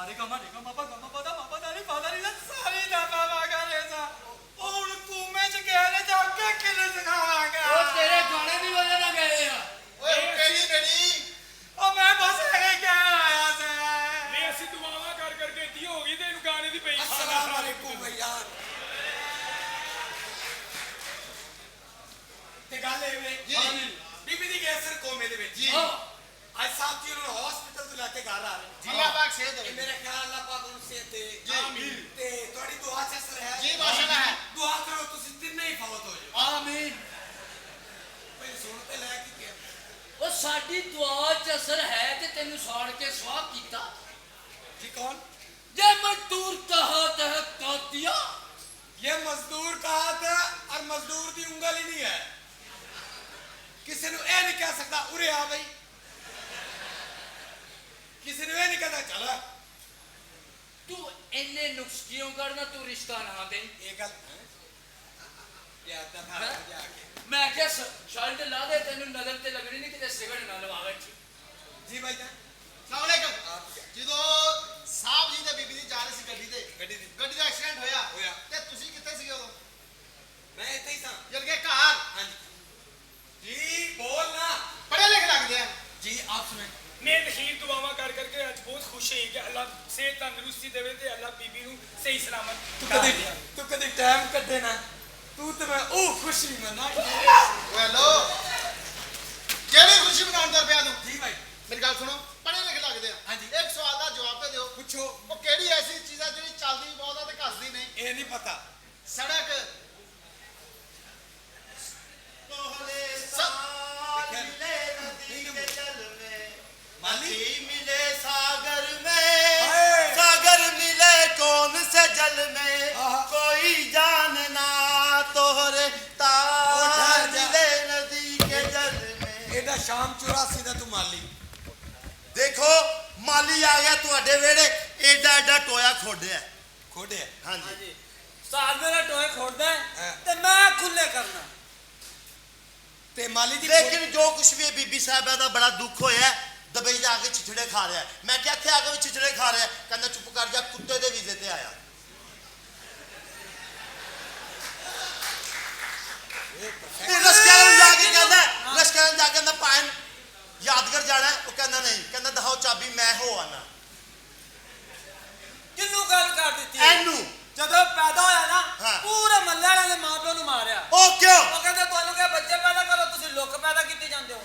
रे गा मा पा गा मा पा दा नी दा सारी दा पा मा गा रे सा ओ हुन तू मैं च गया ने जा के किने सिखावांगा ओ तेरे गाने दी वजह ना गए आ ओए केड़ी नड़ी ओ मैं बस है क्या आया से नहीं असि दुआवां कर करके इतनी हो गई ते इनु गाने दी पई अस्सलाम वालेकुम भैया ते गल ए वे जी बीबी दी गैसर कोमे दे विच जी आज साहब जी उन्होंने हॉस्पिटल तो लेके घर आ रहे अल्लाह पाक सेहत दे मेरे ख्याल अल्लाह पाक उन सेहत दे जी आमीन ते थोड़ी दुआ च असर है जी माशाल्लाह है दुआ करो तुसी तिन्ने ही फौत हो जाओ आमीन भाई सुन ते ले की क्या ओ साडी दुआ च असर है ते तेनु साड़ के स्वाह कीता जी कौन जे मजदूर कहा तह कातिया ये मजदूर कहा था और मजदूर दी उंगल ही नहीं है किसी ने ए नहीं कह सकता उरे आ भाई किसी ने ए नहीं कहता चला तू इन्ने नुक्स क्यों करना तू रिश्ता ना दे ये गल या दफा हैं? जाके मैं क्या शर्ट ला दे तेनु नजर ते लगनी नहीं किते सिगरेट ना लवावे जी भाई जान अस्सलाम वालेकुम ਜਦੋਂ ਸਾਹਿਬ ਜੀ ਦੇ ਬੀਬੀ ਦੀ ਜਾ ਰਹੀ ਸੀ ਗੱਡੀ ਤੇ ਗੱਡੀ ਦਾ ਐਕਸੀਡੈਂਟ ਹੋਇਆ ਹੋਇਆ। ਤੇ ਤੁਸੀਂ ਕਿੱਥੇ ਸੀਗੇ ਉਦੋਂ मैं इतने ही था ਜਦ ਕੇ ਘਰ हाँ जी जी बोल ना ਪੜ੍ਹੇ ਲਿਖੇ ਲੱਗਦੇ ਆ जी आप सुने मैं तखीर दुआवां कर करके आज बहुत खुश है कि अल्लाह सेहत तंदुरुस्ती देवे ते अल्लाह बीबी नु सही सलामत तू कदी टाइम कटे ना तू तो मैं ओ खुशी मना ਹੈਲੋ ਕਿਹੜੀ ਖੁਸ਼ੀ ਮਨਾਉਣ ਤੁਰ ਪਿਆ ਤੂੰ जी भाई ਮੇਰੀ ਗੱਲ ਸੁਣੋ ਪੜ੍ਹੇ ਲਿਖੇ ਲੱਗਦੇ ਆ ਹਾਂਜੀ। ਇੱਕ ਸਵਾਲ ਦਾ ਜਵਾਬ ਤੇ ਦਿਓ पूछो ਉਹ ਕਿਹੜੀ ਐਸੀ ਚੀਜ਼ ਆ ਜਿਹੜੀ ਚੱਲਦੀ ਬਹੁਤ ਆ ਤੇ ਘਸਦੀ ਨਹੀਂ ये नहीं पता ਸੜਕ ਕੋਹਲੇ ਸਾਥ ਮਿਲੇ ਨਦੀ ਕੇ ਜਲ में माली मिले सागर हाय। में सागर मिले कौन से जल में आहा। कोई जान ना तोहरे तार ठहर जा। मिले नदी के जल में एडा शाम 84 ਦਾ ਤੂੰ ਮਾਲੀ देखो माली आ गया ਤੁਹਾਡੇ ਵੇੜੇ ਐਡਾ ਐਡਾ ਟੋਇਆ ਖੋੜਿਆ ਖੋੜਿਆ ਹਾਂਜੀ साल मेरा टोए खोड़दा हाँ। है ते मैं खुले करना ਤੇ ਮਾਲੀ ਦੀ लेकिन जो कुछ भी बीबी साहबा ਦਾ ਬੜਾ ਦੁੱਖ ਹੋਇਆ ਦੁਬਈ ਜਾ ਕੇ ਚਿਚੜੇ ਖਾ ਰਿਹਾ ਮੈਂ ਕਿਹਾ ਇੱਥੇ ਆ ਕੇ ਵੀ ਚਿਚੜੇ ਖਾ ਰਿਹਾ ਕਹਿੰਦਾ ਚੁੱਪ ਕਰ ਜਾ ਕੁੱਤੇ ਦੇ ਵੀਜ਼ੇ ਤੇ ਆਇਆ ਇਹ ਲਸ਼ਕਰ ਜਾ ਕੇ ਕਹਿੰਦਾ ਲਸ਼ਕਰ ਜਾ ਕੇ ਕਹਿੰਦਾ ਪਾਇਨ ਯਾਦਗਰ ਜਾਣਾ ਉਹ ਕਹਿੰਦਾ ਨਹੀਂ ਕਹਿੰਦਾ ਦਹਾਓ ਚਾਬੀ ਮੈਂ ਹੋ ਆਣਾ ਕਿੰਨੂੰ ਗੱਲ ਕਰ ਦਿੱਤੀ ਇਹਨੂੰ ਜਦੋਂ ਪੈਦਾ ਹੋਇਆ ਨਾ ਹਾਂ। ਪੂਰੇ ਮੱਲੇ ਵਾਲਿਆਂ ਨੇ ਮਾਪਿਆਂ ਨੂੰ ਮਾਰਿਆ ਉਹ ਕਿਉਂ ਉਹ ਕਹਿੰਦੇ ਤੁਹਾਨੂੰ ਕਿਹਾ ਬੱਚੇ ਪੈਦਾ ਕਰੋ ਤੁਸੀਂ ਲੋਕ ਪੈਦਾ ਕੀਤੀ ਜਾਂਦੇ ਹੋ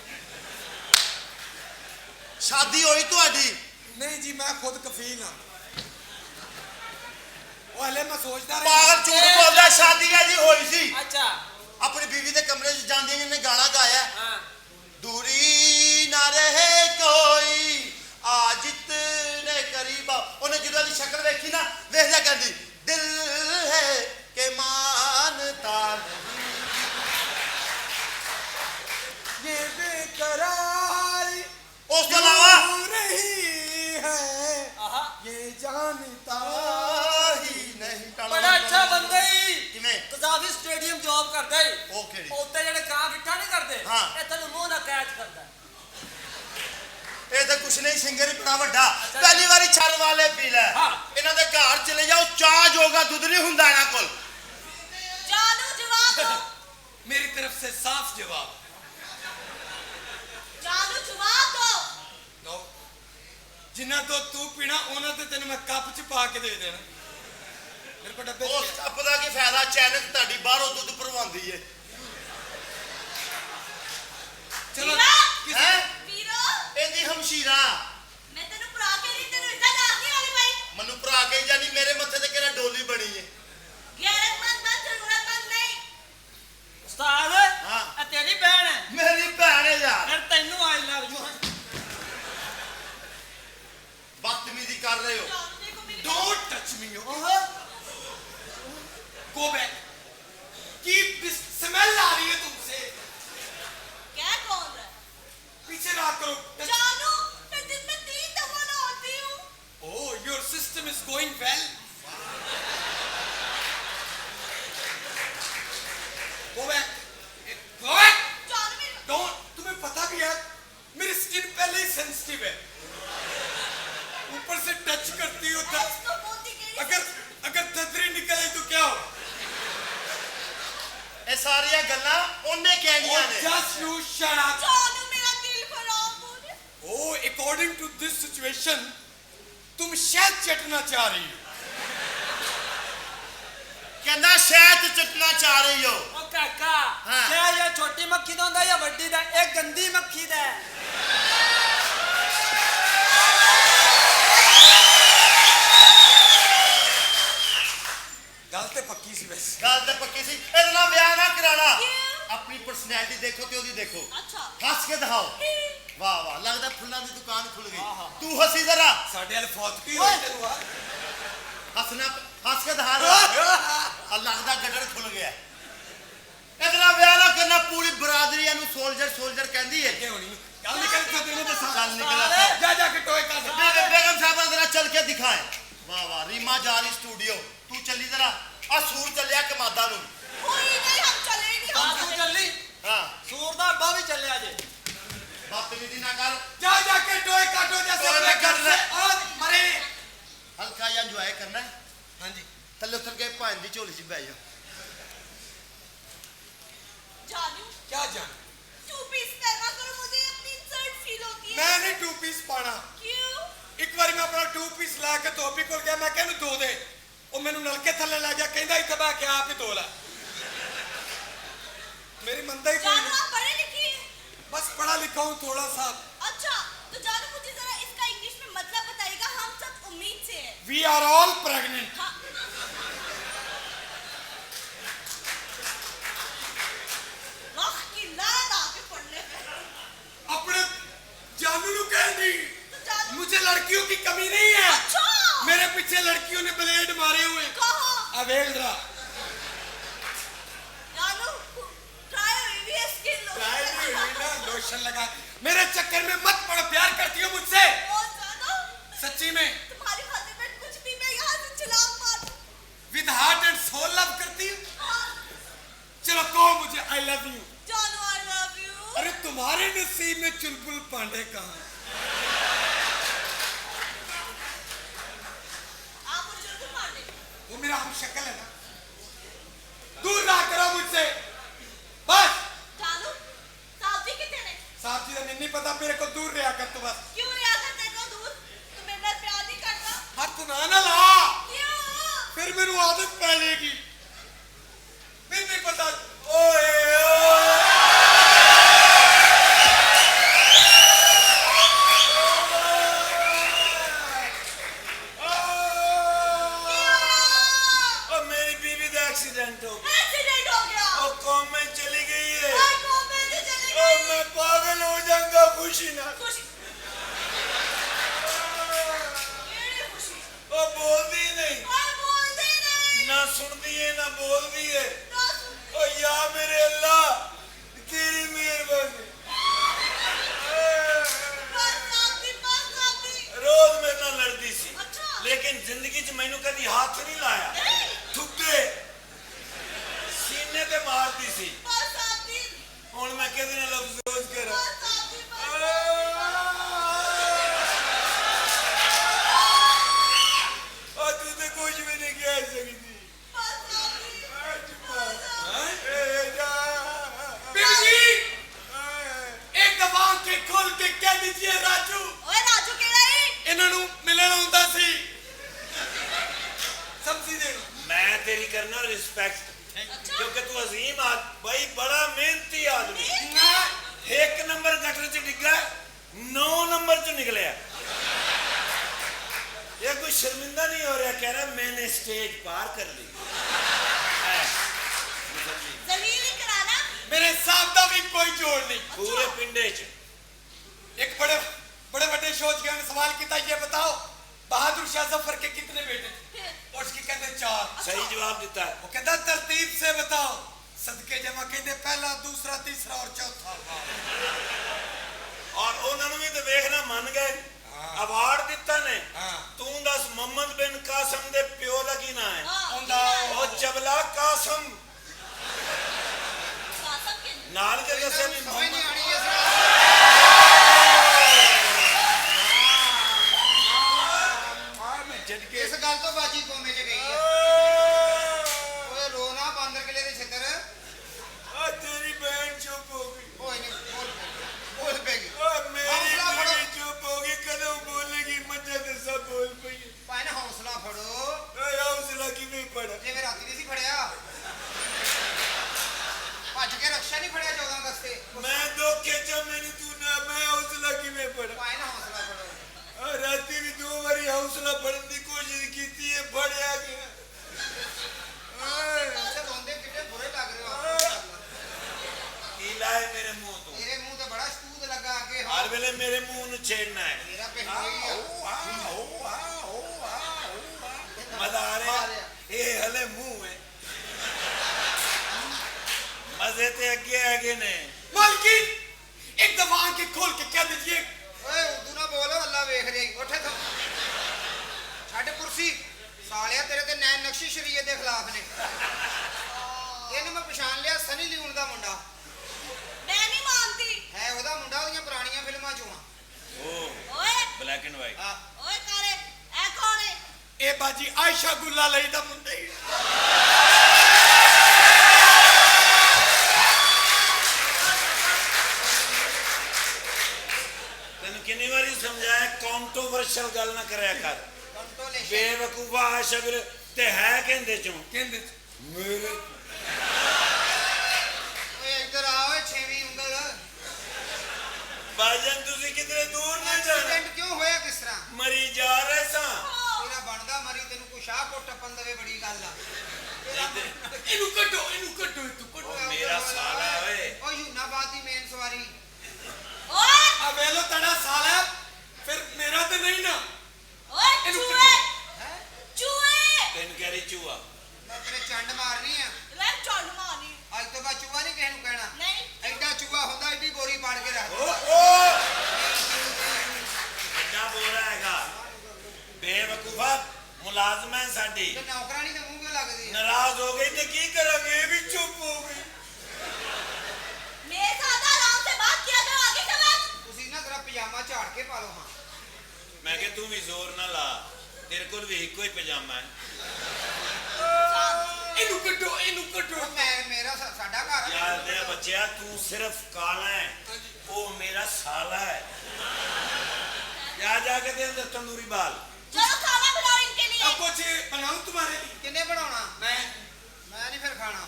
ਸ਼ਾਦੀ ਹੋਈ ਤੁਹਾਡੀ ਨਹੀਂ ਜੀ ਮੈਂ ਖੁਦ ਕਫੀਲ ਹਾਂ ਉਹ ਹਲੇ ਮੈਂ ਸੋਚਦਾ ਪਾਗਲ ਝੂਠ ਬੋਲਦਾ ਸ਼ਾਦੀ ਹੈ ਜੀ ਹੋਈ ਸੀ ਅੱਛਾ ਆਪਣੀ ਬੀਵੀ ਦੇ ਕਮਰੇ 'ਚ ਜਾਂਦੀ ਇਹਨੇ ਗਾਣਾ ਗਾਇਆ ਹਾਂ दूरी ना रहे कोई आज इतने करीब उन्हें ਜਦੋਂ ਦੀ ਸ਼ਕਲ ਵੇਖੀ ਨਾ ਵੇਖ ਲਿਆ ਕਹਿੰਦੀ ਦਿਲ ਹੈ ਕਿ ਮਾਨਤਾ ये बेकरार ਉਸ ਤੋਂ ਇਲਾਵਾ हो रही है ਆਹਾ ये जानता ਹੀ ਨਹੀਂ ਬੜਾ ਅੱਛਾ ਬੰਦਾ ਹੀ ਕਿਵੇਂ ਕਜ਼ਾਫੀ ਸਟੇਡੀਅਮ ਜੌਬ ਕਰਦਾ ਹੀ ਉਹ ਕਿਹੜੀ ਉੱਤੇ ਜਿਹੜੇ ਕਾਂ ਗਿੱਠਾ ਨਹੀਂ ਕਰਦੇ ਹਾਂ। ਇਹ ਤੈਨੂੰ ਮੂੰਹ ਨਾਲ ਕੈਚ ਕਰਦਾ ਇਹ ਤਾਂ ਕੁਛ ਨਹੀਂ ਸਿੰਗਰ ਹੀ ਬੜਾ ਵੱਡਾ ਪਹਿਲੀ ਵਾਰੀ ਛੱਲ ਵਾਲੇ ਪੀ ਲੈ ਹਾਂ। ਇਹਨਾਂ ਦੇ ਘਰ ਚਲੇ ਜਾਓ ਚਾਹ ਜੋਗਾ ਦੁੱਧ ਨਹੀਂ ਹੁੰਦਾ ਇਹਨਾਂ ਕੋਲ जानू जवाब दो मेरी तरफ से साफ जवाब जानू जवाब दो नो जिन्ना तो तू पीना ओना ते तेन मैं कप च पा के दे देना मेरे को डब्बे ਉਸ ਕੱਪ ਦਾ ਕੀ ਫਾਇਦਾ ਚੈਨਕ ਤੁਹਾਡੀ ਬਾਹਰੋਂ ਦੁੱਧ ਭਰਵਾਉਂਦੀ ਏ चलो वीरा किसी ਹੈ वीरो ਇਹਦੀ ਹਮਸ਼ੀਰਾ मैं तेनु पढ़ा के नहीं तेनु इतना जानती वाली भाई ਮੈਨੂੰ ਭਰਾ ਕੇ ਜਾਨੀ ਮੇਰੇ ਮੱਥੇ ਤੇ ਕਿਹੜਾ ਡੋਲੀ ਬਣੀ ਏ गैरतमंद बन जरूरतमंद नहीं ਉਸਤਾਦ ਹਾਂ। ਇਹ ਤੇਰੀ ਭੈਣ ਹੈ ਮੇਰੀ ਭੈਣ ਹੈ ਯਾਰ ਫਿਰ ਤੈਨੂੰ ਆਈ ਲਵ ਯੂ ਬਦਤਮੀਜ਼ੀ ਕਰ ਰਹੇ ਹੋ जानू देखो मेरी डोंट टच मी ਓਹ गो बैक की स्मेल आ रही है तुमसे क्या कौन रहा है? पीछे ना करो जानू मैं दिन में 3 दफा नहाती हूँ oh your system is going well go back जानू मेरी डोंट तुम्हें पता भी है मेरी स्किन पहले ही सेंसिटिव है ऊपर से टच करती हो ਸਾਰੀਆਂ ਗੱਲਾਂ ਉਹਨੇ ਕਹਿਣੀਆਂ Oh, ਨੇ just you shut up. जानू मेरा दिल खराब हो रहा है। Oh, according to this situation, तुम शहद चटना चाह रही हो। ਕਹਿੰਦਾ ਸ਼ਹਿਦ ਚਟਣਾ ਚਾਹ ਰਹੀ ਹੋ ਉਹ ਕਾਕਾ ਹਾਂ। ਕਿਆ ਇਹ ਛੋਟੀ ਮੱਖੀ ਦਾ ਹੁੰਦਾ ਜਾਂ ਵੱਡੀ ਦਾ ਇਹ ਗੰਦੀ ਮੱਖੀ ਦਾ ਹੈ। ਗੱਲ ਤੇ ਪੱਕੀ ਸੀ ਵੈਸੇ। ਗੱਲ ਤਾਂ ਪੱਕੀ ਸੀ ਇਹਦੇ ਨਾਲ ਵਿਆਹ ਨਾ ਕਰਾਣਾ क्यों? ਆਪਣੀ ਪਰਸਨੈਲਿਟੀ ਦੇਖੋ ਤੇ ਉਹਦੀ ਦੇਖੋ अच्छा। ਹੱਸ ਕੇ ਦਿਖਾਓ ਵਾਹ ਵਾਹ ਲੱਗਦਾ ਫੁੱਲਾਂ ਦੀ ਦੁਕਾਨ ਖੁੱਲ ਗਈ ਤੂੰ ਹੱਸੀ ਜ਼ਰਾ ਸਾਡੇ ਵਾਲ ਫੌਤ ਕੀ ਹੋਈ ਤੈਨੂੰ ਆ? ਹੱਸਣਾ ਹੱਸ ਕੇ ਦਿਖਾ ਆ ਲੱਗਦਾ ਗੱਡੜ ਖੁੱਲ ਗਿਆ ਇਹਦੇ ਨਾਲ ਵਿਆਹ ਨਾ ਕਰਨਾ ਪੂਰੀ ਬਰਾਦਰੀ ਇਹਨੂੰ ਸੋਲਜਰ ਕਹਿੰਦੀ ਹੈ ਕਿ ਹੋਣੀ ਗੱਲ ਨਿਕਲ ਕੇ ਤੈਨੂੰ ਦੱਸਾਂ। ਚੱਲ ਨਿਕਲ ਜਾ ਕੇ ਟੋਏ ਕਰ। बेगम साहब जरा चल के दिखाए वाह वाह रीमा जा रही स्टूडियो तू चली जरा आ सूर चलिया कमादा नु कोई नहीं, हम चलेंगे, हम ਆ ਤੂੰ ਚੱਲੀ हां ਸੂਰ ਦਾ ਅੱਬਾ ਵੀ ਚੱਲਿਆ ਜੇ बदतमीजी ना कर जा के टोए काटो जैसे टोए अपने कर घर ले। से और मरे। हल्का या एंजॉय करना है हाँ जी। थल्ले उतर के भान दी झोली च बैठ जाओ जानू क्या जान? टू पीस पहना करो, मुझे अपनी इंसल्ट फील होती है। मैं नहीं 2 पीस पाना। क्यों? एक बार मैं अपना 2 पीस ला के धोबी को गया, मैं कहूँ धो दे, वो मैंने नलके थले ला गया, कहता इतना बह के आप ही धो ला। मेरी मंदा ही कोई जानू नहीं। आप पढ़े लिखे हैं? बस पढ़ा लिखा हूँ थोड़ा सा। अच्छा, तो जानू मुझे जरा इसका इंग्लिश में मतलब बताइएगा, हम सब उम्मीद से हैं। We are all pregnant. हाँ। रख की लात आके पढ़ने पे। अपने जानू नु कह दी, तो जानू मुझे लड़कियों की कमी नहीं है। अच्छा मेरे पीछे लड़कियों ने ब्लेड मारे हुए। कहाँ? अवेल रहा। जानू ट्राई हुई है स्किन लोशन लगा। मेरे चक्कर में मत पड़ो, प्यार करती हो मुझसे? बहुत ज्यादा। सच्ची में? तुम्हारी खातिर मैं कुछ भी, मैं यहाँ से छलांग मार दूँ। With heart and soul love करती हूँ। हाँ। चलो कहो मुझे आई लव यू। जानू I love you। अरे तुम्हारे नसीब में चुलबुल पांडे कहाँ? आप मुझे चुलबुल पांडे। वो मेरा हम शक्ल है ना। दूर ना करो मुझसे। बस। जानू साथी कितने ने? साहब जी ने नहीं पता, मेरे को दूर रहा कर तू बस। क्यों रिया करते को दूर? तू मेरे साथ प्यार नहीं करता? हाथ ना ला। क्यों? फिर मेरी आदत पै जाएगी। फिर नहीं पता। ओए और मेरी बीवी का एक्सीडेंट हो गया एक्सीडेंट हो गया। और कौम में चली गई है आई कौन में से चले और गई? मैं पागल हो जाऊंगा खुशी ना खुशी। मेरी खुशी। और बोलती नहीं और बोलते नहीं। ना सुनती है ना बोलती है ना सुनती। और या मेरे अल्लाह तेरी मेहरबानी बस आती। रोज मेरे नाल लड़ती सी अच्छा। लेकिन जिंदगी च मैनू कदी हाथ नहीं लाया नहीं। थुक्के सीने ते मारती सी बस आती। हुण मैं किहदे नाल अफसोस करा बस आती। और तू तो कुछ भी नहीं कह सकती बस आती। बीवी जी, एक दफा के खोल के कह दीजिए राजू। ओए राजू केड़ा है? इन्हों मिलन आउंदा सी। समझी दे। मैं तेरी करना रिस्पेक्ट अच्छा। क्योंकि तू अजीम भाई बड़ा मेहनती आदमी एक नंबर गटर च डिग्गा 9 नंबर च निकलिया ये कोई शर्मिंदा नहीं हो रहा कह रहा मैंने स्टेज पार कर ली जलील नहीं कराना। मेरे साहब का भी कोई जोड़ नहीं। पूरे पिंडे च एक बड़े बड़े बड़े सोच के सवाल किया, ये बताओ बहादुर शाह जफर के कितने बेटे थे? फिर और उसकी कहते 4। सही जवाब देता है वो कहता तरतीब से बताओ। सदके जमा कहते पहला, दूसरा, तीसरा और चौथा। और उन्होंने भी तो देखना मान गए हाँ। अवार्ड दिता ने हाँ। तू दस मोहम्मद बिन कासम दे प्यो दा की ना है हाँ, उनदा और जबला कासम कासम के नाल के दसे भी मोहम्मद इस गल तो बाजी कोमे च गई है ओए रोना बांदर किले दे छतर मजा आ रहा ये हले मुंह है मजे ते आगे ने मालकिन एक दफा आंखें खोल के कह दीजिए ਓਏ ਉਦੋਂ ਨਾ ਬੋਲ ਅੱਲਾ ਵੇਖ ਰਹੀ ਉੱਠ ਇੱਥੋਂ ਛੱਡ ਕੁਰਸੀ ਸਾਲਿਆ ਤੇਰੇ ਤੇ ਨੈਣ ਨਕਸ਼ੀ ਸ਼ਰੀਅਤ ਦੇ ਖਿਲਾਫ ਨੇ ਇਹਨੂੰ ਮੈਂ ਪਛਾਣ ਲਿਆ ਸਨੀ ਲਿਓਨ ਦਾ ਮੁੰਡਾ मैं नहीं मानती ਹੈ ਉਹਦਾ ਮੁੰਡਾ ਉਹਦੀਆਂ ਪੁਰਾਣੀਆਂ ਫਿਲਮਾਂ ਚੋਂ ਆ ओ ओए ब्लैक एंड व्हाइट ओए कारे ए कौन है ए बाजी आयशा गुल्ला लई दा मुंडे तेन कितनी बारी समझाया कंट्रोवर्शियल गल ना करया कर ਕੰਟਰੋਲੇਸ਼ਨ बेवकूफा आयशा गुल ते है कहंदे चों कहंदे मेरे ਓਏ ਇੱਧਰ ਆ ਓਏ ਛੇਵੀਂ ਉਂਗਲ भाईजान तुसी किधरे दूर ना जाना ਐਕਸੀਡੈਂਟ ਕਿਉਂ ਹੋਇਆ ਕਿਸ ਤਰ੍ਹਾਂ मरी जा रहे सा ਤੇਰਾ ਬਣਦਾ ਮਰੀ ਤੈਨੂੰ ਕੋਈ ਸ਼ਾਹ ਕੋ ਟੱਪਣ ਦੇਵੇ ਬੜੀ ਗੱਲ ਆ इनु कटो तू कटो मेरा साला ओए ਓ ਯੂਨਾਬਾਦ ਦੀ ਮੇਨ ਸਵਾਰੀ ओए अब वेलो तड़ा साला फिर मेरा तो नहीं ना ओए इनु चूहे ਹੈ चूहे तेन कह रही चूहा ਮੈਂ ਤੇਰੇ ਚੰਡ ਮਾਰਨੀ ਆ ले चल मानी ਅੱਜ ਤੋਂ ਬਾਅਦ ਚੂਹਾ ਨਹੀਂ ਕਿਸੇ ਨੂੰ ਕਹਿਣਾ नहीं ਐਡਾ ਚੂਹਾ ਹੁੰਦਾ ਐਡੀ ਬੋਰੀ ਪਾੜ ਕੇ ਰੱਖ ओ ਦਿੰਦਾ। एडा बोल रहा हैगा बेवकूफा मुलाजम है साडी ਤੇ ਨੌਕਰਾਨੀ ਦੇ ਮੂੰਹ ਕਿਉਂ ਲੱਗਦੀ ਆ? नाराज हो गई तो की करोगे ये भी चुप हो गई मेरे साथ आराम से बात किया करो आगे समझ ਤੁਸੀਂ ਨਾ ਜਰਾ ਪਜਾਮਾ ਝਾੜ ਕੇ ਪਾ ਲਓ ਹਾਂ मैं कह तू भी जोर ना ला तेरे को भी एक ही पजामा है इनु कटो ਉਹ ਮੈਂ ਮੇਰਾ ਸਾਡਾ ਘਰ ਆ। यार मेरा बच्चा तू सिर्फ काला है वो मेरा साला है जाके दे अंदर तंदूरी बाल चलो खाना बनाओ इनके लिए अब कुछ बनाऊं तुम्हारे लिए ਕਿੰਨੇ ਬਣਾਉਣਾ मैं ਮੈਂ ਨਹੀਂ ਫਿਰ ਖਾਣਾ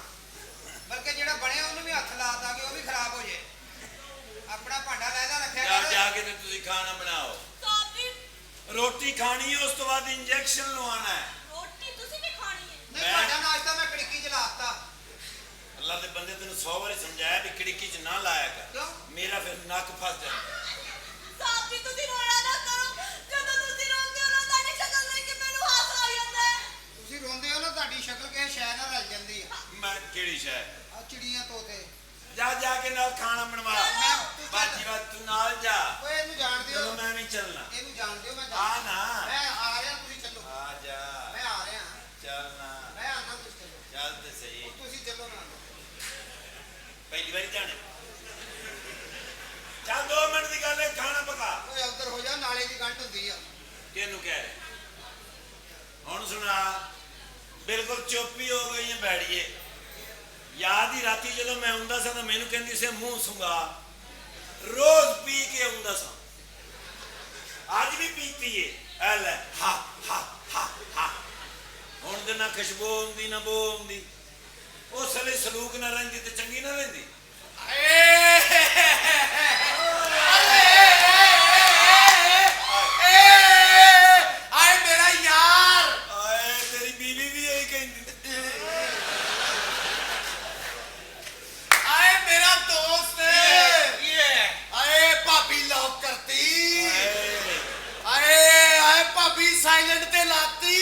ਬਲਕਿ ਜਿਹੜਾ ਬਣਿਆ ਉਹਨੂੰ ਵੀ ਹੱਥ ਲਾ ਤਾ ਕਿ ਉਹ ਵੀ ਖਰਾਬ ਹੋ ਜੇ ਆਪਣਾ ਭਾਂਡਾ ਲੈਦਾ ਰੱਖਿਆ ਕਰ जाके तो तुझे खाना बनाओ काफी रोटी खानी है उस तो बाद इंजेक्शन लवाना है रोटी तुसी भी खानी है ਨਹੀਂ ਭਾਂਡਾ ਨਾਸ਼ਤਾ ਮੈਂ ਕੜਕੀ ਚ ਲਾਤਾ अल्लाह के बंदे तेन 100 बार समझाया भी खिड़की च ना लाया कर ਕਿਉਂ मेरा फिर नक फस जाता साथी तुसी रोया ना करो ਜਦੋਂ ਤੁਸੀਂ ਰੋਂਦੇ ਹੋ ਨਾ ਤੁਹਾਡੀ ਸ਼ਕਲ ਦੇਖ ਕੇ ਮੈਨੂੰ ਹਾਸਾ ਆ ਜਾਂਦਾ ਹੈ ਤੁਸੀਂ ਰੋਂਦੇ ਹੋ ਨਾ ਤੁਹਾਡੀ ਸ਼ਕਲ ਕਿਸੇ ਸ਼ੈ ਨਾਲ ਰਲ ਜਾਂਦੀ ਆ मैं केड़ी शाय ਆ ਚਿੜੀਆਂ ਤੋਤੇ जाके नाल खाना बनवा ਮੈਂ ਤੂੰ बाजी ਚੱਲ बात तू नाल जा ਓਏ ਇਹਨੂੰ ਜਾਣ ਦਿਓ चलो मैं नहीं चलना ਇਹਨੂੰ ਜਾਣ ਦਿਓ मैं आ ना ਮੈਂ ਆ ਰਿਹਾ ਤੁਸੀਂ ਚੱਲੋ आ जा ਮੈਂ ਆ ਰਿਹਾ चलना ਮੈਂ ਆਣਾ ਤੁਸੀਂ ਚੱਲੋ चल तो सही ਤੁਸੀਂ ਚੱਲੋ ਨਾ पहली बार जाने चल 2 मिनट की गल है खाना पका ਓਏ ਉੱਧਰ ਹੋ ਜਾ ਨਾਲੇ ਦੀ ਗੰਢ ਹੁੰਦੀ ਆ तेनू कह रहे हुन सुना बिल्कुल चुप ही हो गई है बैठिए याद ही राती जो मैं आंदा सा तो मैनू कहंदी से मुंह सुंगा रोज पी के आंदा सा आज भी पीती है ऐ ले हा हा हा हा हुन ते ना खुशबू आंदी ना बो आंदी उस वे सलूक ना रहिंदी ते चंगी ना रहिंदी आए मेरा यार आए तेरी बीवी भी यही कहंदी आए मेरा दोस्त ये आए भाभी लॉक करती आए आए आए भाभी साइलेंट ते लाती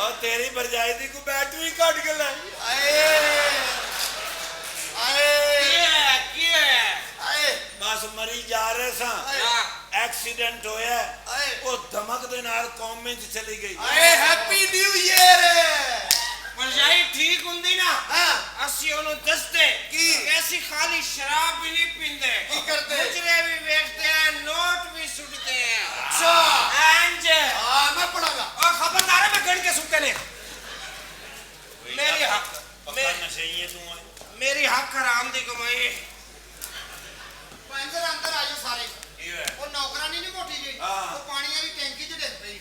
और तेरी भरजाई दी को बैटरी कट के लाई आए आए आए बस मरी जा रहे सा एक्सीडेंट होया आए वो धमक दे नाल कौम में चली गई आए हैप्पी न्यू ईयर ਭਰਜਾਈ ਠੀਕ ਹੁੰਦੀ ਨਾ हाँ ਅਸੀਂ ਉਹਨੂੰ ਦੱਸਦੇ ਕੀ? ਕਿ ਅਸੀਂ ਖਾਲੀ ਸ਼ਰਾਬ ਵੀ ਨਹੀਂ ਪੀਂਦੇ ਕੀ ਕਰਦੇ? ਮੁਜਰੇ ਵੀ ਵੇਚਦੇ ਆ ਨੋਟ ਵੀ ਸੁੱਟਦੇ ਆ अच्छा ਇੰਜ हाँ मैं पढ़ागा ਉਹ ਖਬਰਦਾਰ ਹੈ ਮੈਂ ਗਣ ਕੇ ਸੁੱਤੇ ਨੇ मेरी हक पक्का नशे ही है तू है ਮੇਰੀ ਹੱਕ ਹਰਾਮ ਦੀ ਕਮਾਈ अंदर अंदर आ जाओ सारे ये है वो नौकरानी नहीं कोठी गई हाँ। वो पानी वाली टैंकी च डिग पई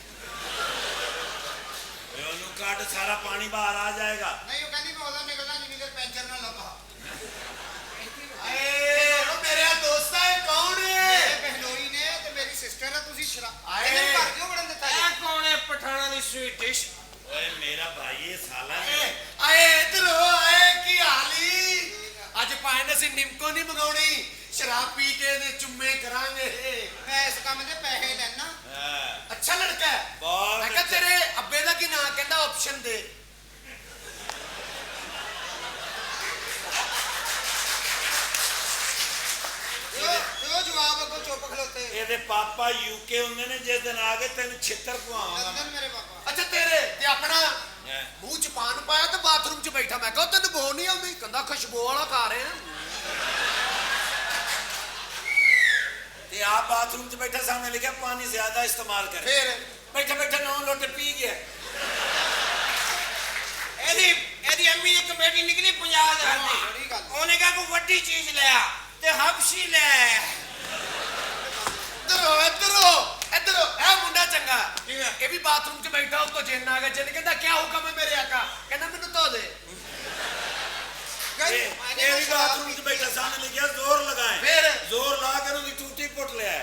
ओए ओनू काट सारा पानी बाहर आ जाएगा नहीं वो कहती मैं उधर निकलना जिन्नी देर पैंचर ना लगा आए मेरे दोस्त है कौन है ਮੇਰੇ ਬਹਿਨੋਈ ਨੇ ਤੇ ਮੇਰੀ ਸਿਸਟਰ ਹੈ ਤੁਸੀਂ ਸ਼ਰਾਬ ਆਏ। ਇਹਦੇ ਘਰ ਕਿਉਂ ਵੜਨ ਦਿੱਤਾ ਇਹ ਕੌਣ ਹੈ ਪਠਾਣਾ ਦੀ ਸਵੀਟ ਡਿਸ਼ ओए मेरा भाई ये साला है आए इधर हो आए की हाली आज पाए ने सी निमको नहीं मंगाउनी शराब पी के ने चुम्मे करांगे ਮੈਂ ਇਸ ਕੰਮ ਦੇ ਪੈਸੇ ਲੈਣਾ ਫਰਕ ਹੈ ਬਹੁਤ ਮੈਂ ਕਿਹਾ ਅੱਛਾ। ਤੇਰੇ ਅੱਬੇ ਦਾ ਕੀ ਨਾਂ? ਕਹਿੰਦਾ ਆਪਸ਼ਨ ਦੇ। ਉਹ ਜਵਾਬ ਅੱਗੋਂ ਚੁੱਪ ਖਲੋਤੇ। ਇਹਦੇ ਪਾਪਾ ਯੂਕੇ ਹੁੰਦੇ ਨੇ, ਜਿਸ ਦਿਨ ਆ ਗਏ ਤੈਨੂੰ ਛਿੱਤਰ ਪਵਾਵਾਂਗਾ ਲੰਦਨ ਮੇਰੇ ਪਾਪਾ। ਅੱਛਾ ਤੇਰੇ ਤੇ ਆਪਣਾ ਮੈਂ। ਮੂੰਹ ਚ ਪਾਨ ਪਾਇਆ ਤੇ ਬਾਥਰੂਮ ਚ ਬੈਠਾ। ਮੈਂ ਕਿਹਾ ਤੈਨੂੰ ਬੋ ਨਹੀਂ ਆਉਂਦੀ? ਕਹਿੰਦਾ ਖੁਸ਼ਬੂ ਵਾਲਾ ਖਾ ਰਹੇ ਆ। ਤੇ ਆਪ ਬਾਥਰੂਮ 'ਚ ਬੈਠਾ, ਸਾਹਮਣੇ ਲਿਖਿਆ ਪਾਣੀ ਜ਼ਿਆਦਾ ਇਸਤੇਮਾਲ करे। ਫਿਰ ਬੈਠਾ ਬੈਠਾ 9 ਲੋਟੇ ਪੀ ਗਿਆ। ਇਹਦੀ ਅੰਮੀ ਦੀ ਕਮੇਟੀ ਨਿਕਲੀ 50,000 ਬੜੀ ਦੀ। ਗੱਲ। ਉਹਨੇ ਕਿਹਾ ਕੋਈ ਵੱਡੀ ਚੀਜ਼ ਲਿਆ ਤੇ ਹਬਸ਼ੀ ਲੈ। ਇੱਧਰੋ ਇਹ ਮੁੰਡਾ ਚੰਗਾ। ਕਿਵੇਂ? ਇਹ ਵੀ ਬਾਥਰੂਮ ਚ ਬੈਠਾ, ਉੱਤੋਂ ਜਿੰਨ ਆ ਗਿਆ। ਜਿੰਨ ਕਹਿੰਦਾ ਕੀ ਹੁਕਮ ਹੈ ਮੇਰੇ ਆਕਾ? ਕਹਿੰਦਾ ਮੈਨੂੰ ਧੋ ਦੇ। ਇਹ ਵੀ ਬਾਥਰੂਮ 'ਚ ਬੈਠਾ, ਸਾਹਮਣੇ ਲਿਖਿਆ ਜ਼ੋਰ ਲਗਾਏ। ਫਿਰ? ਜ਼ੋਰ ਲਾ ਕੇ ਉਹਦੀ ਟੂਟੀ ਪੁੱਟ ਲਿਆ।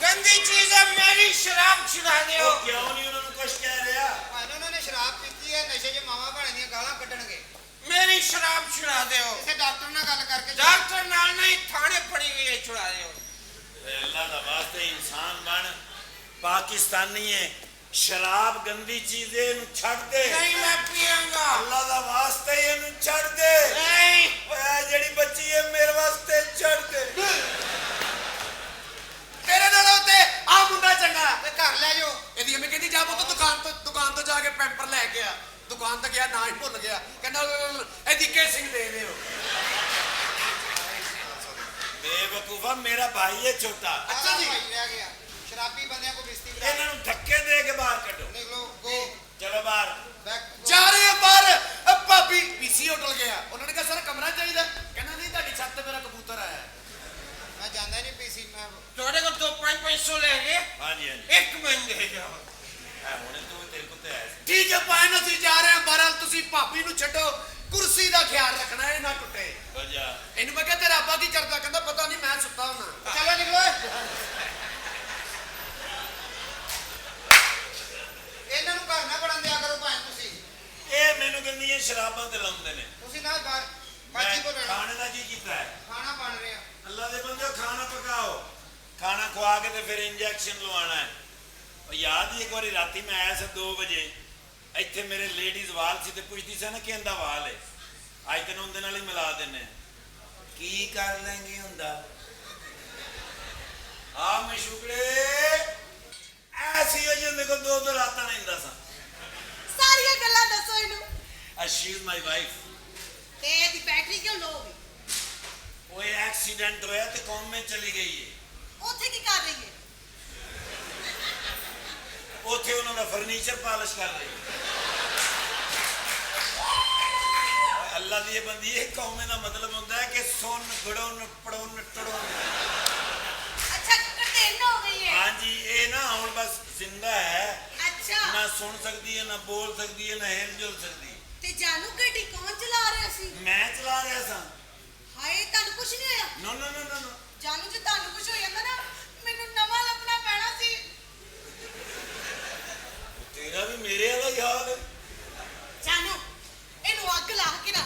ਗੰਦੀ ਚੀਜ਼ ਹੈ, ਮੇਰੀ ਸ਼ਰਾਬ ਛੁਡਾ ਦਿਓ। ਉਹ ਕਿਉਂ ਨਹੀਂ ਉਹਨਾਂ ਨੂੰ ਕੁਝ ਕਹਿ ਰਿਹਾ? ਭਾਵੇਂ ਉਹਨਾਂ ਨੇ ਸ਼ਰਾਬ ਪੀਤੀ ਹੈ, ਨਸ਼ੇ 'ਚ ਮਾਵਾਂ ਭੈਣਾਂ ਦੀਆਂ ਗਾਲਾਂ ਕੱਢਣਗੇ। ਮੇਰੀ ਸ਼ਰਾਬ ਛੁਡਾ ਦਿਓ। ਕਿਸੇ ਡਾਕਟਰ ਨਾਲ ਗੱਲ ਕਰਕੇ ਡਾਕਟਰ ਨਾਲ ਨਹੀਂ, ਥਾਣੇ ਫੜੀ ਗਈ ਹੈ, ਛੁਡਾ ਦਿਓ। अल्लाह का वास्ते इंसान बन, पाकिस्तानी है। शराब गंदी चीज है, इन्हू छड़ दे। नहीं मैं पियांगा। अल्लाह का वास्ते इन्हू छड़ दे। नहीं ओए जेड़ी बच्ची है मेरे वास्ते छड़ दे। ਤੇਰੇ ਨਾਲੋਂ ਤੇ ਆ ਮੁੰਡਾ ਚੰਗਾ। ਤੇ ਘਰ ਲੈ ਜਾਓ। ਇਹਦੀ ਅੰਮੀ ਕਹਿੰਦੀ ਜਾ ਪੁੱਤ ਦੁਕਾਨ ਤੋਂ ਜਾ ਕੇ ਪੈਂਪਰ ਲੈ ਕੇ ਆ। ਦੁਕਾਨ ਤੇ ਗਿਆ, ਨਾ ਹੀ ਭੁੱਲ ਗਿਆ। ਕਹਿੰਦਾ ਇਹਦੀ ਕੇਸਿੰਗ ਦੇ ਦਿਓ। बेवकूफा, मेरा भाई है छोटा। ਅੱਛਾ ਜੀ। ਭਾਈ ਰਹਿ ਗਿਆ। ਸ਼ਰਾਬੀ ਬੰਦਿਆਂ ਕੋ ਬਿਸਤੀ ਬਣਾ इन्हों धक्के दे के बाहर कटो। ਨਿਕਲੋ ਗੋ चलो बाहर। ਬੈਕ ਜਾ ਰਹੇ ਆ ਬਾਹਰ। ਭਾਬੀ ਪੀਸੀ ਹੋਟਲ ਗਿਆ। ਉਹਨਾਂ ਨੇ ਕਿਹਾ ਸਰ ਕਮਰਾ ਚਾਹੀਦਾ। ਕਹਿੰਦਾ ਨਹੀਂ, ਤੁਹਾਡੀ ਛੱਤ ਤੇ ਮੇਰਾ ਕਬੂਤਰ ਆਇਆ। ਮੈਂ ਜਾਂਦਾ ਨਹੀਂ ਪੀਸੀ। ਮੈਂ थोड़े को तो 500 लेंगे। हाँ जी हाँ जी। एक महीने जाओ। हुणे तू तेरे को तो ऐसे ਠੀਕ ਹੈ ਪਾਇਨ, ਅਸੀਂ ਜਾ ਰਹੇ ਹਾਂ ਬਾਹਰ। ਤੁਸੀਂ ਭਾਬੀ ਨੂੰ ਛੱਡੋ, ਕੁਰਸੀ ਦਾ ਖਿਆਲ ਰੱਖਣਾ, ਇਹ ਨਾ ਟੁੱਟੇ। बजा। ਇਹਨੂੰ ਮੈਂ ਕਿਹਾ ਤੇਰਾ ਅੱਬਾ ਕੀ ਕਰਦਾ? ਕਹਿੰਦਾ ਪਤਾ ਨਹੀਂ, ਮੈਂ ਸੁੱਤਾ ਹੁਣਾ। ਚਲੋ ਨਿਕਲੋ। ਇਹਨਾਂ ਨੂੰ ਘਰ ਨਾ ਬੜਨ ਦਿਆ ਕਰੋ ਭਾਵੇਂ ਤੁਸੀਂ। ਇਹ ਮੈਨੂੰ ਕਹਿੰਦੀਆਂ ਸ਼ਰਾਬਾਂ ਤੇ ਲਾਉਂਦੇ ਨੇ। ਤੁਸੀਂ ਨਾ ਬਾਹਰ ਬਾਜੀ ਕੋ ਮੈਂ ਰਹਿਣਾ। ਖਾਣੇ ਦਾ ਕੀ ਕੀਤਾ ਹੈ? ਖਾਣਾ ਬਣ ਰਿਹਾ। ਅੱਲਾ ਦੇ ਬੰਦੇ ਖਾਣਾ ਪਕਾਓ। ਖਾਣਾ ਖਵਾ ਕੇ ਤੇ ਫਿਰ ਇੰਜੈਕਸ਼ਨ ਲਵਾਉਣਾ ਹੈ। ਉਹ ਯਾਦ ਹੀ ਇੱਕ ਵਾਰੀ ਰਾਤੀ ਮੈਂ ਆਇਆ ਸੀ 2 ਵਜੇ। ਇੱਥੇ ਮੇਰੇ ਲੇਡੀਜ਼ ਵਾਲ ਸੀ ਤੇ ਪੁੱਛਦੀ ਸੀ ਨਾ ਕਿਹਦਾ ਵਾਲ ਹੈ। ਅੱਜ ਤੈਨੂੰ ਉਹਦੇ ਨਾਲ ਹੀ ਮਿਲਾ ਦਿੰਨੇ। ਕੀ ਕਰ ਲੈਂਗੇ ਹੁੰਦਾ ਆ ਮਸ਼ੂਕੜੇ ਐਸੀ ਹੋ ਜਾਂਦੇ ਕੋ 2 ਰਾਤਾਂ ਨਹੀਂ ਹੁੰਦਾ ਸਾਂ। ਸਾਰੀਆਂ ਗੱਲਾਂ ਦੱਸੋ ਇਹਨੂੰ। She is my wife. ਤੇ ਇਹਦੀ ਬੈਟਰੀ ਕਿਉਂ ਲੋ ਹੋ ਗਈ? ਉਹ ਐਕਸੀਡੈਂਟ ਹੋਇਆ ਤੇ ਕੌਮ में ਚਲੀ ਗਈ ਹੈ। ਉੱਥੇ ਕੀ ਕਰ ਰਹੀ ਹੈ? ਉੱਥੇ ਉਹਨਾਂ ਦਾ ਫਰਨੀਚਰ ਪਾਲਿਸ਼ ਕਰ ਰਹੀ ਹੈ। ਅੱਲਾ ਦੀ ਇਹ ਬੰਦੀ ਇਹ ਕੌਮੇ ਦਾ ਮਤਲਬ ਹੁੰਦਾ ਹੈ ਕਿ ਸੁਣ ਗੜੋਂ ਪੜੋਂ ਟੜੋਂ। ਅੱਛਾ ਕਟੇਨ ਹੋ ਗਈ ਹੈ। ਹਾਂਜੀ ਇਹ ਨਾ ਹੁਣ ਬਸ ਜ਼ਿੰਦਾ ਹੈ, ਅੱਛਾ ਨਾ ਸੁਣ ਸਕਦੀ ਹੈ, ਨਾ ਬੋਲ ਸਕਦੀ ਹੈ, ਨਾ ਹਿਲ ਜੁਲ ਸਕਦੀ। ਤੇ ਜਾਨੂ ਗੱਡੀ ਕੌਣ ਚਲਾ ਰਿਹਾ ਸੀ? ਮੈਂ ਚਲਾ ਰਿਹਾ ਸਾਂ। ਹਾਏ ਤੁਹਾਨੂੰ ਕੁਝ ਨਹੀਂ ਹੋਇਆ? ਨੋ ਨੋ ਨੋ ਨੋ। ਜਾਨੂ ਜੇ ਤੁਹਾਨੂੰ ਕੁਝ ਹੋ ਜਾਂਦਾ ਨਾ, ਮੈਨੂੰ ਨਵਾਂ ਲੱਭਣਾ ਪੈਣਾ ਸੀ। ਤੇਰਾ ਵੀ ਮੇਰੇ ਵਾਲਾ ਹੀ ਹਾਲ ਹੈ। ਜਾਨੂ ਇਹਨੂੰ ਅੱਗ ਲਾ ਕੇ ਨਾ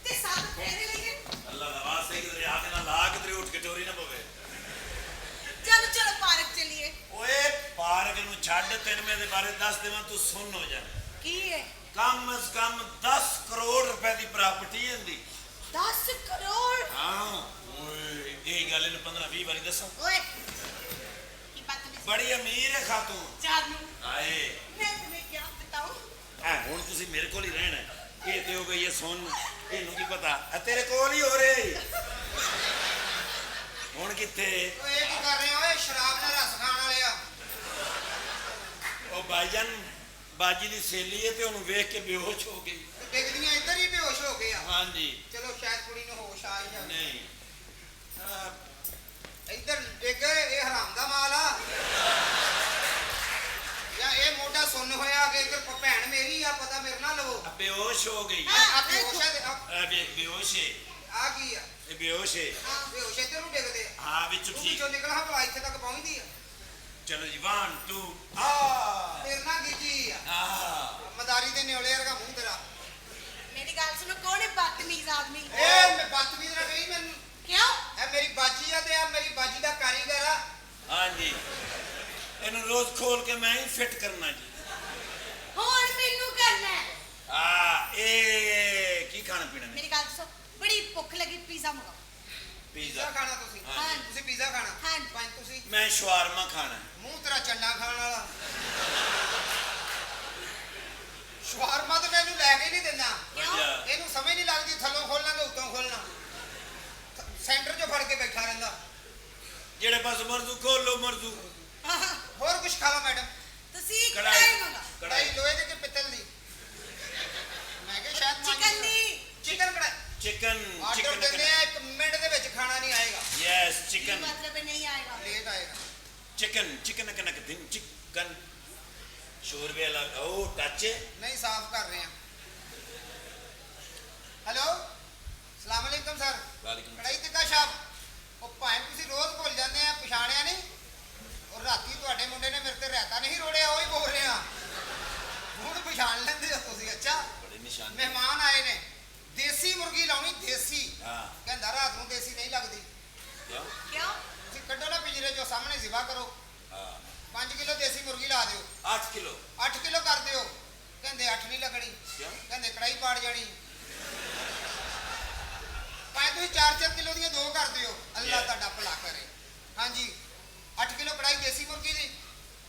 ਤੇ ਸਾਥ ਫੇਰੇ ਲਈਏ। ਅੱਲਾ ਦਾ ਵਾਸਤੇ ਕਿਧਰੇ ਆ ਕੇ ਨਾ ਲਾ ਕਿਧਰੇ ਉੱਠ ਕੇ ਟੋਰੀ ਨਾ ਪਵੇ। ਜਾਨੂ ਚਲੋ ਪਾਰਕ ਚਲੀਏ। ਓਏ ਪਾਰਕ ਨੂੰ ਛੱਡ, ਤੈਨੂੰ ਮੈਂ ਇਹਦੇ ਬਾਰੇ ਦੱਸ ਦੇਵਾਂ, ਤੂੰ ਸੁਣ ਹੋ ਜਾ। ਕੀ ਹੈ? ਕਮ ਅਜ਼ ਕਮ 10 ਕਰੋੜ ਰੁਪਏ ਦੀ ਪ੍ਰਾਪਰਟੀ ਹੈ ਇਹਦੀ। 10 ਕਰੋੜ? ਹਾਂ ਓਏ ਇਹ ਗੱਲ ਇਹਨੂੰ 15-20 ਵਾਰੀ ਦੱਸਾਂ। ਓਏ ਕੀ ਬਾਤ ਨਹੀਂ। ਬੜੀ ਅਮੀਰ ਹੈ ਖਾਤੂਨ। ਜਾਨੂ ਆਏ ਮੈਂ तुम्हें क्या बताऊं? ਹੁਣ ਤੁਸੀਂ ਮੇਰੇ ਕੋਲ ਹੀ ਰਹਿਣਾ। ਇਹ ਤੇ ਹੋ ਗਈ ਹੈ ਸੁਣ, ਇਹਨੂੰ ਕੀ ਪਤਾ ਆ ਤੇਰੇ ਕੋਲ ਹੀ ਹੋ ਰਿਹਾ। ਹੁਣ ਕਿੱਥੇ? ਓਏ ਇਹ ਕੀ ਕਰ ਰਹੇ ਹੋ? ਓਏ ਸ਼ਰਾਬ ਨਾਲ ਰਸ ਖਾਣ ਵਾਲੇ ਆ। ਉਹ ਭਾਈਜਾਨ ਬਾਜੀ ਦੀ ਸਹੇਲੀ ਹੈ ਤੇ ਉਹਨੂੰ ਵੇਖ ਕੇ ਬੇਹੋਸ਼ ਹੋ ਗਈ। ਡਿੱਗਦੀਆਂ ਇੱਧਰ ਹੀ ਬੇਹੋਸ਼ ਹੋ ਗਏ ਆ। ਹਾਂਜੀ ਚਲੋ ਸ਼ਾਇਦ ਕੁੜੀ ਨੂੰ ਹੋਸ਼ ਆ ਹੀ ਜਾਵੇ। ਨਹੀਂ ਇੱਧਰ ਡਿੱਗ ਇਹ ਹਰਾਮ ਦਾ ਮਾਲ ਆ। ਜਾਂ ਇਹ ਮੋਢਾ ਸੁੰਨ ਹੋਇਆ ਕਿ ਇੱਧਰ ਭੈਣ ਮੇਰੀ ਆ, ਪਤਾ ਮੇਰੇ ਨਾਲ ਲਵੋ। ਬੇਹੋਸ਼ ਹੋ ਗਈ। ਆ ਬੇਹੋਸ਼ ਹੈ। ਬੇਹੋਸ਼ ਹੈ। ਆ ਕੀ ਆ? ਇਹ ਬੇਹੋਸ਼ ਹੈ। ਬੇਹੋਸ਼ ਇੱਧਰ ਨੂੰ ਡਿੱਗਦੇ ਆ। ਹਾਂ ਵਿੱਚ ਤੂੰ ਠੀਕ। ਵਿੱਚੋਂ ਨਿਕਲ ਹਾਂ ਭਲਾ ਇੱਥੇ ਤੱਕ ਪਹੁੰਚਦੀ ਆ। ਚਲੋ ਜੀ 1 2 ਆ ਤੇਰੇ ਨਾਲ ਗਿੱਜੀ ਆ। ਆ ਮਦਾਰੀ ਦੇ ਨਿਓਲੇ ਵਰਗਾ ਮੂੰਹ ਤੇਰਾ। मेरी गाल सुनो, कौन है बदतमीज आदमी? ਇਹ ਮੈਂ ਬਦਤਮੀਜ਼ ਨਾ ਕਹੀ ਮੈਨੂੰ। क्यों? ਇਹ ਮੇਰੀ ਬਾਜੀ ਆ ਤੇ ਆ ਮੇਰੀ ਬਾਜੀ ਦਾ ਕਾਰੀਗਰ ਆ। ਹਾਂਜੀ ਇਹਨੂੰ ਰੋਜ਼ ਖੋਲ ਕੇ ਮੈਂ ਹੀ ਫਿੱਟ ਕਰਨਾ ਜੀ ਹੁਣ ਮੈਨੂੰ ਕਰਨਾ ਹੈ। ਇਹ ਕੀ ਖਾਣਾ ਪੀਣਾ ਨੇ ਮੇਰੀ ਗੱਲ ਸੁਣ, ਬੜੀ ਭੁੱਖ ਲੱਗੀ, ਪੀਜ਼ਾ ਮੰਗਾਓ। ਪੀਜ਼ਾ ਪੀਜ਼ਾ ਖਾਣਾ ਤੁਸੀਂ ਹਾਂ। ਤੁਸੀਂ ਪੀਜ਼ਾ ਖਾਣਾ ਹਾਂਜੀ। ਪੰਜ ਤੁਸੀਂ ਮੈਂ ਸ਼ਵਾਰਮਾ ਖਾਣਾ ਹੈ। ਮੂੰਹ ਤੇਰਾ ਚੰਡਾ ਖਾਣ ਵਾਲਾ ਸ਼ਵਾਰਮਾ ਤਾਂ ਮੈਨੂੰ ਲੈ ਕੇ ਨਹੀਂ ਦਿੰਦਾ ਵਧੀਆ ਇਹਨੂੰ ਸਮਝ ਨਹੀਂ ਲੱਗਦੀ ਥੱਲੋਂ ਖੋਲਣਾ ਕਿ ਉੱਤੋਂ ਖੋਲਣਾ ਸੈਂਟਰ 'ਚੋਂ ਫੜ ਕੇ ਬੈਠਾ ਰਹਿੰਦਾ ਜਿਹੜੇ ਪਾਸ ਮਰਜ਼ੂ ਖੋਲ ਲੋ ਮਰਜ਼ੂ ਹੋਰ ਕੁਝ ਖਾ ਲਓ ਮੈਡਮ ਤੁਸੀਂ ਕੜਾਈ ਕੜਾਈ ਮੰਗਾਓ। ਕੜਾਈ ਲੋਹੇ ਦੀ ਕਿ ਪਿੱਤਲ ਦੀ ਮੈਂ ਕਿਹਾ ਸ਼ਾਇਦ ਚਿਕਨ ਦੀ। ਚਿਕਨ ਕੜਾਈ ਚਿਕਨ ਆਰਡਰ ਦਿੰਦੇ ਆ 1 ਮਿੰਟ ਦੇ ਵਿੱਚ ਖਾਣਾ ਨਹੀਂ ਆਏਗਾ ਯੈਸ ਕੀ ਚਿਕਨ ਮਤਲਬ ਹੈ ਨਹੀਂ ਆਏਗਾ? ਲੇਟ ਆਏਗਾ ਚਿਕਨ ਕਨਕ ਦਿਨ ਚਿਕਨ ਸ਼ੋਰਬੇ ਵਾਲਾ ਉਹ ਟੱਚ ਨਹੀਂ ਸਾਫ਼ ਕਰ ਰਹੇ ਆ ਹੈਲੋ ਸਲਾਮ ਅਲੈਕਮ ਸਰ ਵਾਲੇਕੁਮ ਕੜਾਈ ਟਿੱਕਾ ਸ਼ਾਪ ਉਹ ਭਾਵੇਂ ਤੁਸੀਂ ਰੋਜ਼ ਭੁੱਲ ਜਾਂਦੇ ਆ ਪਛਾਣਿਆ ਨਹੀਂ ਔਰ ਰਾਤੀ ਤੁਹਾਡੇ ਮੁੰਡੇ ਨੇ ਮੇਰੇ ਤੇ ਰਹਿਤਾ ਨਹੀਂ ਰੋੜਿਆ ਉਹ ਹੀ ਬੋਲ ਰਿਹਾ ਹੁਣ ਪਛਾਣ ਲੈਂਦੇ ਹੋ ਤੁਸੀਂ ਅੱਛਾ ਬੜੇ ਨਿਸ਼ਾਨ ਮਹਿਮਾਨ ਆਏ ਨੇ ਦੇਸੀ ਮੁਰਗੀ ਲਾਉਣੀ ਦੇਸੀ ਹਾਂ ਕਹਿੰਦਾ ਰਾਤ ਨੂੰ ਦੇਸੀ ਨਹੀਂ ਲੱਗਦੀ ਕਿਉਂ ਕਿਉਂ? ਤੁਸੀਂ ਕੱਢੋ ਨਾ ਪਿੰਜਰੇ ਚੋਂ ਸਾਹਮਣੇ ਜ਼ਿਬਾ ਕਰੋ ਹਾਂ 5 ਕਿਲੋ ਦੇਸੀ ਮੁਰਗੀ ਲਾ ਦਿਓ 8 ਕਿਲੋ 8 ਕਿਲੋ ਕਰ ਦਿਓ ਕਹਿੰਦੇ 8 ਨਹੀਂ ਲੱਗਣੀ ਕਿਉਂ ਕਹਿੰਦੇ ਕੜਾਈ ਪਾੜ ਜਾਣੀ ਭਾਵੇਂ ਤੁਸੀਂ 4-4 ਕਿਲੋ ਦੀਆਂ ਦੋ ਕਰ ਦਿਓ ਅੱਲਾ Yeah. ਤੁਹਾਡਾ ਭਲਾ ਕਰੇ ਹਾਂਜੀ 8 ਕਿਲੋ ਕੜਾਈ ਦੇਸੀ ਮੁਰਗੀ ਦੀ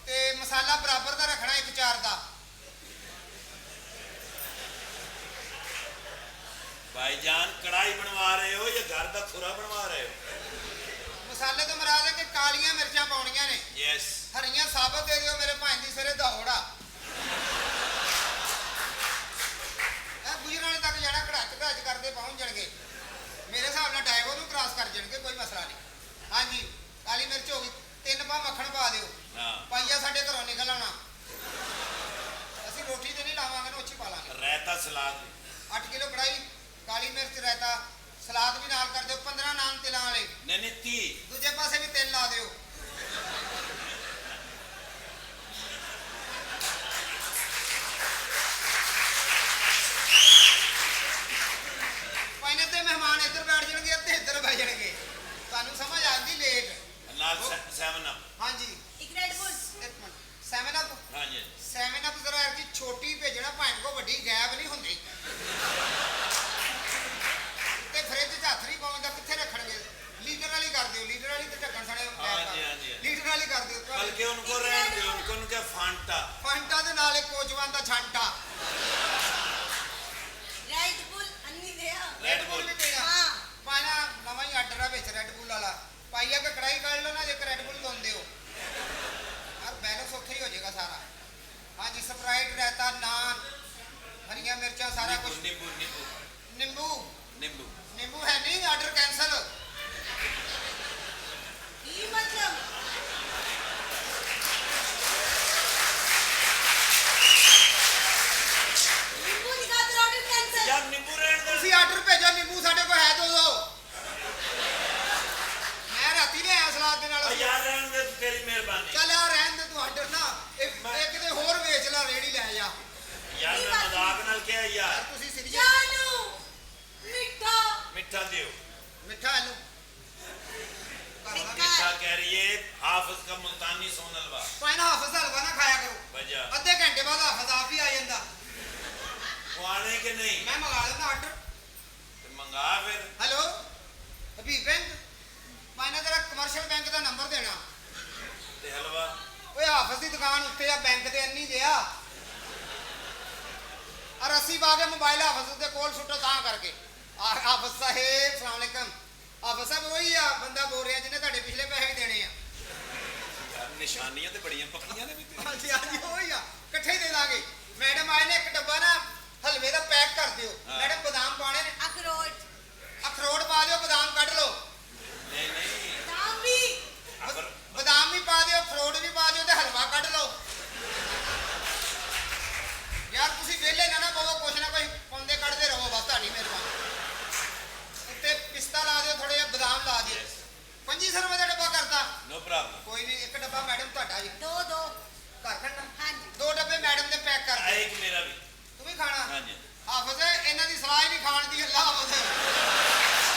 ਤੇ ਮਸਾਲਾ ਬਰਾਬਰ ਦਾ ਰੱਖਣਾ 1-4 ਦਾ भाईजान कढ़ाई बनवा रहे हो या घर का खुरा बनवा रहे हो ਮਸਾਲੇ ਤੋਂ ਮਰਾਦ ਹੈ ਕਿ ਕਾਲੀਆਂ ਮਿਰਚਾਂ ਪਾਉਣੀਆਂ ਨੇ यस ਹਰੀਆਂ ਸਾਬਤ ਦੇ ਦਿਓ ਮੇਰੇ ਭਾਂ ਦੀ ਸਿਰੇ ਦੌੜਾ ਇਹ ਗੁਜਰਾਂ ਵਾਲੇ ਤੱਕ ਜਾਣਾ ਘੜਾਚ ਕਰਦੇ ਪਹੁੰਚ ਜਾਣਗੇ ਮੇਰੇ ਹਿਸਾਬ ਨਾਲ ਡਾਇਗੋ ਨੂੰ ਕ੍ਰਾਸ ਕਰ ਜਾਣਗੇ ਕੋਈ ਮਸਲਾ ਨਹੀਂ ਹਾਂਜੀ ਕਾਲੀ ਮਿਰਚ ਹੋ ਗਈ 3 ਪਾ ਮੱਖਣ ਪਾ ਦਿਓ हाँ ਪਾਈਆ ਸਾਡੇ ਘਰੋਂ ਨਿਕਲ ਆਉਣਾ ਅਸੀਂ ਰੋਟੀ ਤੇ ਨਹੀਂ ਲਾਵਾਂਗੇ ਨਾ ਉੱਚੀ ਪਾ ਲਾਂਗੇ रायता सलाद 8 ਕਿਲੋ ਕੜਾਈ ਕਾਲੀ ਮਿਰਚ ਰਾਇਤਾ ਸਲਾਦ ਵੀ ਨਾਲ ਕਰ ਦਿਓ 15 ਨਾਨ ਤਿਲਾਂ ਵਾਲੇ नहीं 30 ਦੂਜੇ ਪਾਸੇ ਵੀ ਤਿਲ ਲਾ ਦਿਓ ਪਹਿਲੇ ਤੇ ਮਹਿਮਾਨ ਇੱਧਰ ਬੈਠ ਜਾਣਗੇ ਤੇ ਇੱਧਰ ਬੈਠ ਜਾਣਗੇ ਤੁਹਾਨੂੰ ਸਮਝ ਆਉਂਦੀ ਲੇਟ नाल 7 अप ਹਾਂਜੀ ਇੱਕ ਰੈਡ ਬੁਲ। ਇੱਕ ਮਿੰਟ 7 ਅਪ हाँ जी 7 ਅਪ ਜ਼ਰਾ ਕਿ ਛੋਟੀ ਭੇਜਣਾ ਭਾਵੇਂ ਕੋ ਵੱਡੀ ਗੈਪ ਨਹੀਂ ਹੁੰਦੀ ਤੇ ਫ੍ਰਿਜ 'ਚ ਹੱਥ ਨਹੀਂ ਪਾਉਂਦਾ ਕਿੱਥੇ ਰੱਖਣਗੇ ਲੀਟਰ ਵਾਲੀ ਕਰ ਦਿਓ ਲੀਟਰ ਵਾਲੀ ਤੇ ਢੱਕਣ ਸਣੇ हाँ जी ਲੀਟਰ ਵਾਲੀ ਕਰ ਦਿਓ बल्कि उनको रहने दो उनको उनका फांटा ਫਾਂਟਾ ਦੇ ਨਾਲ ਇੱਕ ਕੋਜਵਾਨ ਦਾ ਛਾਂਟਾ ਰੈਡ ਬੁਲ ਅੰਨੀ ਦੇ ਆ। ਰੈੱਡ ਬੁੱਲ ਵੀ ਦੇਣਾ ਹਾਂ। ਪਾਣਾ ਨਵਾਂ ਹੀ ਆਰਡਰ ਆ ਵਿੱਚ ਰੈੱਡ ਬੁੱਲ ਵਾਲਾ ਪਾਈਆ ਕਿ ਕੜਾਈ ਕੱਢ ਲਓ ਨਾ ਜੇ ਰੈੱਡ ਬੁੱਲ ਦੋਨ ਦਿਓ ਯਾਰ ਬੈਲੈਂਸ ਉੱਥੇ ਹੀ ਹੋ ਜਾਏਗਾ ਸਾਰਾ ਹਾਂਜੀ ਸਪਰਾਈਟ ਰਾਇਤਾ ਨਾਨ ਹਰੀਆਂ ਮਿਰਚਾਂ ਸਾਰਾ ਕੁਝ नींबू नींबू ਨਿੰਬੂ नींबू ਨਿੰਬੂ ਹੈ ਨਹੀਂ ਆਰਡਰ ਕੈਂਸਲ ਕੀ ਮਤਲਬ? ਨਿੰਬੂ ਦੀ ਖਾਤਰ ਆਰਡਰ ਕੈਂਸਲ। यार नींबू रहने दो ਤੁਸੀਂ ਆਰਡਰ ਭੇਜੋ ਨਿੰਬੂ ਸਾਡੇ ਕੋਲ ਹੈ ਦੋ ਮੈਂ ਰਾਤੀ ਲਿਆਇਆ ਸਲਾਦ ਦੇ ਨਾਲ यार रहने दे तो तेरी मेहरबानी ਚੱਲ ਆ ਰਹਿਣ ਦੇ ਤੂੰ ਆਰਡਰ ਨਾ ਇੱਕ ਦੇ ਹੋਰ ਵੇਚ ਲੈ ਰੇੜੀ ਲੈ ਜਾ यार मैं मजाक नाल क्या ਯਾਰ यार ਤੁਸੀਂ ਸੀਰੀਅਸ ਜਾਨੂ ਮਿੱਠਾ। मिठा दियो ਮਿੱਠਾ ਆਲੂ मिठा कह रही है हाफिज का मुल्तानी सोन हलवा ਭਾਵੇਂ ਨਾ ਹਾਫਿਜ਼ ਦਾ ਹਲਵਾ ਨਾ ਖਾਇਆ ਕਰੋ वजह ਅੱਧੇ ਘੰਟੇ ਬਾਅਦ ਹਾਫਿਜ਼ ਆਪ ਹੀ ਆ ਜਾਂਦਾ वो आने के नहीं ਮੈਂ ਮੰਗਾ ਲੈਂਦਾ ਆਰਡਰ तो मंगा फिर ਹੈਲੋ ਹਬੀਬ ਬੈਂਕ ਭਾਵੇਂ ਤੇਰਾ ਕਮਰਸ਼ੀਅਲ ਬੈਂਕ ਦਾ ਨੰਬਰ ਦੇਣਾ ते हलवा ਓਏ ਹਾਫਿਜ਼ ਦੀ ਦੁਕਾਨ ਉੱਤੇ ਆ ਬੈਂਕ ਦੇ ਅੰਨੀ ਦੇ ਆ ਔਰ ਅਸੀਂ ਬਾਗੇ ਮੋਬਾਈਲ ਹਾਫਿਜ਼ ਦੇ ਕੋਲ ਸੁੱਟੋ ਤਾਂ ਕਰਕੇ ਹਾਫਿਜ਼ ਸਾਹਿਬ ਸਲਾਮ ਅਲੈਕਮ ਹਾਫਿਜ਼ ਸਾਹਿਬ ਉਹੀ ਆ ਬੰਦਾ ਬੋਲ ਰਿਹਾ ਜਿਹਨੇ ਤੁਹਾਡੇ ਪਿਛਲੇ ਪੈਸੇ ਵੀ ਦੇਣੇ ਆ यार निशानियां तो बड़ियां पक्कियां ने भी तेरी। ਹਾਂਜੀ ਹਾਂਜੀ ਉਹੀ ਆ ਇਕੱਠੇ ਹੀ ਦੇ ਦਾਂਗੇ ਮੈਡਮ ਆਏ ਨੇ ਇੱਕ ਡੱਬਾ ਨਾ ਹਲਵੇ ਦਾ ਪੈਕ ਕਰ ਦਿਓ ਹਾਂ। ਮੈਡਮ ਬਦਾਮ ਪਾਣੇ ਨੇ ਅਖਰੋਟ। ਅਖਰੋਟ ਪਾ ਦਿਓ ਬਦਾਮ ਕੱਢ ਲਓ नहीं नहीं ਦਾਮ ਵੀ। अगर ਬਦਾਮ ਵੀ ਪਾ ਦਿਓ ਅਖਰੋਟ ਵੀ ਪਾ ਦਿਓ ਤੇ ਹਲਵਾ ਕੱਢ ਲਓ ਯਾਰ ਤੁਸੀਂ ਵਿਹਲੇ ਨਾ ਪਵੋ ਕੁਛ ਨਾ ਕੁਛ ਪਾਉਂਦੇ ਕੱਢਦੇ ਰਹੋ ਬਸ ਤੁਹਾਡੀ ਮਿਹਰਬਾਨੀ ਉੱਤੇ ਪਿਸਤਾ ਲਾ ਦਿਓ ਥੋੜੇ ਜਿਹਾ ਬਦਾਮ ਲਾ ਦਿਓ 2500 ਰੁਪਏ ਦਾ ਡੱਬਾ ਕਰਤਾ नो प्रॉब्लम ਕੋਈ ਨਹੀਂ ਇੱਕ ਡੱਬਾ ਮੈਡਮ ਤੁਹਾਡਾ ਜੀ ਦੋ। ਘਰ ਖੜਨਾ ਹਾਂਜੀ। 2 ਡੱਬੇ ਮੈਡਮ ਦੇ ਪੈਕ ਕਰ ਦਿਓ एक मेरा भी ਤੂੰ ਵੀ ਖਾਣਾ हाँ जी ਹਾਫਿਜ਼ ਇਹਨਾਂ ਦੀ ਸਲਾਹ ਹੀ ਨਹੀਂ ਖਾਣ ਦੀ ਅੱਲਾ ਹਾਫਿਜ਼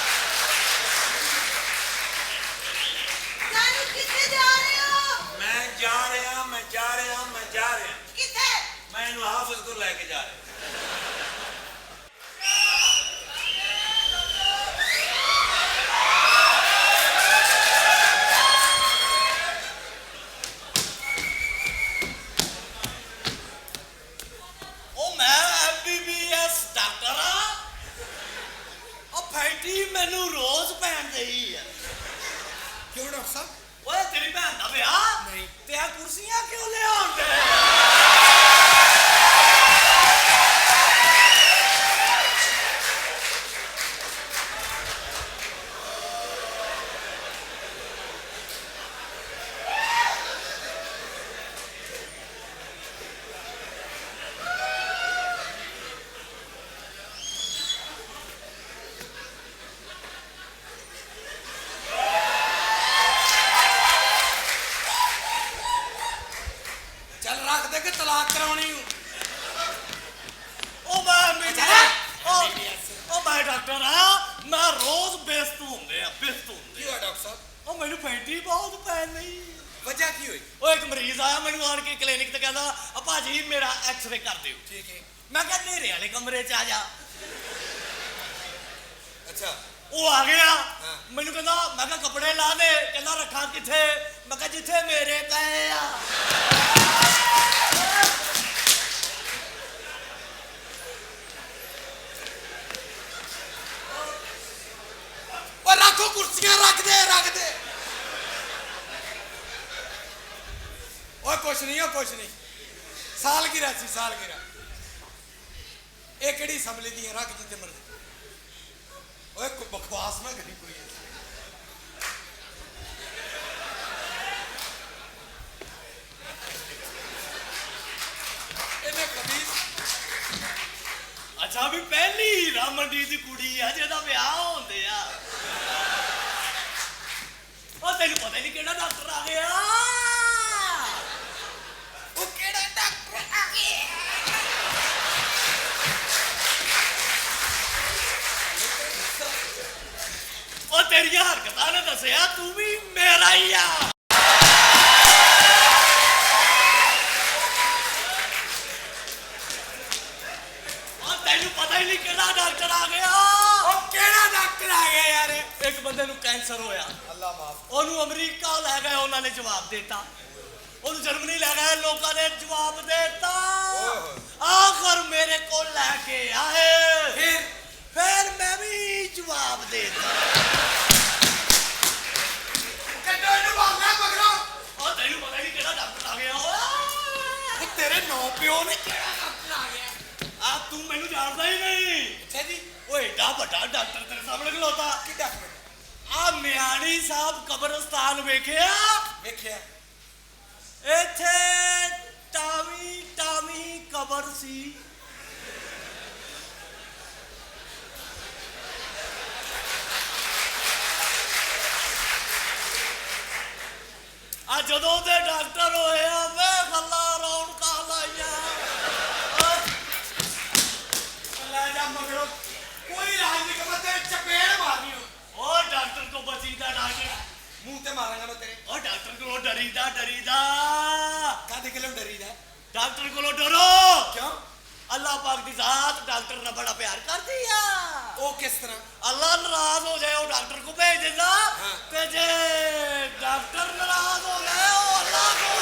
ਜਾਨੂ ਕਿੱਥੇ ਜਾ ਰਹੇ ਹੋ? मैं जा रहा हाफिज को लेके जा रहे। ਉਹ ਮੈਂ MBBS ਡਾਕਟਰ ਆ। ਉਹ ਫੈਂਟੀ ਮੈਨੂੰ ਰੋਜ਼ ਭੈਣ ਦੇਈ ਆ। ਕਿਉਂ ਡਾਕਟਰ ਸਾਹਿਬ? ਓਏ ਤੇਰੀ ਭੈਣ ਦਾ ਵਿਆਹ ਨਹੀਂ। ਤੇ ਆ ਕੁਰਸੀਆਂ ਕਿਉਂ ਲਿਆਉਂਦੇ? ਚੱਲ ਰੱਖ ਦੇ ਕਿ ਤਲਾਕ ਕਰਾਉਣੀ ਹੂੰ। ਉਹ ਮੈਂ ਉਹ ਮੈਂ ਡਾਕਟਰ ਆ। ਮੈਂ ਰੋਜ਼ ਬੇਸਤ ਹੁੰਦੇ ਆ ਬੇਸਤ ਹੁੰਦੇ ਕੀ ਹੋਇਆ ਡਾਕਟਰ ਸਾਹਿਬ? ਉਹ ਮੈਨੂੰ ਫੈਂਟੀ ਬਹੁਤ ਪੈਣ ਨਹੀਂ। ਵਜ੍ਹਾ ਕੀ ਹੋਈ? ਉਹ ਇੱਕ ਮਰੀਜ਼ ਆਇਆ ਮੈਨੂੰ ਆਣ ਕੇ ਕਲੀਨਿਕ ਤੇ ਕਹਿੰਦਾ ਆ ਭਾਜੀ ਮੇਰਾ ਐਕਸ-ਰੇ ਕਰ ਦਿਓ। ਠੀਕ ਹੈ। ਮੈਂ ਕਿਹਾ ਨੇਰੇ ਵਾਲੇ ਕਮਰੇ 'ਚ ਆ ਜਾ। ਅੱਛਾ। ਉਹ ਆ ਗਿਆ ਹਾਂ। ਮੈਨੂੰ ਕਹਿੰਦਾ ਮੈਂ ਕਿਹਾ ਕੱਪੜੇ ਲਾ ਦੇ। ਕਹਿੰਦਾ ਰੱਖਾਂ ਕਿੱਥੇ? ਮੈਂ ਕਿਹਾ ਜਿੱਥੇ ਮੇਰੇ ਪਏ ਆ। ਓ ਰੱਖੋ ਕੁਰਸੀਆਂ ਰੱਖ ਦੇ ਰੱਖ ਦੇ। ਓਏ ਕੁਛ ਨਹੀਂ ਓ ਕੁਛ ਨਹੀਂ। ਸਾਲਗਿਰਾ ਸੀ ਸਾਲਗਿਰਾ। ਇਹ ਕਿਹੜੀ ਸੰਭਲੀ ਦੀ ਹੈ? ਰੱਖ ਜਿੱਥੇ ਮਰਜ਼ੀ। ਓਏ ਕੋਈ ਬਕਵਾਸ ਨਾ ਕਰੀ ਕੋਈ। ਇਹਨੇ ਕਮੀਜ਼ ਅੱਛਾ ਵੀ ਪਹਿਲੀ ਹੀਰਾ ਮੰਡੀ ਦੀ ਕੁੜੀ ਆ ਜਿਹਦਾ ਵਿਆਹ ਹੁੰਦੇ ਆ। ਉਹ ਤੈਨੂੰ ਪਤਾ ਨਹੀਂ ਕਿਹੜਾ ਡਾਕਟਰ ਆ ਗਿਆ। ਉਹ ਕਿਹੜਾ ਡਾਕਟਰ ਆ ਗਿਆ? ਉਹ ਤੇਰੀਆਂ ਹਰਕਤਾਂ ਨੇ ਦੱਸਿਆ ਤੂੰ ਵੀ ਮੇਰਾ ਹੀ ਆ। ਉਹ ਤੈਨੂੰ ਪਤਾ ਹੀ ਨਹੀਂ ਕਿਹੜਾ ਡਾਕਟਰ ਆ ਗਿਆ। ਉਹ ਕਿਹੜਾ ਡਾਕਟਰ ਆ ਗਿਆ ਯਾਰ? ਇੱਕ ਬੰਦੇ ਨੂੰ ਕੈਂਸਰ ਹੋਇਆ। ਅੱਲਾ ਮਾਫ। ਉਹਨੂੰ ਅਮਰੀਕਾ ਲੈ ਗਏ ਉਹਨਾਂ ਨੇ ਜਵਾਬ ਦੇਤਾ। ਉਹਨੂੰ ਜਰਮਨੀ ਲੈ ਗਏ ਲੋਕਾਂ ਨੇ ਜਵਾਬ ਦੇਤਾ। ਆਖਰ ਮੇਰੇ ਕੋਲ ਲੈ ਕੇ ਆਏ। ਫਿਰ ਮੈਂ ਵੀ ਜਵਾਬ ਦੇਤਾ। ਕੱਢੋ ਇਹਨੂੰ ਬਾਹਰ ਮਗਰੋਂ। ਉਹ ਤੈਨੂੰ ਪਤਾ ਨਹੀਂ ਕਿਹੜਾ ਡਾਕਟਰ ਆ ਗਿਆ। ਉਹ ਤੇਰੇ ਨੌ ਪਿਓ ਨੇ ਕਿਹੜਾ ਡਾਕਟਰ ਆ ਗਿਆ? ਆ ਤੂੰ ਮੈਨੂੰ ਜਾਣਦਾ ਹੀ ਨਹੀਂ। ਅੱਛਾ ਜੀ। ਓਏ ਏਡਾ ਵੱਡਾ ਡਾਕਟਰ ਤੇਰੇ ਸਾਹਮਣੇ ਖਲੋਤਾ। ਕੀ ਡਾਕਟਰ? ਆ ਮਿਆਣੀ ਸਾਹਿਬ ਕਬਰਸਤਾਨ ਵੇਖਿਆ? ਵੇਖਿਆ। ਇੱਥੇ ਟਾਵੀ ਕਬਰ ਸੀ। ਆ ਜਦੋਂ ਦੇ ਡਾਕਟਰ ਹੋਏ ਆ ਵੇਖ ਅੱਲਾ ਰੌਣਕਾਂ ਲਾਈਆਂ। ਲੈ ਜਾ ਮਗਰੋਂ। ਕੋਈ ਇਲਾਜ ਨਹੀਂ ਕਰਦਾ ਤੇਰੇ ਚਪੇੜ ਮਾਰਨੀ ਹੋ। ਉਹ ਡਾਕਟਰ ਕੋ ਬਚੀਦਾ ਡਾਕਟਰ। ਮੂੰਹ ਤੇ ਮਾਰਾਂਗਾ ਮੈਂ ਤੇਰੇ। ਉਹ ਡਾਕਟਰ ਕੋਲੋਂ ਡਰੀਦਾ ਕਾਹਦੇ ਕਿਲੋਂ ਡਰੀਦਾ? ਡਾਕਟਰ ਕੋਲੋਂ ਡਰੋ। ਕਿਉਂ? ਅੱਲਾਹ ਪਾਕ ਦੀ ਜ਼ਾਤ ਡਾਕਟਰ ਨਾਲ ਬੜਾ ਪਿਆਰ ਕਰਦੀ ਆ। ਉਹ ਕਿਸ ਤਰ੍ਹਾਂ? ਅੱਲਾਹ ਨਾਰਾਜ਼ ਹੋ ਜਾਏ ਉਹ ਡਾਕਟਰ ਕੋ ਭੇਜ ਦਿੰਦਾ। ਹਾਂ। ਤੇ ਜੇ ਡਾਕਟਰ ਨਾਰਾਜ਼ ਹੋ ਜਾਏ ਉਹ ਅੱਲਾਹ ਕੋ।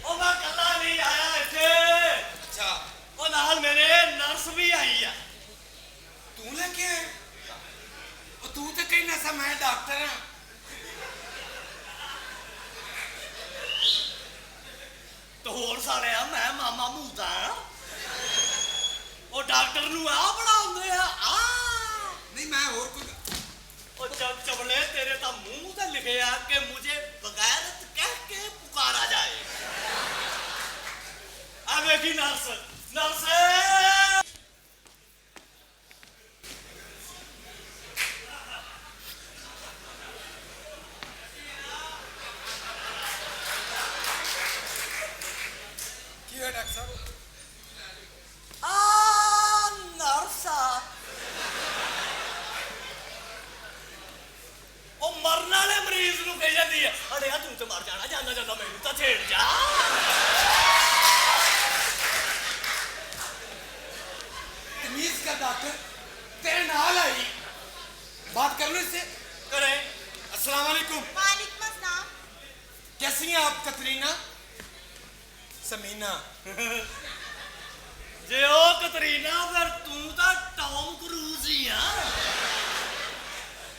ਉਹ ਮੈਂ ਕੱਲਾ ਨਹੀਂ ਆਇਆ ਇੱਥੇ। ਅੱਛਾ। ਉਹ ਨਾਲ ਮੇਰੇ ਨਰਸ ਵੀ ਆਈ ਆ। ਤੂੰ ਲੈ ਕੇ ਆਇਆ? ਉਹ ਤੂੰ ਤੇ ਕਹਿਣਾ ਸਾ ਮੈਂ ਡਾਕਟਰ ਹਾਂ। ਤੇ ਹੋਰ ਸਾਲਿਆ ਮੈਂ ਮਾਮਾ ਮੂਦਾ। ਉਹ ਡਾਕਟਰ ਨੂੰ ਆ ਬਣਾਉਂਦੇ ਆ ਆ। ਨਹੀਂ ਮੈਂ ਹੋਰ ਕੋਈ। ਉਹ ਜਬ ਚਬਲੇ ਤੇਰੇ ਤਾਂ ਮੂੰਹ ਤੇ ਲਿਖਿਆ ਕਿ ਮੁਝੇ ਬਗੈਰਤ ਕਹਿ ਕੇ ਪੁਕਾਰਾ ਜਾਏ। ਆ ਵੇਖੀ ਨਰਸ ਨਰਸ। ਕੀ ਹੋਇਆ ਡਾਕਟਰ ਸਾਹਿਬ? ਆ ਨਰਸ ਉਹ ਮਰਨ ਵਾਲੇ ਮਰੀਜ਼ ਪੁਲਿਸ ਨੂੰ ਕਹੀ ਜਾਂਦੀ ਹੈ ਅੜਿਆ ਤੂੰ ਤੇ ਮਰ ਜਾਣਾ ਜਾਂਦਾ ਜਾਂਦਾ ਮੈਨੂੰ ਤਾਂ ਛੇੜ ਜਾ तमीज का डॉक्टर तेरे नाल आई बात कर लो इससे करे अस्सलाम वालेकुम वालेकुम अस्सलाम। कैसी हैं आप कतरीना समीना ਜੇ ਉਹ ਕਤਰੀਨਾ ਫਿਰ ਤੂੰ ਤਾਂ ਟੌਮ ਕਰੂਜ਼ ਹੀ ਆ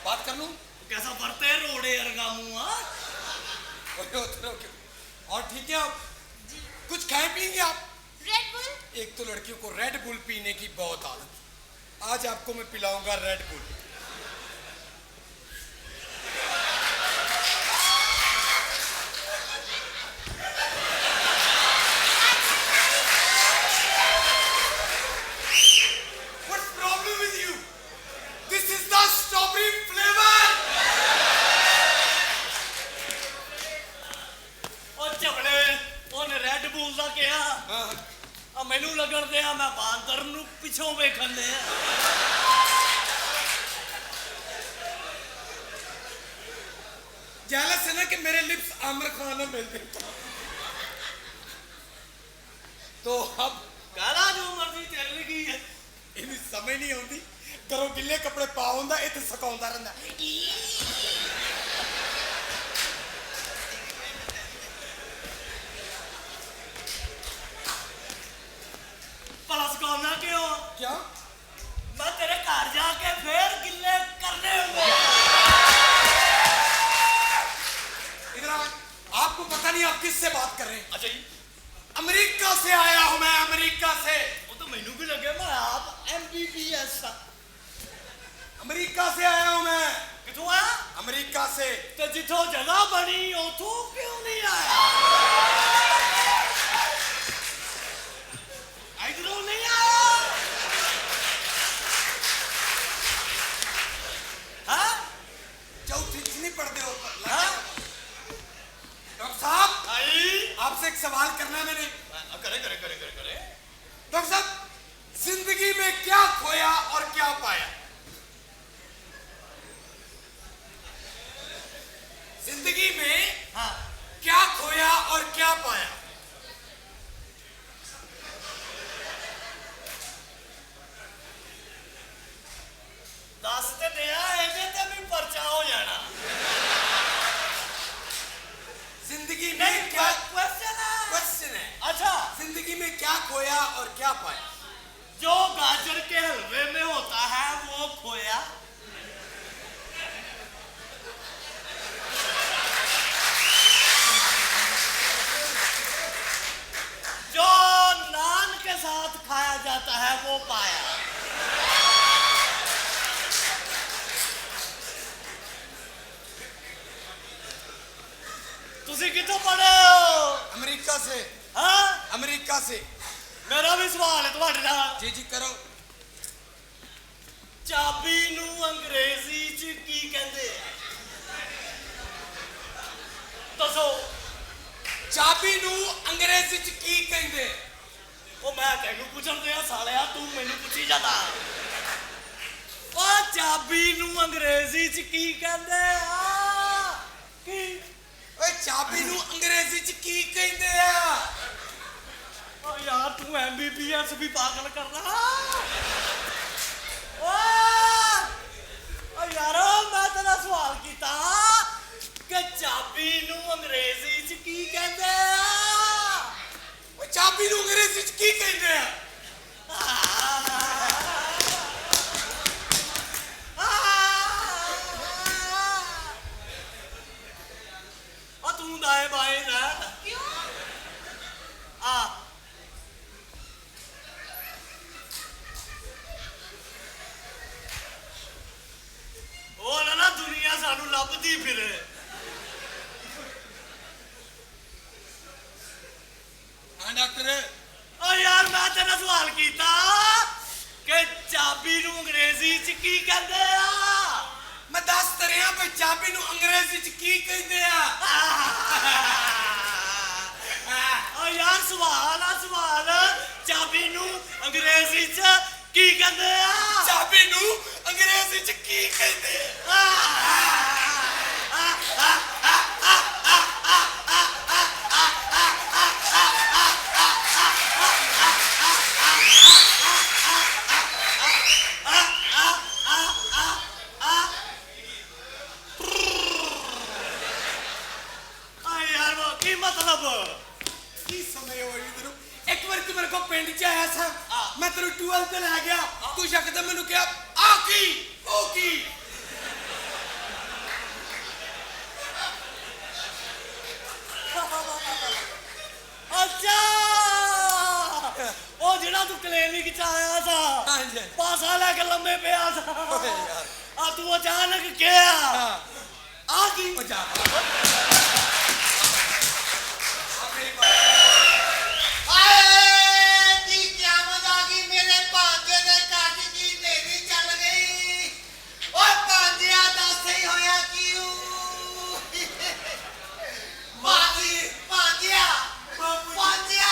बात कर लूं कैसा बरते रोड़े अरगा मुआ और ठीक है आप कुछ खाए पिएंगे आप रेड बुल। एक तो लड़कियों को रेड बुल पीने की बहुत आदत है। आज आपको मैं पिलाऊंगा Red Bull What's the problem with you? This is the strawberry flavor. ਉਹ ਝਬਲੇ ਉਹਨੇ ਰੈੱਡ ਬੂਲ ਦਾ ਕਿਹਾ ਆ ਮੈਨੂੰ ਲੱਗਣ ਦਿਆ ਮੈਂ ਬਾਂਦਰ ਨੂੰ ਪਿੱਛੋਂ ਵੇਖਣ ਦਿਆ जेलस है ना कि मेरे लिप्स आमिर खान में मिलते तो अब कहना जो मर्जी तेरे लगी है इन्हें समझ नहीं आती घरों गिले कपड़े पाउंदा इत्थे सकाउंदा रहिंदा भला सकाउना क्यों क्या मैं तेरे घर जाके फिर गिले करने होंगे इधर आओ आपको पता नहीं आप किससे बात कर रहे हैं अच्छा जी अमेरिका से आया हूं मैं अमेरिका से वो तो मैनू भी लगे मैं आप MBBS अमेरिका से आया हूं मैं किथों आया अमेरिका से तो जिथों जगह बनी उथों क्यों नहीं आया इधरों नहीं आया हाँ चौथी नहीं पढ़ते हो हाँ डॉक्टर साहब आई आपसे एक सवाल करना है मैंने करे करे करे करे करे डॉक्टर साहब जिंदगी में क्या खोया और क्या पाया जिंदगी में हाँ क्या खोया और क्या पाया दस ते दिया ਇਹਦੇ ਤੇ ਵੀ ਪਰਚਾ ਹੋ ਜਾਣਾ जिंदगी में नहीं क्या क्वेश्चन है क्वेश्चन है अच्छा जिंदगी में क्या खोया और क्या पाया जो गाजर के हलवे में होता है वो खोया जो नान के साथ खाया जाता है वो पाया तुसी कितों पढ़े हो अमेरिका से हाँ अमेरिका से मेरा भी सवाल है तुम्हारे नाल जी जी करो ਚਾਬੀ ਨੂੰ ਅੰਗਰੇਜ਼ੀ ਚ ਕੀ ਕਹਿੰਦੇ ਆ ਦੱਸੋ ਚਾਬੀ ਨੂੰ ਅੰਗਰੇਜ਼ੀ ਚ ਕੀ ਕਹਿੰਦੇ ਉਹ ਮੈਂ ਤੈਨੂੰ ਪੁੱਛਣ ਦਿਆ ਸਾਲਿਆ ਤੂੰ ਮੈਨੂੰ ਪੁੱਛੀ ਜਾਂਦਾ ਉਹ ਚਾਬੀ ਨੂੰ ਅੰਗਰੇਜ਼ੀ ਚ ਕੀ ਕਹਿੰਦੇ ਆ ਕੀ ਓਏ ਚਾਬੀ ਨੂੰ ਅੰਗਰੇਜ਼ੀ ਚ ਕੀ ਕਹਿੰਦੇ ਆ ਉਹ ਯਾਰ ਤੂੰ MBBS ਵੀ ਪਾਗਲ ਕਰਨਾ ਓ ਯਾਰੋ ਮੈਂ ਤੇਰਾ ਸਵਾਲ ਕੀਤਾ ਕਿ ਚਾਬੀ ਨੂੰ ਅੰਗਰੇਜ਼ੀ ਚ ਕੀ ਕਹਿੰਦੇ ਆ ਓਏ ਚਾਬੀ ਨੂੰ ਅੰਗਰੇਜ਼ੀ ਚ ਕੀ ਕਹਿੰਦੇ ਆ ਉਹ ਤੂੰ ਦਾਏ ਬਾਏ ਨਾ क्यों? ਆ ਉਹ ਨਾ ਦੁਨੀਆ ਸਾਨੂੰ ਲੱਭਦੀ ਫਿਰੇ ਹਾਂ ਡਾਕਟਰ ਓ ਯਾਰ ਮੈਂ ਤੇਰਾ ਸਵਾਲ ਕੀਤਾ ਕਿ ਚਾਬੀ ਨੂੰ ਅੰਗਰੇਜ਼ੀ ਚ ਕੀ ਕਹਿੰਦੇ ਆ ਮੈਂ ਦੱਸ ਤੇ ਰਿਹਾ ਵੀ ਚਾਬੀ ਨੂੰ ਅੰਗਰੇਜ਼ੀ ਚ ਕੀ ਕਹਿੰਦੇ ਆ ਓ ਯਾਰ ਸਵਾਲ ਚਾਬੀ ਨੂੰ ਅੰਗਰੇਜ਼ੀ ਚ ਕੀ ਕਹਿੰਦੇ ਆ ਚਾਬੀ ਨੂੰ ਅੰਗਰੇਜ਼ੀ ਚ ਕੀ ਕਹਿੰਦੇ ਆ ਕੀ ਸਮੇਂ ਹੋਈ ਤੈਨੂੰ ਇੱਕ ਵਾਰ ਤੂੰ ਮੇਰੇ ਕੋਲ ਪਿੰਡ ਚ ਆਇਆ ਸਾਂ ਮੈਂ ਤੈਨੂੰ ਟੂਅਲ ਤੇ ਲੈ ਗਿਆ ਤੂੰ ਸ਼ੱਕਦਮ ਮੈਨੂੰ ਕਿਹਾ ਆ ਕੀ ਉਹ ਕੀ ਅੱਛਾ ਉਹ ਜਿਹੜਾ ਤੂੰ ਕਲੀਨਿਕ ਚ ਆਇਆ ਸਾ ਹਾਂਜੀ ਪਾਸਾ ਲੈ ਕੇ ਲੰਮੇ ਪਿਆ ਸਾ ਆ ਤੂੰ ਅਚਾਨਕ ਕਿਹਾ ਆ ਕੀ ਉਹ ਜਾ ਆਏ ਕੀ ਕਿਆਮਤ ਆ ਗਈ ਮੇਰੇ ਭਾਂਜੇ ਦੇ ਕੱਜ ਦੀ ਨੇਰੀ ਚੱਲ ਗਈ ਓਏ ਭਾਂਜਿਆ ਦੱਸ ਹੀ ਹੋਇਆ ਕਿਉਂ ਭਾਂਜੀ ਭਾਂਜਿਆ ਭਾਂਜਿਆ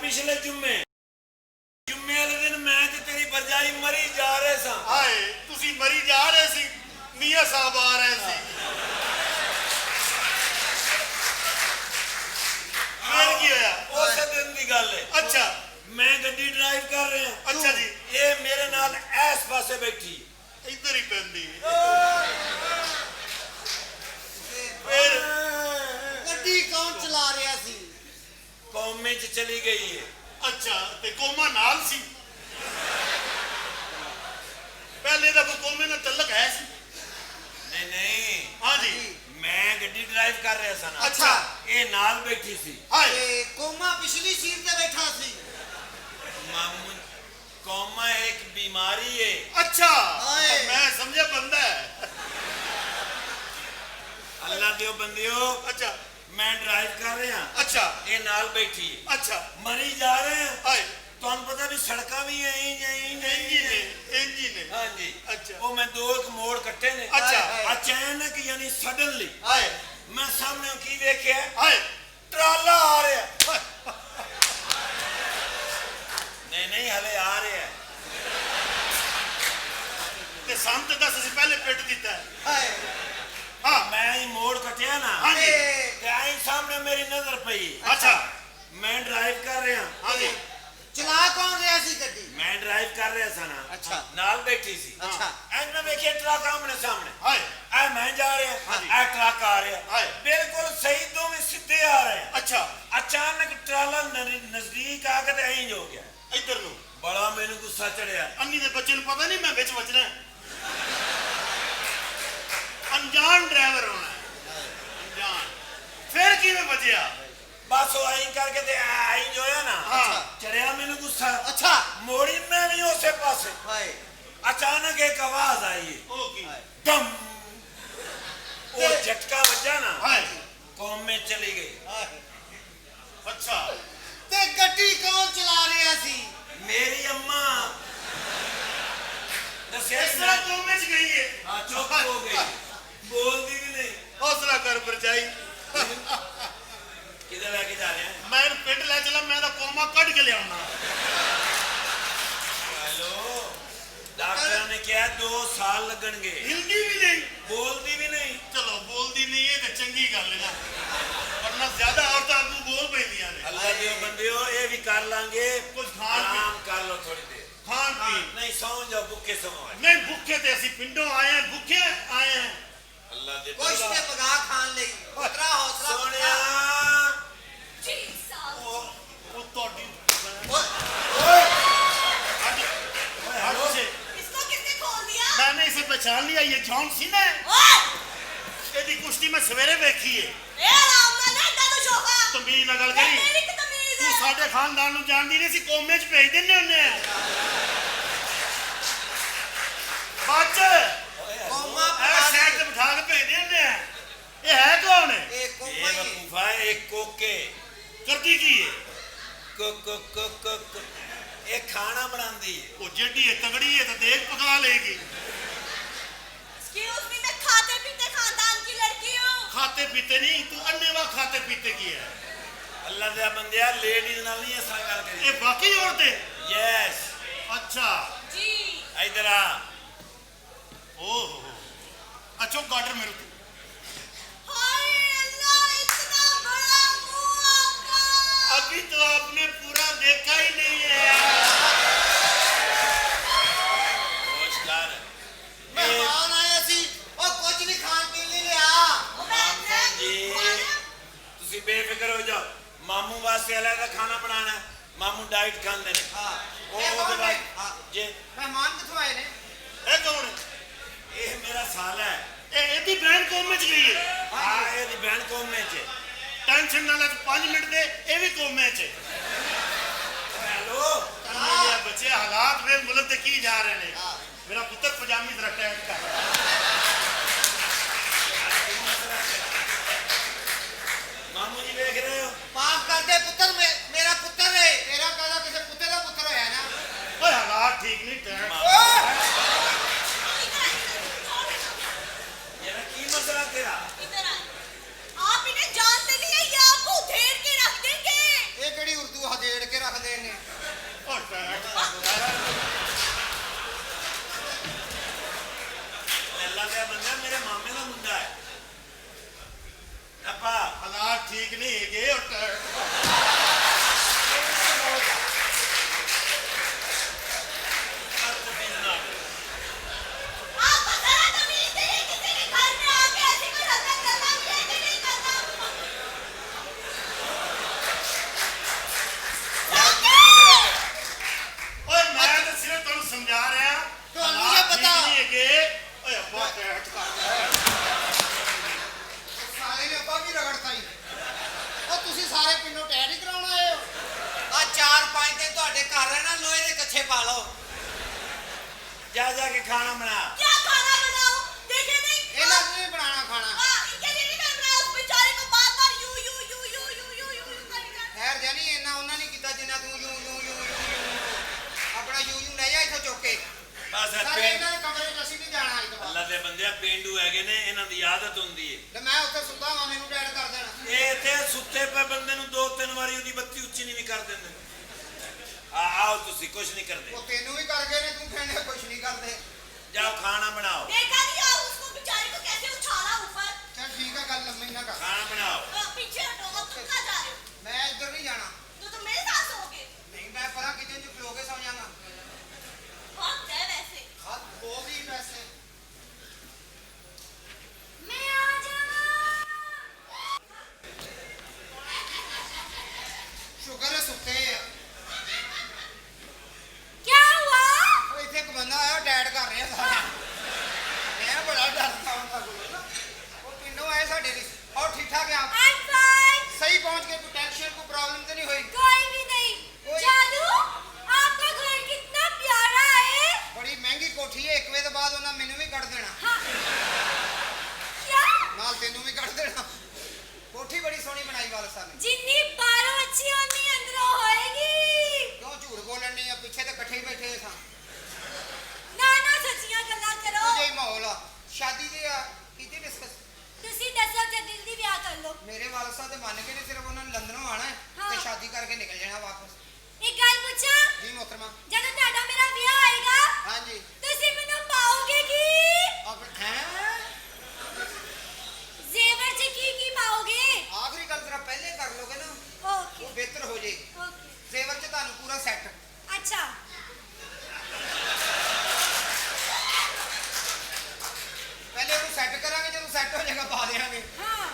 पिछले जुम्मे वाले दिन मैं ते तेरी भरजाई मरी जा रहे सा हाय तुसी मरी जा रहे सी मियां साहब आ रहे सी फिर की होया उस दिन दी गल है अच्छा मैं गड्डी ड्राइव कर रहा हूं अच्छा जी ये मेरे नाल इस पासे बैठी इधर ही पेंदी फिर ਗੱਡੀ ਕੌਣ ਚਲਾ ਰਿਹਾ ਸੀ कौमे च चली गई है अच्छा ते कोमा नाल सी पहले दा कोमे ना तलक है सी नहीं नहीं हां जी मैं गड्डी ड्राइव कर रहा सा ना अच्छा ये नाल बैठी सी हाय ਤੇ ਕੋਮਾ ਪਿਛਲੀ ਸੀਟ ਤੇ ਬੈਠਾ ਸੀ मामू कौमा एक बीमारी है अच्छा हाय। मैं समझा बंदा है अल्लाह दियो बंदियो अच्छा मैं ड्राइव कर रहा अच्छा ये नाल बैठी है अच्छा मरी जा रहे हैं हाय ਤੁਹਾਨੂੰ ਪਤਾ ਵੀ ਸੜਕਾਂ ਵੀ ਐਂ इंजी ने ਹਾਂਜੀ अच्छा ਉਹ ਮੈਂ ਦੋ ਇੱਕ ਮੋੜ ਕੱਟੇ ਨੇ अच्छा ਅਚਾਨਕ ਯਾਨੀ ਸਡਨਲੀ हाय ਮੈਂ ਸਾਹਮਣੇ ਕੀ ਵੇਖਿਆ हाय ਟਰਾਲਾ ਆ ਰਿਹਾ ਨਹੀਂ ਨਹੀਂ ਹਲੇ ਆ ਰਿਹਾ ਤੇ ਸੰਤ ਦੱਸ ਅਸੀਂ ਪਹਿਲੇ ਪਿੱਟ ਦਿੱਤਾ ਹੈ ਹਾਏ ਹਾਂ ਮੈਂ ਹੀ ਮੋੜ ਕੱਟਿਆ ਨਾ ਹਾਂਜੀ ਤੇ ਆਈ ਸਾਹਮਣੇ ਮੇਰੀ ਨਜ਼ਰ ਪਈ ਅੱਛਾ ਮੈਂ ਡਰਾਈਵ ਕਰ ਰਿਹਾ ਹਾਂਜੀ ਚਲਾ ਕੌਣ ਰਿਹਾ ਸੀ ਗੱਡੀ ਮੈਂ ਡਰਾਈਵ ਕਰ ਰਿਹਾ ਸਾਂ ਨਾ ਅੱਛਾ ਨਾਲ ਬੈਠੀ ਸੀ ਅੱਛਾ ਐਂ ਮੈਂ ਵੇਖਿਆ ਟਰੱਕ ਆਮਣੇ ਸਾਹਮਣੇ ਹਾਏ ਐ ਮੈਂ ਜਾ ਰਿਹਾ ਹਾਂਜੀ। ਐ ਟਰੱਕ ਆ ਰਿਹਾ ਹਾਏ। ਬਿਲਕੁਲ ਸਹੀ ਦੋਵੇਂ ਸਿੱਧੇ ਆ ਰਹੇ ਅੱਛਾ ਅਚਾਨਕ ਟਰਾਲਾ ਨਜ਼ਦੀਕ ਆ ਕੇ ਤੇ ਐਂ ਹੋ ਗਿਆ ਇੱਧਰ ਨੂੰ ਬੜਾ ਮੈਨੂੰ ਗੁੱਸਾ ਚੜਿਆ ਅੰਨੀ ਦੇ ਬੱਚੇ ਨੂੰ ਪਤਾ ਨਹੀਂ ਮੈਂ ਵਿੱਚ ਵੱਜਣਾ ਹੈ। ਅਣਜਾਣ ਡਰਾਈਵਰ ਹੋਣਾ ਹੈ। ਅਣਜਾਣ ਫਿਰ ਕਿਵੇਂ ਵੱਜਿਆ ਬਸ ਉਹ ਐਂ ਕਰਕੇ ਤੇ ਐਂ ਹੋਇਆ ਨਾ ਹਾਂ। ਚੜਿਆ ਮੈਨੂੰ ਗੁੱਸਾ ਅੱਛਾ ਮੋੜੀ ਮੈਂ ਵੀ ਉਸੇ ਪਾਸੇ ਹਾਏ ਅਚਾਨਕ ਇੱਕ ਆਵਾਜ਼ ਆਈ ਉਹ ਕੀ ਦਮ ਉਹ ਝਟਕਾ ਵੱਜਾ ਨਾ ਹਾਏ ਕੌਮ में चली गई ਹਾਏ ਅੱਛਾ ਤੇ ਗੱਡੀ ਕੌਣ ਚਲਾ ਰਿਹਾ ਸੀ मेरी अम्मा दसिया ਇਸ ਤਰ੍ਹਾਂ ਤੂੰ ਵਿੱਚ ਗਈ ਹੈ हाँ चुप हो गई बोलती भी नहीं ਹੌਸਲਾ ਕਰ ਪਰਚਾਈ किधर लेके जा रहे हैं ਮੈਂ ਪਿੰਡ ਲੈ ਚਲਾ ਮੈਂ ਤਾਂ ਕੋਮਾ ਕੱਢ ਕੇ ਲਿਆਉਣਾ हेलो डॉक्टर ने क्या 2 साल लगणगे ਹਿਲਦੀ ਵੀ ਨਹੀਂ बोलती भी नहीं ਚਲੋ ਬੋਲਦੀ ਨਹੀਂ ਇਹ ਤਾਂ ਚੰਗੀ ਗੱਲ ਹੈ ਨਾ ਵਰਨਾ ਜ਼ਿਆਦਾ ਔਰਤਾਂ ਨੂੰ ਬੋਲ ਪੈਂਦੀਆਂ ਨੇ अल्लाह दियो बंदियो ये भी कर लांगे कुछ खान पीन। आराम कर लो थोड़ी देर ਖਾਣ ਪੀਣ नहीं सौ जाओ भूखे सो ਨਹੀਂ ਭੁੱਖੇ ਤੇ ਅਸੀਂ ਪਿੰਡੋਂ ਆਏ ਹਾਂ ਭੁੱਖੇ ਆਏ ਹਾਂ अल्लाह दे ਕੁਛ ਤੇ ਪਗਾ ਖਾਣ ਲਈ ਉਤਰਾ ਹੌਸਲਾ सोनिया जी साहब ਉਹ ਤੁਹਾਡੀ ਓਏ ਅੱਜ हेलो से इसको किसने खोल दिया मैंने इसे पहचान लिया ये जॉन सीना है ओए ਇਹਦੀ ਕੁਸ਼ਤੀ ਮੈਂ ਸਵੇਰੇ ਵੇਖੀ ਏ ए आराम ना ले तो शोभा ਤਮੀਜ਼ ਨਾਲ ਗੱਲ मैं ਕਰੀ तेरी कितना ਸਾਡੇ ਖਾਨਦਾਨ ਨੂੰ ਜਾਣਦੀ ਨਹੀਂ ਸੀ ਕੋਮੇ 'ਚ ਭੇਜ ਦਿੰਨੇ ਹੁੰਨੇ ਆ ਬੱਚ ਕੋਮਾ ਇਹ ਸਾਈਡ ਤੇ ਬਿਠਾ ਕੇ ਭੇਜ ਦਿੰਨੇ ਆ ਇਹ ਹੈ ਕੌਣ ਹੈ ਇਹ ਕੋਮਾ ਇਹ ਹੀ ਵਕੂਫਾ ਹੈ ਇੱਕ ਕੋਕੇ ਕਰਦੀ ਕੀ ਹੈ ਕੁ ਇਹ ਖਾਣਾ ਬਣਾਉਂਦੀ ਹੈ ਉਹ ਜਿਹੜੀ ਹੈ ਤਗੜੀ ਹੈ ਤਾਂ ਦੇਖ ਪਕਾ ਲੇਗੀ एक्सक्यूज मी मैं खाते पीते खानदान की लड़की हूँ खाते पीते नहीं तू अन्नेवा खाते पीते की है ਅੱਲਾ ਦੇ ਬੰਦਿਆ ਲੇਡੀਜ਼ ਨਾਲ ਨਹੀਂ ਅਸਾਂ ਗੱਲ ਕਰੀ ये बाकी औरतें ਯੈਸ अच्छा जी ਇਧਰ ਆ ओहो अच्छा गार्डर मेरे को हाय अल्लाह इतना बड़ा मुंह आपका अभी तो आपने पूरा देखा ही नहीं है ਹੋਸ਼ ਕਰ ਮਹਿਮਾਨ ਆਏ ਅਸੀਂ ਉਹ ਕੁਝ ਨਹੀਂ ਖਾਣ ਪੀਣ ਲਈ ਲਿਆ ਮਾਮੂ ਜੀ ਤੁਸੀਂ ਬੇਫਿਕਰ ਹੋ ਜਾਓ ਮਾਮੂ ਵਾਸਤੇ ਅਲੱਗ ਖਾਣਾ ਬਣਾਉਣਾ ਹੈ। ਮਾਮੂ ਡਾਈਟ ਖਾਂਦੇ ਨੇ ਹਾਂ ਉਹ ਇਹ ਉਹਦੇ ਕੌਣ ਨੇ? ਬਾਅਦ ਜੇ ਮਹਿਮਾਨ ਕਿੱਥੋਂ ਆਏ ਨੇ ये कौन है ਇਹ ਮੇਰਾ ਸਾਲ ਹੈ ਇਹਦੀ ਬਹਿਣ ਕੋਮੇ ਚ ਗਈ ਹੈ ਹਾਂ ਇਹਦੀ ਬਹਿਣ ਕੋਮੇ ਚ ਟੈਨਸ਼ਨ ਨਾਲ 5 ਮਿੰਟ ਦੇ ਇਹ ਵੀ ਕੋਮੇ ਚ ਹੈਲੋ ਇਹ ਬੱਚੇ ਹਾਲਾਤ ਵੇ ਮੁਲਕ ਦੇ ਕੀ ਜਾ ਰਹੇ ਨੇ ਮੇਰਾ ਪੁੱਤਰ ਪਜਾਮੀ ਜ਼ਰਾ ਟੈਟ ਕਰ ਮਾਮੂ ਜੀ ਵੇਖ ਰਹੇ ਹੋ ਮਾਫ ਕਰ ਦੇ ਪੁੱਤਰ ਮੇਰਾ ਪੁੱਤਰ ਹੈ ਤੇਰਾ ਕਾਹਦਾ ਕਿਸੇ ਕੁੱਤੇ ਦਾ ਪੁੱਤਰ ਹੋਇਆ ਨਾ ਓਏ ਹਾਲਾਤ ਠੀਕ ਨਹੀਂ ਟੈਟ ਇਹਦਾ ਕੀ ਮਸਲਾ ਤੇਰਾ इधर आए आप इन्हें जानते नहीं है या आपको उधेड़ के रख देंगे ਇਹ ਕਿਹੜੀ ਉਰਦੂ ਹਦੇੜ ਕੇ ਰੱਖਦੇ ਨੇ ਓ ਟੈਟ ਅੱਲਾ ਦਾ ਬੰਦਾ ਮੇਰੇ ਮਾਮੇ ਦਾ ਮੁੰਡਾ ਹੈ ਆਪਾ ਹਾਲਾਤ ਠੀਕ ਨਹੀਂ ਹੈਗੇ ਓ ਟੈਟ आप जरा तमीज से ही किसी के घर में आके ऐसी कोई हरकत करना चाहिए कि नहीं करना ਓਏ ਮੈਂ ਤਾਂ ਸਿਰਫ ਤੁਹਾਨੂੰ ਸਮਝਾ ਰਿਹਾ ਤੁਹਾਨੂੰ ਹਾਲਾਤ ਇਹ ਪਤਾ- ਠੀਕ ਨਹੀਂ ਹੈਗੇ ਓਏ ਅੱਬਾ ਟੈਟ ਕਰ ਸਾਲੇ ਨੇ ਅੱਬਾ ਵੀ ਰਗੜਤਾ ਹੀ ਉਹ ਤੁਸੀਂ ਸਾਰੇ ਪਿੰਡੋਂ ਟੈਰ ਹੀ ਕਰਾਉਣ ਆਏ ਹੋ ਆ 4-5 ਦਿਨ ਤੁਹਾਡੇ ਘਰ ਰਹਿਣਾ ਲੋਹੇ ਦੇ ਕੱਛੇ ਪਾ ਲਓ ਜਾ ਕੇ ਖਾਣਾ ਬਣਾ क्या खाना बनाओ देखे नहीं ਇਹਨਾਂ ਨੂੰ ਨਹੀਂ ਬਣਾਉਣਾ ਖਾਣਾ इनके लिए नहीं मैं बनाया उस बेचारे को बार you you you you you you you you करके ਖੈਰ ਜਾਨੀ ਇੰਨਾ ਉਹਨਾਂ ਨੇ ਕੀਤਾ ਜਿੰਨਾ ਤੂੰ ਯੂ ਯੂ ਯੂ ਆਪਣਾ ਯੂ ਯੂ ਲੈ ਜਾ ਇੱਥੋਂ ਚੁੱਕ ਕੇ ਬਸ ਇਹ ਸਾਰੇ ਪਿੰਡ ਇਹਨਾਂ ਦੇ ਕਮਰੇ 'ਚ ਅਸੀਂ ਨਹੀਂ ਜਾਣਾ ਅੱਜ ਤੋਂ ਅੱਲਾ ਦੇ ਬੰਦਿਆ ਪਿੰਡੂ ਹੈਗੇ ਨੇ ਇਹਨਾਂ ਦੀ ਆਦਤ ਹੁੰਦੀ ਹੈ ਤੇ ਮੈਂ ਉੱਥੇ ਸੁੱਤਾ ਵਾਂ ਮੈਨੂੰ ਡੈਡ ਕਰ ਦੇਣਾ ਇਹ ਇੱਥੇ ਸੁੱਤੇ ਪਏ ਬੰਦੇ ਨੂੰ 2-3 ਵਾਰੀ ਉਹਦੀ ਬੱਤੀ ਉੱਚੀ ਨਹੀਂ ਵੀ ਕਰ ਦਿੰਦੇ ਆਓ ਤੁਸੀਂ ਕੁਝ ਨਹੀਂ ਕਰਦੇ ਉਹ ਤੈਨੂੰ ਵੀ ਕਰ ਗਏ ਨੇ ਤੂੰ ਕਹਿੰਦੇ ਕੁਝ ਨਹੀਂ ਕਰਦੇ ਜਾਓ ਖਾਣਾ ਬਣਾਓ देखा नहीं आप उसको बेचारे को कैसे उछाला ऊपर ਚੱਲ ਠੀਕ ਆ ਗੱਲ ਲੰਮੀ ਨਾ ਕਰ ਖਾਣਾ ਬਣਾਓ पीछे हटो अब तुम कहाँ जा रहे हो ਮੈਂ ਇੱਧਰ ਨਹੀਂ ਜਾਣਾ तो मेरे साथ सोओगे ਨਹੀਂ ਮੈਂ ਪਰਾਂ ਕਿਚਨ 'ਚ ਖਲੋ ਕੇ ਸੌ ਜਾਵਾਂਗਾ बहुत है वैसे ਹੱਥ ਹੋ ਗਈ ਵੈਸੇ मैं आ जाऊँ ਸ਼ੁਕਰ ਹੈ ਸੁੱਤੇ ਆ क्या हुआ ਉਹ ਇੱਥੇ ਇੱਕ ਬੰਦਾ ਆਇਆ ਡੈਡ ਕਰ ਰਿਹਾ ਸਾਰਾ ਮੈਂ ਬੜਾ ਡਰਦਾ ਹੁੰਦਾ ਕੋਲ ਨਾ ਉਹ ਪਿੰਡੋਂ ਆਏ ਸਾਡੇ ਲਈ ਔਰ ਠੀਕ ਠਾਕ ਆ I'm fine सही पहुंच गए कोई टेंशन को प्रॉब्लम तो नहीं हुई कोई भी नहीं कोई- जादू आपका घर कितना प्यारा है बड़ी महंगी कोठी है 1 बजे के बाद उन्हें मेनू भी कट देना हाँ क्या नाल तेनू भी कट देना कोठी बड़ी सोहनी बनाई वालसा ने जिन्नी बारों अच्छी होनी अंदरों होएगी क्यों झूठ बोलन नहीं है पीछे तो कट्ठे ही बैठे था ना ना सच्चियां गल्लां करो जो ही माहौल आ शादी दी कीती डिस्कस ਤੁਸੀਂ ਦੱਸੋ ਤੇ ਦਿਲ ਦੀ ਵਿਆਹ ਕਰ ਲਓ मेरे वालसा तो मान के नहीं सिर्फ उन्होंने लंदनों आना है हाँ। ते शादी करके निकल जाना वापस ਇੱਕ ਗੱਲ ਪੁੱਛਾਂ जी मोहतरमा ਜਦੋਂ ਤੁਹਾਡਾ ਮੇਰਾ ਵਿਆਹ ਆਏਗਾ हाँ जी ਤੁਸੀਂ ਮੈਨੂੰ ਪਾਓਗੇ ਕੀ अब हैं ਜ਼ੇਵਰ ਚ ਕੀ ਪਾਓਗੇ आखिरी गल जरा पहले कर लोगे ना ਓਕੇ वो बेहतर हो जाएगी ਓਕੇ जेवर च तानू पूरा सेट ਅੱਛਾ पहले ਉਹਨੂੰ ਸੈੱਟ ਕਰਾਂਗੇ ਜਦੋਂ ਸੈੱਟ ਹੋ ਜਾਏਗਾ ਪਾ ਦੇਵਾਂਗੇ ਹਾਂ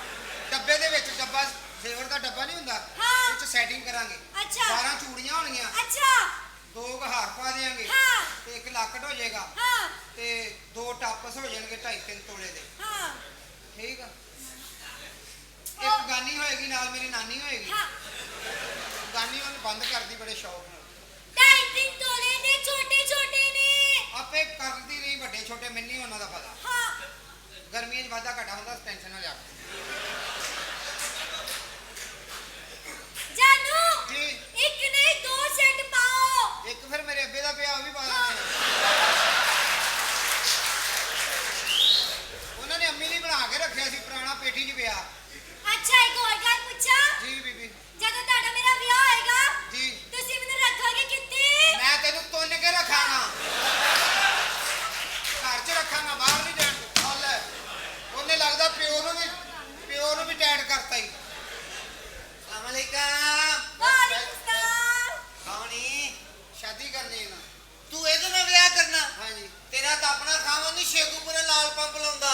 ਡੱਬੇ ਦੇ ਵਿੱਚ ਡੱਬਾ ਜ਼ੇਵਰ ਦਾ ਡੱਬਾ ਨਹੀਂ ਹੁੰਦਾ ਹਾਂ। ਵਿੱਚ ਸੈਟਿੰਗ ਕਰਾਂਗੇ ਅੱਛਾ 12 ਚੂੜੀਆਂ ਹੋਣਗੀਆਂ ਅੱਛਾ 2 ਹਾਰ ਪਾ ਦੇਵਾਂਗੇ ਹਾਂ ਤੇ 1 ਲੱਕਟ ਹੋ ਜਾਏਗਾ ਹਾਂ ਤੇ 2 ਟਾਪਸ ਹੋ ਜਾਣਗੇ 2.5-3 ਤੋਲੇ ਦੇ ਹਾਂ ਠੀਕ ਆ ਇੱਕ ਗਾਨੀ ਹੋਏਗੀ ਨਾਲ ਮੇਰੀ ਨਾਨੀ ਹੋਏਗੀ ਹਾਂ ਬਗਾਨੀ ਉਹਨੂੰ ਬੰਦ ਕਰਦੀ ਬੜੇ ਸ਼ੌਕ ਨਾਲ 2.5 ਤੋਲੇ ਨੇ, ਛੋਟੇ ਛੋਟੇ ਨੇ। ਆਪੇ ਕਰਦੀ ਰਹੀ ਵੱਡੇ ਛੋਟੇ, ਮੈਨੂੰ ਨਹੀਂ ਉਹਨਾਂ ਦਾ ਪਤਾ। ਹਾਂ ਗਰਮੀਆਂ 'ਚ ਵਾਧਾ ਘਟਾ ਹੁੰਦਾ, ਟੈਨਸ਼ਨ ਨਾ ਲਿਆ। ਜਾਨੂ ਜੀ ਇੱਕ ਨਹੀਂ 2 ਸੈੱਟ ਪਾਓ। ਇੱਕ ਫਿਰ ਮੇਰੇ ਅੱਬੇ ਦਾ ਪਿਆ, ਉਹ ਵੀ ਪਾ ਦਾਂਗੇ। ਉਹਨਾਂ ਨੇ ਅੰਮੀ ਲਈ ਬਣਾ ਕੇ ਰੱਖਿਆ ਸੀ ਪੁਰਾਣਾ, ਪੇਟੀ 'ਚ ਪਿਆ। ਅੱਛਾ ਇੱਕ ਹੋਰ ਗੱਲ ਪੁੱਛਾਂ, ਜੀ ਬੀਬੀ ਜਦੋਂ ਤੁਹਾਡਾ ਮੇਰਾ ਵਿਆਹ ਹੋਏਗਾ ਜੀ ਤੁਸੀਂ ਮੈਨੂੰ ਰੱਖੋਗੇ ਕਿੱਥੇ? ਮੈਂ ਤੈਨੂੰ ਤੁੰਨ ਕੇ ਰੱਖਾਂਗਾ, ਘਰ 'ਚ ਰੱਖਾਂਗਾ, ਬਾਹਰ ਨਹੀਂ ਜਾਣ। ਹੱਲ ਉਹਨੇ ਲੱਗਦਾ ਪਿਓ ਨੂੰ ਵੀ ਟੈਡ ਕਰਤਾ ਹੀ। ਸਲਾਮ ਅਲੈਕਮ। ਵਾਲੇਕੁਮ ਸਲਾਮ। ਖਾਣੀ ਸ਼ਾਦੀ ਕਰਨੀ ਹੈ ਨਾ। ਤੂੰ ਇਹਦੇ ਨਾਲ ਵਿਆਹ ਕਰਨਾ? ਹਾਂਜੀ ਤੇਰਾ ਤਾਂ ਆਪਣਾ ਖਾਵਾ ਨਹੀਂ, ਸ਼ੇਖੂਪੁਰੇ ਲਾਲ ਪੰਪ ਲਾਉਂਦਾ।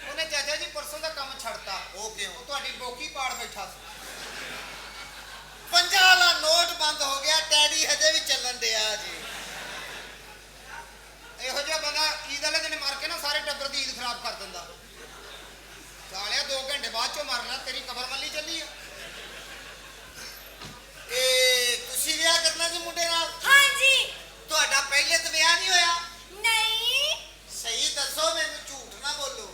ਉਹਨੇ ਚਾਚਾ ਜੀ ਪਰਸੋਂ ਦਾ ਕੰਮ ਛੱਡਤਾ। ਉਹ ਕਿਉਂ? ਉਹ ਤੁਹਾਡੀ ਬੋਕੀ ਪਾੜ ਬੈਠਾ ਸੀ। 50 ਵਾਲਾ ਨੋਟ ਬੰਦ ਹੋ ਗਿਆ, ਟੈਡੀ ਹਜੇ ਵੀ ਚੱਲਣ ਡਿਆ ਜੀ। ਇਹੋ ਜਿਹਾ ਬੰਦਾ ਈਦ ਵਾਲੇ ਦਿਨ ਮਾਰ ਕੇ ਨਾ ਸਾਰੇ ਟੱਬਰ ਦੀ ਈਦ ਖਰਾਬ ਕਰ ਦਿੰਦਾ। ਸਾਲਿਆ 2 ਘੰਟੇ ਬਾਅਦ ਚੋਂ ਮਰਨਾ, ਤੇਰੀ ਕਬਰ ਮੱਲੀ ਚੱਲੀ ਆ। ਇਹ ਤੁਸੀਂ ਵਿਆਹ ਕਰਨਾ ਜੀ ਮੁੰਡੇ ਨਾਲ? ਹਾਂਜੀ। ਤੁਹਾਡਾ ਪਹਿਲੇ ਤਾਂ ਵਿਆਹ ਨਹੀਂ ਹੋਇਆ? ਨਹੀਂ ਸਹੀ ਦੱਸੋ ਮੈਨੂੰ, ਝੂਠ ਨਾ ਬੋਲੋ।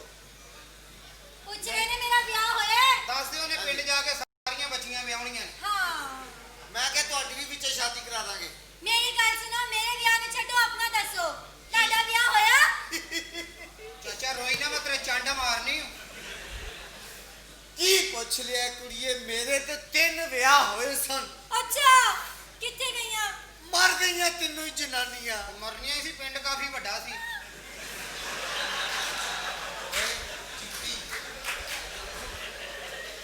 ਪੁੱਛ ਰਹੇ ਨੇ ਮੇਰਾ ਵਿਆਹ ਹੋਇਆ? ਦੱਸਦੇ ਉਹਨੇ ਪਿੰਡ ਜਾ ਕੇ ਸਾਰੀਆਂ ਬੱਚੀਆਂ ਵਿਆਹਣੀਆਂ ਨੇ। ਹਾਂ ਮੈਂ ਕਿਹਾ ਤੁਹਾਡੀ ਵੀ ਵਿੱਚੇ ਸ਼ਾਦੀ ਕਰਾ ਦਾਂਗੇ। ਮੇਰੀ ਗੱਲ ਸੁਣੋ, ਮੇਰੇ ਵਿਆਹ ਨੂੰ ਛੱਡੋ, ਆਪਣਾ ਦੱਸੋ ਤੁਹਾਡਾ ਵਿਆਹ ਹੋਇਆ? ਚਾਚਾ ਰੋਈ ਨਾ, ਮੈਂ ਤੇਰੇ ਚੰਡ ਮਾਰਨੀ। ਕੀ ਪੁੱਛ ਲਿਆ ਕੁੜੀਏ, ਮੇਰੇ ਤੇ 3 ਵਿਆਹ ਹੋਏ ਸਨ। ਅੱਛਾ ਕਿੱਥੇ ਗਈਆਂ? ਮਰ ਗਈਆਂ ਤਿੰਨੋਂ ਹੀ ਜਨਾਨੀਆਂ। ਮਰਨੀਆਂ ਹੀ ਸੀ, ਪਿੰਡ ਕਾਫੀ ਵੱਡਾ ਸੀ।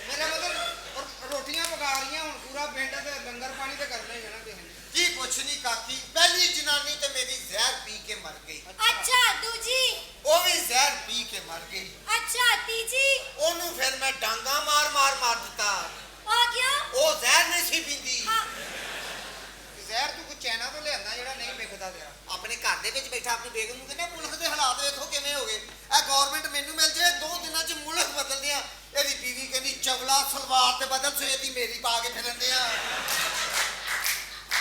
ਮੇਰਾ ਮਤਲਬ ਰੋਟੀਆਂ ਪਕਾ ਰਹੀਆਂ ਹੁਣ, ਪੂਰਾ ਪਿੰਡ ਤੇ ਲੰਗਰ ਪਾਣੀ ਤੇ ਕਰਨਾ ਹੀ ਹੈ ਨਾ ਕਿਸੇ ਨੇ। ਕੀ ਕੁਛ ਨਹੀਂ ਕਾਕੀ, ਪਹਿਲੀ ਜਨਾਨੀ ਤੇ ਮੇਰੀ ਜ਼ਹਿਰ ਪੀ ਕੇ ਮਰ ਗਈ। ਅੱਛਾ ਦੂਜੀ? ਉਹ ਵੀ ਜ਼ਹਿਰ ਪੀ ਕੇ ਮਰ ਗਈ। ਅੱਛਾ ਤੀਜੀ? ਉਹਨੂੰ ਫਿਰ ਮੈਂ ਡਾਂਗਾ ਮਾਰ ਦਿੱਤਾ। ਉਹ ਕਿਉਂ? ਉਹ ਜ਼ਹਿਰ ਨਹੀਂ ਸੀ ਪੀਂਦੀ। ਹਾਂ ਜ਼ਹਿਰ ਤੂੰ ਕੋਈ ਚਾਈਨਾ ਤੋਂ ਲਿਆਂਦਾ ਜਿਹੜਾ ਨਹੀਂ ਵਿਕਦਾ ਤੇਰਾ। ਆਪਣੇ ਘਰ ਦੇ ਵਿੱਚ ਬੈਠਾ ਆਪਣੀ ਬੇਗਮ ਨੂੰ ਕਹਿੰਦਾ ਮੁਲਕ ਦੇ ਹਾਲਾਤ ਵੇਖੋ ਕਿਵੇਂ ਹੋ ਗਏ। ਇਹ ਗਵਰਨਮੈਂਟ ਮੈਨੂੰ ਮਿਲ ਜਾਏ 2 ਦਿਨਾਂ 'ਚ ਮੁਲਕ ਬਦਲਦੇ ਆ। ਇਹਦੀ ਬੀਵੀ ਕਹਿੰਦੀ ਚਵਲਾ ਸਲਵਾਰ ਤੇ ਬਦਲ ਸਵੇਤੀ ਮੇਰੀ ਪਾ ਕੇ ਫਿਰਦੇ ਆ।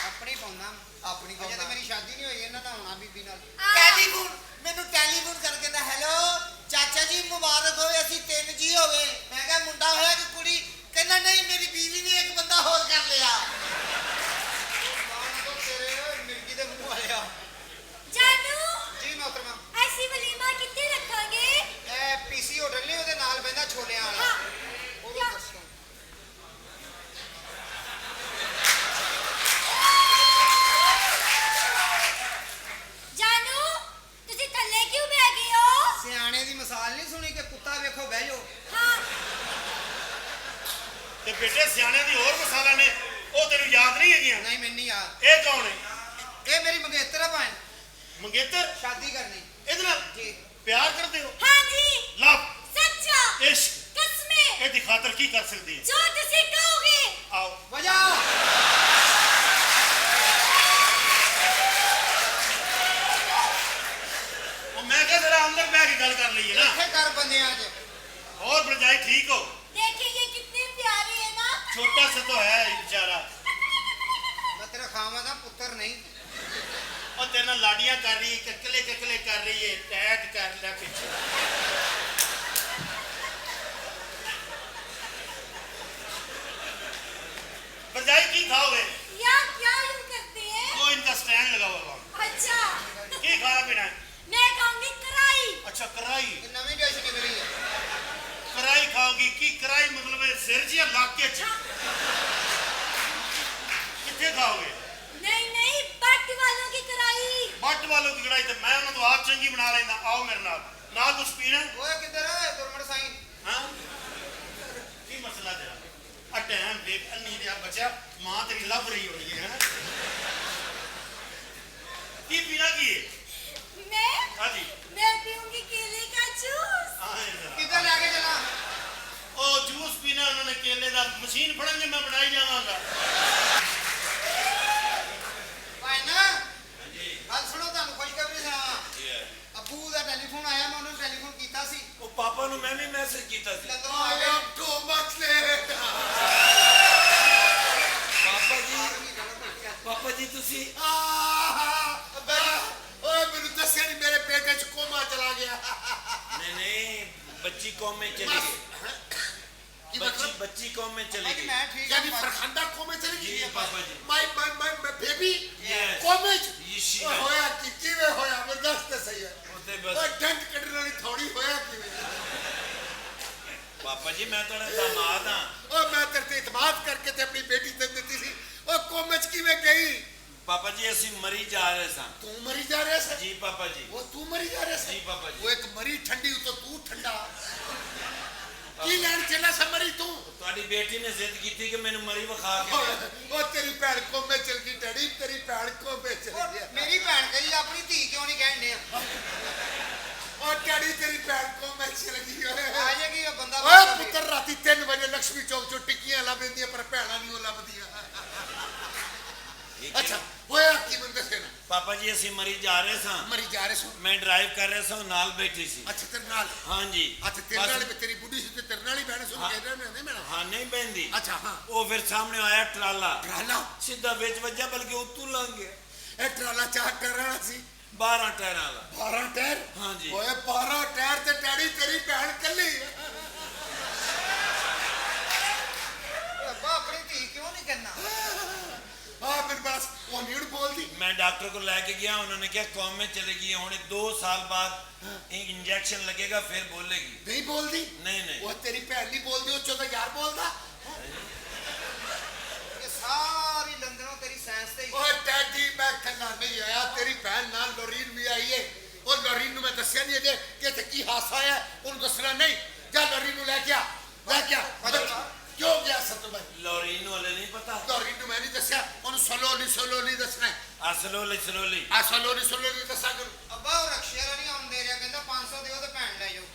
ਆਪਣੀ ਪਾਉਂਦਾ ਆਪਣੀ ਅਜੇ ਪਾਉਂਦਾ। ਤਾਂ ਮੇਰੀ ਸ਼ਾਦੀ ਨਹੀਂ ਹੋਈ, ਇਹਨਾਂ ਦਾ ਹੋਣਾ ਬੀਬੀ ਨਾਲ। ਟੈਲੀਫੋਨ ਮੈਨੂੰ ਟੈਲੀਫੋਨ ਕਰਕੇ ਕਹਿੰਦਾ ਹੈਲੋ ਚਾਚਾ ਜੀ ਮੁਬਾਰਕ ਹੋਵੇ, ਅਸੀਂ 3 ਜੀ ਹੋ ਗਏ। ਮੈਂ ਕਿਹਾ ਮੁੰਡਾ ਹੋਇਆ ਕਿ ਕੁੜੀ? ਕਹਿੰਦਾ ਨਹੀਂ ਮੇਰੀ ਬੀਵੀ ਨੇ ਇੱਕ ਬੰਦਾ ਹੋਰ ਕਰ ਲਿਆ। ਮਾਂ ਤੋਂ ਤੇਰੇ ਮਿਰਗੀ ਦੇ ਮੂੰਹ ਆਇਆ। ਜਾਨੂ ਜੀ ਮੋਹਤਰਮਾ, ਅਸੀਂ ਵਲੀਮਾ ਕਿੱਥੇ ਰੱਖਾਂਗੇ? ਇਹ ਪੀਸੀ ਹੋਟਲ ਨਹੀਂ ਉਹਦੇ ਨਾਲ ਪੈਂਦਾ ਛੋਲਿਆਂ ਵਾਲਾ, ਹਾਂ ਉਹਨੂੰ ਕਿਆ? ਦੱਸੋ। ਜਾਨੂ ਤੁਸੀਂ ਥੱਲੇ ਕਿਉਂ ਬਹਿ ਗਏ ਹੋ? ਸਿਆਣੇ ਦੀ ਮਿਸਾਲ ਨਹੀਂ ਸੁਣੀ ਕਿ ਕੁੱਤਾ ਵੇਖੋ ਬਹਿ ਜਾਓ। ਹਾਂ ਤੇ ਬੇਟੇ ਸਿਆਣਿਆਂ ਦੀ ਹੋਰ ਮਿਸਾਲਾਂ ਨੇ, ਉਹ ਤੈਨੂੰ ਯਾਦ ਨਹੀਂ ਹੈਗੀਆਂ? ਨਹੀਂ ਮੈਨੂੰ ਨਹੀਂ ਯਾਦ। ਇਹ ਕੌਣ ਹੈ? ਇਹ ਮੇਰੀ ਮੰਗੇਤਰ ਆ ਭਾਈ, ਮੰਗੇਤਰ? ਸ਼ਾਦੀ ਕਰਨੀ ਇਹਦੇ ਨਾਲ ਜੀ। ਪਿਆਰ ਕਰਦੇ ਹੋ? ਹਾਂਜੀ ਲਵ, ਸੱਚਾ ਇਸ਼ਕ, ਕਸਮੇ ਇਹਦੀ ਖਾਤਰ ਕੀ ਕਰ ਸਕਦੇ ਹੈ? ਜੋ ਤੁਸੀਂ ਕਹੋਗੇ। ਆਓ ਵਜਾ ਉਹ ਮੈਂ ਕਿਹਾ ਜਰਾ ਅੰਦਰ ਬਹਿ ਕੇ ਗੱਲ ਕਰ ਲਈਏ ਨਾ। ਇੱਥੇ ਕਰ ਬੰਦਿਆਂ 'ਚ। और भरजाई ठीक हो? देखिए ये कितनी प्यारी है ना। छोटा सा तो है ये बेचारा। ਮੈਂ ਤੇਰਾ ਖਾਵਾਂ ਦਾ ਪੁੱਤਰ ਨਹੀਂ। और तेरे नाल लाड़ियां कर रही है, ककले कर रही है, टैट कर ले पीछे। भरजाई की खाओगे? यार क्या यूं करते हैं? वो इनका स्टैंड लगा हुआ है। अच्छा की खाना पीना है? मैं खाऊंगी कढ़ाई। अच्छा कराई। ਇਹ ਨਵੀਂ ਡਿਸ਼ ਨਿਕਲੀ ਹੈ। कराई खाओगी? की कराई मतलब है सिर जी लाके च कितने खाओगे? नहीं नहीं बट वालों की कढ़ाई। बट वालों की कढ़ाई तो मैं उन्हें तो आप चंगी बना लेना। आओ मेरे नाल ना कुछ पीना। ਓਏ ਕਿੱਧਰ ਹੈ ਗੁਰਮਟ ਸਾਈਂ? हाँ की मसला तेरा? आ टाइम देख अन्नी दिया बच्चा, मां तेरी लभ रही होनी है ना? की पीना की है? मैं हाँ जी मैं पीऊंगी केले का जूस। हाँ है जरा। ਕਿੱਧਰ ਲੈ ਕੇ ਚਲਾ? ओ जूस पीना उन्होंने केले का मशीन फड़ेंगे मैं बनाई जावांगा। ਭਾਈ ਨਾ ਗੱਲ ਸੁਣੋ, ਤੁਹਾਨੂੰ ਖੁਸ਼ਖਬਰੀ ਸੁਣਾਵਾਂ। ਅੱਬੂ ਦਾ ਟੈਲੀਫੋਨ ਆਇਆ, ਮੈਂ ਉਹਨੂੰ ਟੈਲੀਫੋਨ ਕੀਤਾ ਸੀ। ਉਹ ਪਾਪਾ ਨੂੰ ਮੈਂ ਵੀ ਮੈਸੇਜ ਕੀਤਾ ਸੀ। ਲੰਦਨੋਂ ਆ ਗਿਆ। Too much late. ਕੀ बच्ची ਮਤਲਬ बच्ची कौम में चली ਬਾਜੀ गई ਮੈਂ ਠੀਕ यानी ਹਾਂ फरखंदा को में चली जी गई पापा जी माय बेबी Yes. को में ये शी ਹੋਇਆ ਕਿਵੇਂ ਹੋਇਆ ਮੈਂ ਦੱਸ ਤੇ ਸਹੀ ਹੈ होते ਉਹ बस ਡੰਡ ਕੱਢਣ ਵਾਲੀ ਥੋੜੀ ਹੋਇਆ ਕਿਵੇਂ पापा जी मैं थोड़ा दामाद हाँ ਉਹ ਮੈਂ ਤੇਰੇ ਤੇ ਇਤਮਾਦ ਕਰਕੇ ਤੇ ਆਪਣੀ ਬੇਟੀ ਤੇ ਦਿੱਤੀ ਸੀ ਉਹ ਕੋਮੇ ਚ ਕਿਵੇਂ ਗਈ पापा जी ਅਸੀਂ ਮਰੀ ਜਾ ਰਹੇ ਸਾਂ ਤੂੰ ਮਰੀ ਜਾ ਰਿਹਾ ਸੀ जी पापा जी ਉਹ ਤੂੰ ਮਰੀ ਜਾ ਰਿਹਾ ਸੀ जी पापा जी ਉਹ ਇੱਕ ਮਰੀ ਠੰਡੀ ਉਤੋਂ ਤੂੰ ਠੰਡਾ ਕੀ ਲੈਣ ਚੱਲਾ ਸੀ ਮਰੀ ਤੂੰ ਤੁਹਾਡੀ ਬੇਟੀ ਨੇ ਜ਼ਿੱਦ ਕੀਤੀ ਕਿ ਮੈਨੂੰ ਮਰੀ ਵਿਖਾ ਕੇ ਉਹ ਤੇਰੀ ਭੈਣ ਕੋਮੇ ਚਲ ਗਈ ਡੈਡੀ ਤੇਰੀ ਭੈਣ ਕੋਮੇ ਚਲ ਗਈ ਮੇਰੀ ਭੈਣ ਕਹੀ ਆਪਣੀ ਧੀ ਕਿਉਂ ਨਹੀਂ ਕਹਿਣ ਆ ਉਹ ਡੈਡੀ ਤੇਰੀ ਭੈਣ ਕੋਮੇ ਚਲ ਗਈ ਓਏ ਆ ਜਾਏਗੀ ਉਹ ਬੰਦਾ ਓਏ ਪੁੱਤਰ ਰਾਤੀ 3 ਵਜੇ ਲక్ష్ਮੀ ਚੌਕ ਚੋਂ ਟਿੱਕੀਆਂ ਲੱਭਦੀਆਂ ਪਰ ਭੈਣਾਂ ਨਹੀਂ ਉਹ ਲੱਭਦੀਆਂ ਅੱਛਾ ਹੋਇਆ ਕੀ ਬੰਦੇ ਸੇ ਨਾ ਪਾਪਾ ਜੀ ਅਸੀਂ ਮਰੀ ਜਾ ਰਹੇ ਸਾਂ ਮਰੀ ਜਾ ਰਹੇ ਸੋ ਮੈਂ ਡਰਾਈਵ ਕਰ ਰਿਹਾ ਸਾਂ ਉਹ ਨਾਲ ਬੈਠੀ ਸੀ ਅੱਛਾ ਤੇਰੇ ਨਾਲ ਹਾਂਜੀ ਅੱਛਾ ਤੇਰੇ ਬਸ- ਨਾਲ ਵੀ ਤੇਰੀ ਬੁੱਢੀ ਸੀ ਤੇ ਤੇਰੇ ਨਾਲ ਹੀ ਬਹਿਣੇ ਸੁਣ ਹਾਂ। ਕੇ ਨਹੀਂ ਮੈਨਾਂ ਹਾਂ ਨਹੀਂ ਬਹਿੰਦੀ ਅੱਛਾ ਹਾਂ ਉਹ ਫਿਰ ਸਾਹਮਣੇ ਆਇਆ ਟਰਾਲਾ ਟਰਾਲਾ ਸਿੱਧਾ ਵਿੱਚ ਵੱਜਾ ਬਲਕਿ ਉੱਤੋਂ ਲੰਘ ਗਿਆ ਇਹ ਟਰਾਲਾ ਚਾਰ ਟਾਇਰਾਂ ਵਾਲਾ ਸੀ 12 ਟਾਇਰਾਂ ਵਾਲਾ 12 ਟਾਇਰ ਹਾਂਜੀ। ਓਏ 12 ਟਾਇਰ ਤੇ ਡੈਡੀ ਤੇਰੀ ਭੈਣ ਕੱਲੀ ਅੱਬਾ ਆਪਣੀ ਧੀ ਕਿਉਂ ਨਹੀਂ ਕਹਿਣਾ ਆ ਮੇਰੇ ਪਾਸ ਉਹ ਨਹੀਂ ਬੋਲਦੀ मैं डॉक्टर को लेके गया उन्होंने क्या कॉम में चलेगी होने 2 साल बाद इंजेक्शन लगेगा फिर बोलेगी ਨਹੀਂ ਬੋਲਦੀ नहीं नहीं ਉਹ ਤੇਰੀ ਭੈਣ ਨਹੀਂ ਬੋਲਦੀ ਉਹ ਚੋਂ ਤਾਂ ਯਾਰ ਬੋਲਦਾ ਇਹ ਸਾਰੀ ਲੰਦਨੋਂ ਤੇਰੀ ਸਾਇੰਸ ਤੇ ਹੀ ਓਏ ਡੈਡੀ ਮੈਂ ਕੱਲਾ ਨਹੀਂ ਆਇਆ ਤੇਰੀ ਭੈਣ ਨਾਲ ਲੋਰੀਨ ਵੀ ਆਈ ਏ ਉਹ ਲੋਰੀਨ ਨੂੰ ਮੈਂ ਦੱਸਿਆ ਨਹੀਂ ਅਜੇ ਕਿ ਇੱਥੇ ਕੀ ਹਾਸਾ ਆਇਆ ਉਹਨੂੰ ਦੱਸਣਾ ਨਹੀਂ ਜਾ ਲੋਰੀਨ ਨੂੰ ਲੈ ਕੇ ਆ ਕਿਉਂ ਗਿਆ ਸਤੂ ਭਾਈ लॉरीन वाले नहीं पता ਲੋਰੀਨ ਨੂੰ ਮੈਂ ਨਹੀਂ ਦੱਸਿਆ ਉਹਨੂੰ ਸਲੋਲੀ ਦੱਸਣਾ असलोली ਆ ਸਲੋਲੀ ਦੱਸਾਂ ਕਰ ਅੱਬਾ ਉਹ ਰਕਸ਼ੇ ਵਾਲਾ ਨਹੀਂ ਆਉਣ ਦੇ ਰਿਹਾ ਕਹਿੰਦਾ 500 ਦਿਓ ਤੇ ਭੈਣ ਲੈ ਜਾਓ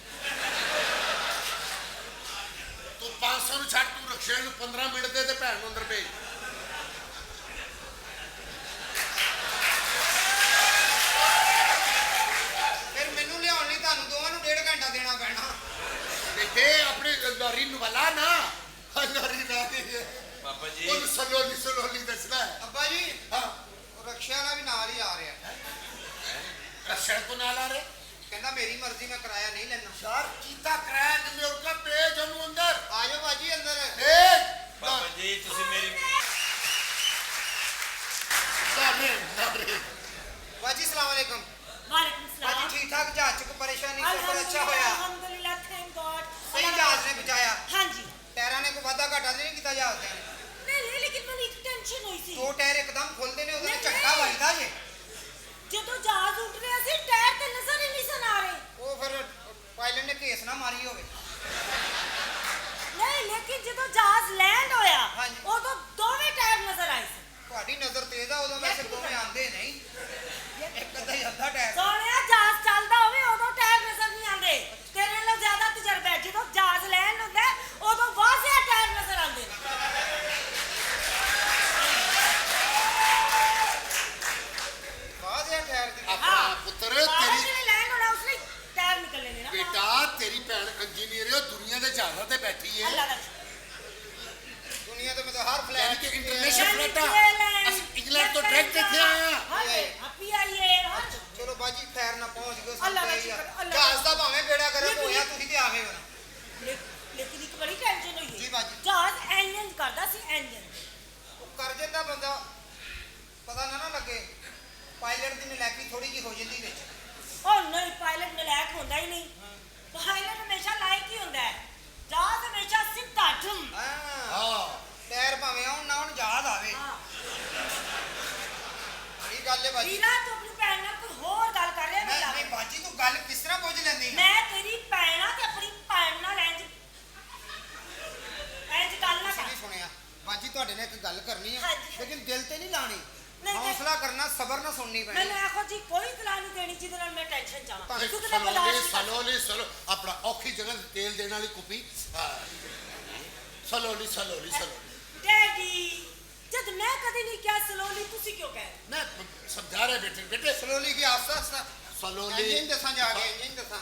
ਤੂੰ 500 ਨੂੰ ਛੱਡ ਤੂੰ ਰਕਸ਼ੇ ਨੂੰ 15 ਮਿੰਟ ਦੇ ਤੇ ਭੈਣ ਨੂੰ ਅੰਦਰ ਭੇਜ ਫਿਰ ਮੈਨੂੰ ਲਿਆਉਣ ਲਈ ਤੁਹਾਨੂੰ ਦੋਵਾਂ ਨੂੰ 1.5 ਘੰਟਾ ਦੇਣਾ ਪੈਣਾ ਬੇਟੇ ਆਪਣੀ ਲੋਰੀਨ ਨੂੰ ਬੁਲਾ ਨਾ ਲੋਰੀਨ ਆ ਗਈ ਹੈ पापा जी ਉਹਨੂੰ ਸਲੋਲੀ ਦੱਸਣਾ ਹੈ ਅੱਬਾ ਜੀ ਹਾਂ ਉਹ ਰਕਸ਼ੇ ਵਾਲਾ ਵੀ ਨਾਲ ਹੀ ਆ ਰਿਹਾ ਰਕਸ਼ੇ ਕੋ ਨਾਲ ਆ ਰਹੇ ਕਹਿੰਦਾ ਮੇਰੀ ਮਰਜ਼ੀ ਮੈਂ ਕਿਰਾਇਆ ਨਹੀਂ ਲੈਣਾ ਯਾਰ ਕੀਤਾ ਕਰਾਇਆ ਨਿੰਮੇ ਉਰਕਾ ਭੇਜ ਉਹਨੂੰ ਅੰਦਰ ਆ ਜਾਓ ਬਾਜੀ ਅੰਦਰ ਭੇਜ पापा जी तुसी मेरी ਨਾਰੇ ਬਾਜੀ ਸਲਾਮ ਅਲੈਕਮ वालेकुम ਬਾਜੀ सलाम ਠੀਕ ਠਾਕ ਜਹਾਜ਼ ਚ ਕੋਈ ਪਰੇਸ਼ਾਨੀ ਸਫਰ ਅੱਛਾ ਹੋਇਆ अल्हम्दुलिल्लाह थैंक गॉड ਸਹੀ ਜਹਾਜ਼ ਨੇ ਬਚਾਇਆ हाँ जी ਟਾਇਰਾਂ ਨੇ ਕੋਈ ਵਾਧਾ ਘਾਟਾ ਨਹੀਂ ਕੀਤਾ ਜਹਾਜ਼ ਦੇ नहीं लेकिन मैंने एक टेंशन हुई सी 2 ਟਾਇਰ ਇੱਕਦਮ ਖੁੱਲਦੇ ਨੇ ਉਹਦੇ ਨਹੀਂ, ਝਟਕਾ ਨਹੀਂ। ਵੱਜਦਾ ਜੇ ਜਦੋਂ ਜਹਾਜ਼ ਉੱਡ ਰਿਹਾ ਸੀ ਟਾਇਰ ਤੇ ਨਜ਼ਰ ਹੀ ਨਹੀਂ ਸਨ ਆ ਰਹੇ ਉਹ ਫਿਰ ਪਾਇਲਟ ਨੇ ਕੇਸ ਨਾ ਮਾਰੀ ਹੋਵੇ ਨਹੀਂ ਲੇਕਿਨ ਜਦੋਂ ਜਹਾਜ਼ ਲੈਂਡ ਹੋਇਆ ਹਾਂਜੀ। ਉਦੋਂ ਦੋਵੇਂ ਟਾਇਰ ਨਜ਼ਰ ਆਏ ਸੀ ਤੁਹਾਡੀ ਨਜ਼ਰ ਤੇਜ਼ ਆ ਉਦੋਂ ਵੈਸੇ ਦੋਵੇਂ ਆਉਂਦੇ ਨਹੀਂ ਇੱਕ ਅੱਧਾ ਹੀ ਅੱਧਾ ਟਾਇਰ ਸੋਹਣਿਆ ਜਹਾਜ਼ ਚੱਲਦਾ ਹੋਵੇ ਉਦੋਂ ਟਾਇਰ ਨਜ਼ਰ ਨਹੀਂ ਆਉਂਦੇ ਤੇਰੇ ਨਾਲੋਂ ਜ਼ਿਆਦਾ ਤਜਰਬਾ ਹੈ ਜਦੋਂ ਜਹਾਜ਼ ਲੈਂਡ ਹੁੰਦਾ ਹੈ, ਉਦੋਂ ਵਾਜ਼ਿਆ ਟਾਇਰ ਨਜ਼ਰ ਆਉਂਦੇ ਨੇ ਬਾਅਦ ਇਹ ਟਾਇਰ ਦੀ ਆਪਣਾ ਪੁੱਤਰ ਤੇਰੀ ਜਿਹੜੇ ਲੈਂਡ ਹੋਣਾ ਉਸ ਲਈ ਟਾਇਰ ਨਿਕਲਣੇ ਨੇ ਨਾ ਬੇਟਾ ਤੇਰੀ ਭੈਣ ਇੰਜੀਨੀਅਰ ਹੈ ਉਹ ਦੁਨੀਆ ਦੇ ਜਹਾਜ਼ਾਂ ਤੇ ਬੈਠੀ ਹੈ ਅੱਲਾ ਦਾ ਦੁਨੀਆ ਤੇ ਮਤਲਬ ਹਰ ਯਾਨੀ ਫਲੈਟ ਕਿ ਇੰਟਰਨੈਸ਼ਨਲ ਫਲਾਈਟਾਂ ਅਸੀਂ ਇੰਗਲੈਂਡ ਤੋਂ ਡਾਇਰੈਕਟ ਇੱਥੇ ਆਏ ਆ ਹੈਪੀ ਆਈਏ ਚਲੋ ਬਾਜੀ ਖੈਰ ਨਾ ਪਹੁੰਚ ਗਏ ਅੱਲਾ ਦਾ ਸਭ ਸ਼ੁਕਰ, ਅੱਲਾ ਦਾ ਜਹਾਜ਼ ਦਾ ਭਾਵੇਂ ਬੇੜਾ ਗਰਕ ਲੇਕਿਨ- ਹੋਇਆ ਤੁਸੀਂ ਤੇ ਆ ਗਏ ਹੋ ਨਾ ਲੇਕਿਨ ਇੱਕ ਬੜੀ ਟੈਨਸ਼ਨ ਹੋਈ ਜੀ ਹੈ ਬਾਜੀ। ਜਹਾਜ਼ ਇੰਜਨ ਕਰਦਾ ਸੀ ਇੰਜਨ ਉਹ ਕਰ ਜਾਂਦਾ ਬੰਦਾ ਪਤਾ ਨਾ ਲੱਗੇ ਪਾਇਲਟ ਦੀ ਨਲਾਇਕੀ ਥੋੜੀ ਜਿਹੀ ਹੋ ਜਾਂਦੀ ਵਿੱਚ ਉਹ ਨਹੀਂ ਪਾਇਲਟ ਨਲਾਇਕ ਹੁੰਦਾ ਹੀ ਨਹੀਂ ਪਾਇਲਟ ਹਮੇਸ਼ਾ ਲਾਇਕ ਹੀ ਹੁੰਦਾ ਹੈ ਜਹਾਜ਼ ਹਮੇਸ਼ਾ ਸਿੱਧਾ ਢੁੰਮ ਹਾਂ ਟਾਇਰ ਭਾਵੇਂ ਆਉਣ ਨਾ ਆਉਣ ਜਹਾਜ਼ ਆਵੇ ਹਾਂ ਇਹ ਗੱਲ ਹੈ ਬਾਜੀ ਵੀਰਾ ਤੂੰ ਆਪਣੀ ਭੈਣ ਨਾਲ ਕੋਈ ਹੋਰ ਗੱਲ ਕਰ ਰਿਹਾ ਨਹੀਂ ਨਹੀਂ ਬਾਜੀ ਤੂੰ ਗੱਲ ਕਿਸ ਤਰ੍ਹਾਂ ਪੁੱਛ ਲੈਂਦੀ ਹੈ ਮੈਂ ਤੇਰੀ ਭੈਣ ਆ ਤੇ ਆਪਣੀ ਭੈਣ ਨਾਲ ਇੰਜ ਗੱਲ ਨਾ ਤੁਸੀਂ ਕਰ ਨਹੀਂ ਸੁਣਿਆ ਬਾਜੀ ਤੁਹਾਡੇ ਨਾਲ ਇੱਕ ਗੱਲ ਕਰਨੀ ਹੈ ਹਾਂਜੀ। ਲੇਕਿਨ ਦਿਲ ਤੇ ਨਹੀਂ ਲਾਣੀ ਨਹੀਂ। ਹੌਸਲਾ ਕਰਨਾ ਸਬਰ ਨਾਲ ਸੁਣਨੀ ਪੈਣੀ ਮੈਨੂੰ ਇਹੋ ਜੀ ਕੋਈ ਤਲਾ ਨਹੀਂ ਦੇਣੀ ਜਿਹਦੇ ਨਾਲ ਮੈਂ ਟੈਨਸ਼ਨ ਚਾਹਾਂ ਭਾਵੇਂ ਤੂੰ ਕਿਤੇ ਬਰਦਾਸ਼ਤ ਕਰ ਸਲੋਲੀ ਆਪਣਾ ਔਖੀ ਜਗ੍ਹਾ ਤੇ ਤੇਲ ਦੇਣ ਵਾਲੀ ਕੁੱਪੀ ਸਲੋਲੀ ਡੈਡੀ ਜਦ ਮੈਂ ਕਦੇ ਨਹੀਂ ਕਿਹਾ ਸਲੋਲੀ ਤੁਸੀਂ ਕਿਉਂ ਕਹਿ ਰਹੇ ਮੈਂ ਸਮਝਾ ਰਿਹਾ ਬੇਟੇ ਸਲੋਲੀ ਕੀ ਆਸਤਾ ਆਸਤਾ ਸਲੋਲੀ ਇੰਜਨ ਦੱਸਾਂ ਜਾ ਕੇ ਇੰਜਨ ਦੱਸਾਂ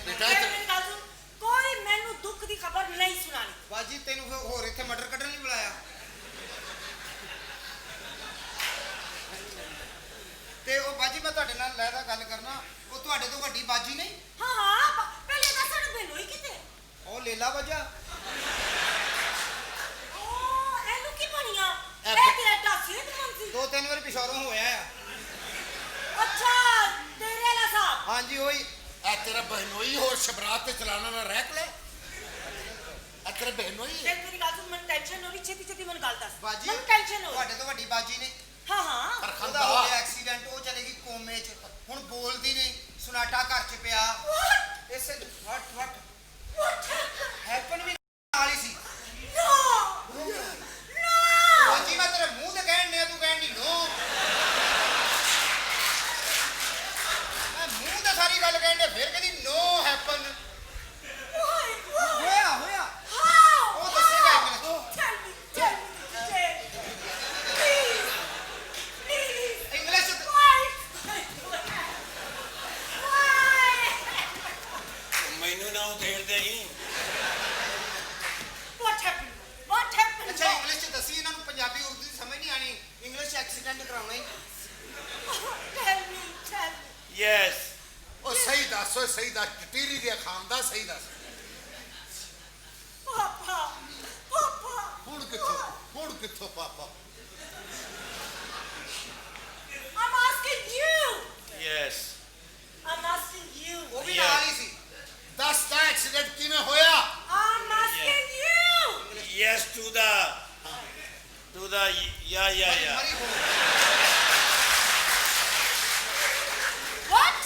ਬੇਟਾ ਡੈਡੀ, ਮੇਰੀ ਗੱਲ ਸੁਣ, ਕੋਈ ਮੈਨੂੰ ਦੁੱਖ ਦੀ ਖਬਰ ਨਹੀਂ ਸੁਣਾਣੀ ਬਾਜੀ ਤੈਨੂੰ ਫਿਰ ਹੋਰ ਇੱਥੇ ਮਟਰ ਕੱਢਣ ਨਹੀਂ ਬੁਲਾਇਆ ਤੇ ਉਹ ਬਾਜੀ ਮੈਂ ਤੁਹਾਡੇ ਨਾਲ ਲੈਦਾ ਗੱਲ ਕਰਨਾ ਉਹ ਤੁਹਾਡੇ ਤੋਂ ਵੱਡੀ ਬਾਜੀ ਨਹੀਂ ਹਾਂ ਪਹਿਲੇ ਦੱਸਣ ਮੈਨੂੰ ਹੀ ਕਿਤੇ ਉਹ ਲੇਲਾ ਵਜਾ ਉਹ ਇਹਨੂੰ ਕੀ ਬਣੀਆਂ ਇਹ ਇਹ ਤੇ ਐਡਾ ਸਿਹਤਮੰਦ ਸੀ 2-3 ਵਾਰ ਪਿਸ਼ੌਰੋਂ ਹੋਇਆ ਆ ਅੱਛਾ ਤੇਰੇ ਵਾਲਾ ਸਾਹਿਬ ਹਾਂਜੀ ਉਹੀ ਇਹ ਤੇਰਾ ਬਹਿਨੋਈ ਹੋਰ ਸ਼ਬਰਾਤ ਤੇ ਚਲਾਣਾ ਨਾ ਰਹਿ ਲੈ ਇਹ ਤੇਰਾ ਬਹਿਨੋਈ ਤੇ ਮੇਰੀ ਗੱਲ ਸੁਣ ਮੈਨੂੰ ਟੈਨਸ਼ਨ ਹੋ ਰਹੀ ਛੇਤੀ ਛੇਤੀ ਮੈਨੂੰ ਗੱਲ ਦੱਸ ਬਾਜੀ ਮੈਨੂੰ ਟੈਨਸ਼ਨ ਹੋ ਰਹੀ ਤੁਹਾਡੇ ਤੋਂ ਵੱਡੀ ਬਾਜੀ ਨੇ ਹਾਂ ਹਾਂ ਉਹਦਾ ਹੋ ਖੰਦਾ ਗਿਆ ਐਕਸੀਡੈਂਟ ਉਹ ਚਲੇਗੀ ਕੋਮੇ 'ਚ ਹੁਣ ਬੋਲਦੀ ਨਹੀਂ ਸੁਨਾਟਾ ਘਰ 'ਚ ਪਿਆ What? ਇਸੇ ਵਟ What happened? ਹੈਪਨ ਵੀ ਨਾਲ ਹੀ ਸੀ No! No! ਬਾਜੀ ਮੈਂ ਤੇਰੇ ਮੂੰਹ ਤੇ ਕਹਿਣ ਨੇ ਤੂੰ ਕਹਿਣ ਦੀ ਨੋ ਮੈਂ ਮੂੰਹ ਤੇ ਸਾਰੀ ਗੱਲ ਕਹਿਣ ਦੇ ਫਿਰ ਕਹਿੰਦੀ ਨੋ ਹੈਪਨ Why? Why? ਹੋਇਆ How? ਉਹ ਦੱਸੇਗਾ How? English Tell me, please, please. English Why? Why? ਮੈਨੂੰ ਨਾ ਉਧੇੜਦੇ ਹੀ What happened? What happened? ਅੱਛਾ ਇੰਗਲਿਸ਼ ਚ ਦੱਸੀ ਇਹਨਾਂ ਨੂੰ ਪੰਜਾਬੀ ਉਰਦੂ ਦੀ ਸਮਝ ਨਹੀਂ ਆਣੀ ਇੰਗਲਿਸ਼ ਐਕਸੀਡੈਂਟ ਕਰਾਉਣਾ ਹੀ Tell me. ਯੈਸ ਉਹ ਸਹੀ ਦੱਸ ਓਏ ਸਹੀ ਦੱਸ ਟਟੀਰੀ ਦੇ ਖਾਨ ਦਾ ਸਹੀ ਦੱਸ Papa. ਹੁਣ ਕਿੱਥੋਂ ਪਾਪਾ I'm asking you. Yes I'm asking you. ਉਹ ਵੀ Yeah. ਨਾਲ ਹੀ ਸੀ ਦੱਸ ਦਾ ਐਕਸੀਡੈਂਟ ਕਿਵੇਂ ਹੋਇਆ I'm asking you. ਯੈਸ ਟੂ ਦਾ ਯਾ ਮਰੀ ਹੋ What?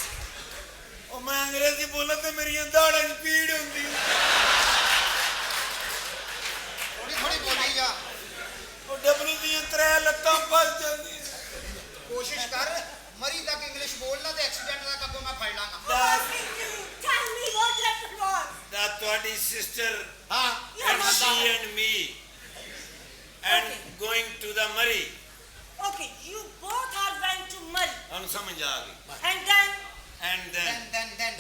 ਉਹ ਮੈਂ ਅੰਗਰੇਜ਼ੀ ਬੋਲਾਂ ਤੇ ਮੇਰੀਆਂ ਦਾੜਾਂ 'ਚ ਪੀੜ ਹੁੰਦੀ ਥੋੜੀ ਬੋਲੀ ਜਾ ਉਹ ਡਬਲੂ ਦੀਆਂ 3 ਲੱਤਾਂ ਫਸ ਜਾਂਦੀਆਂ ਕੋਸ਼ਿਸ਼ ਕਰ ਮਰੀ ਤੱਕ ਇੰਗਲਿਸ਼ ਬੋਲਣਾ ਤੇ ਐਕਸੀਡੈਂਟ ਦਾ ਅੱਗੋਂ ਮੈਂ ਫੜ ਲਾਂਗਾ I'm asking you. Tell me what happened was. ਦਾ ਤੁਹਾਡੀ ਸਿਸਟਰ ਹਾਂ and she and me and Okay. going to the Murray Okay, you both are went to Murray. ਹੁਣ ਸਮਝ ਆ ਗਈ And then, and then then,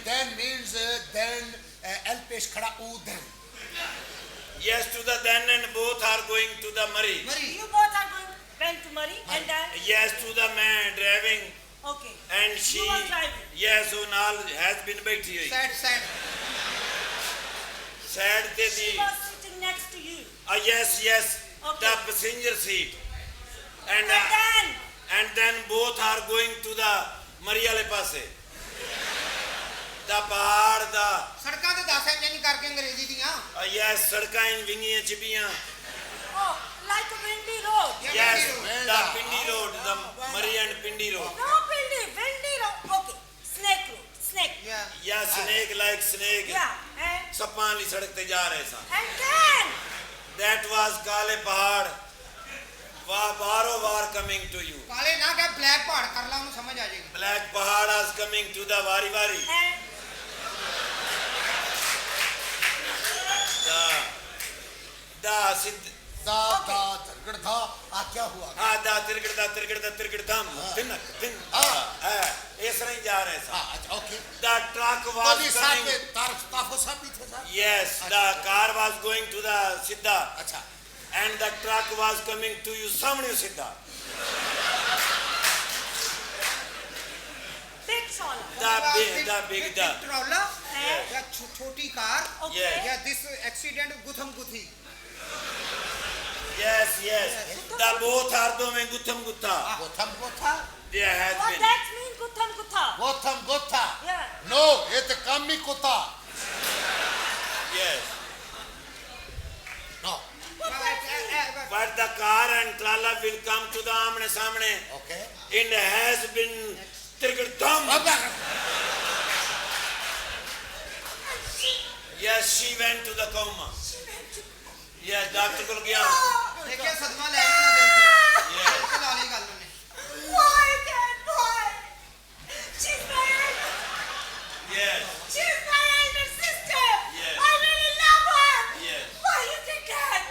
then means then el pesh khada u then yes to the then and both are going to the Murray ਮਰੀ you both are going, went to Murray. And then, yes to the man driving okay. and she You were driving. yes ਉਹ ਨਾਲ has been ਬੈਠੀ ਹੋਈ sad side ਤੇ She the was sitting next to you. yes Okay. the passenger seat And and then both are going to the Murray ਵਾਲੇ ਪਾਸੇ ਦਾ ਪਹਾੜ ਦਾ ਸੜਕਾਂ ਤੇ ਦੱਸ ਇੰਜ ਨਹੀਂ ਕਰਕੇ ਅੰਗਰੇਜ਼ੀ ਦੀਆਂ yes ਸੜਕਾਂ ਇੰਜ ਵਿੰਗੀਆਂ ਚਿਪੀਆਂ oh, like a windy road. yes Windy the Pindi road the Murray and Pindi road No, windy road. Okay, snake road, snake. yeah snake like snake Yeah, and ਸੱਪਾਂ ਵਾਲੀ ਸੜਕ ਤੇ ਜਾ ਰਹੇ ਸਾਂ then, that was ਕਾਲੇ ਪਹਾੜ ਬਾਰੋ ਵਾਰ coming to you ਕਾਲੇ ਨਾ ਕਹਿ ਬਲੈਕ ਪਹਾੜ ਕਰ ਲਾ ਉਹਨੂੰ ਸਮਝ ਆ ਜਾਏਗੀ black ਪਹਾੜ was coming to the ਵਾਰੀ and ਦਾ ਸਿੱਧ da targad tha ਆ ਕੀ ਹੁਆ ਹਾਂ ਦਾ ਤਿਰਗੜਦਾ ਤਿੰਨਕ ਤਿੰਨ ਇਸ ਤਰ੍ਹਾਂ ਹੀ ਜਾ ਰਹੇ ਸਾਂ ਹਾਂ ਅੱਛਾ ਓਕੇ the truck ਤੁਹਾਡੀ was ਸਾਥ coming में तारफ ताफो सब भी थे साहब yes the car was going to the ਸਿੱਧਾ अच्छा and the truck was coming to you ਸਾਹਮਣੇ ਸਿੱਧਾ big solar. the big ਟਰੋਲਾ And, ਜਾਂ ਛੋਟੀ ਕਾਰ okay. Yeah. ਜਾਂ ਦਿਸ ਐਕਸੀਡੈਂਟ ਗੁਥਮ ਗੁਥੀ yes the both are ਦੋਵੇਂ ਗੁੱਥਮ ਗੁੱਥਾ गोथम गोथा there has What been that mean, Gutham Gutha? गोथम गोथा Yeah. नो ये तो कम ही कोता yes no What that mean? but the car and trala will come to the आमने सामने okay it has been tirgdam अब yes she went to the coma yes doctor को गया ਦੇਖਿਆ ਸਦਮਾ ਲੈ ਗਈ ਨਾ ਦਿਲ ਤੇ Yes. ਤੇ ਨਾਲ ਹੀ ਗੱਲ ਉਹਨੇ Why, Dad? Why? She's my elder. yes She's my elder sister. Yes. I really love her. Yes. Why you did that?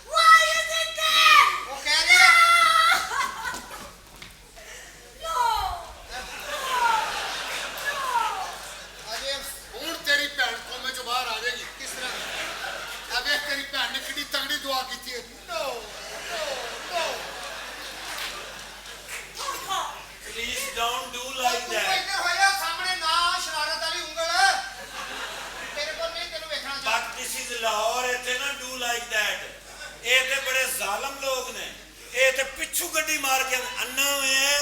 Why you did that? ਉਹ ਕਹਿ ਰਿਹਾ No. ਅਜੇ ਹੁਣ ਤੇਰੀ ਭੈਣ ਕੋਮੇ ਚੋਂ ਬਾਹਰ ਆ ਜਾਏਗੀ ਕਿਸ ਤਰ੍ਹਾਂ ਅਬੇ ਤੇਰੀ ਭੈਣ ਨੇ ਕਿੰਨੀ ਤਗੜੀ ਦੁਆ ਕੀਤੀ ਹੈ नो नो नो ਇਹ ਤੇ ਬੜੇ ਜ਼ਾਲਮ ਲੋਕ ਨੇ। ਇਹ ਤੇ ਪਿੱਛੂ ਗੱਡੀ ਮਾਰ ਕੇ ਅੰਨਾ ਹੋਇਆ।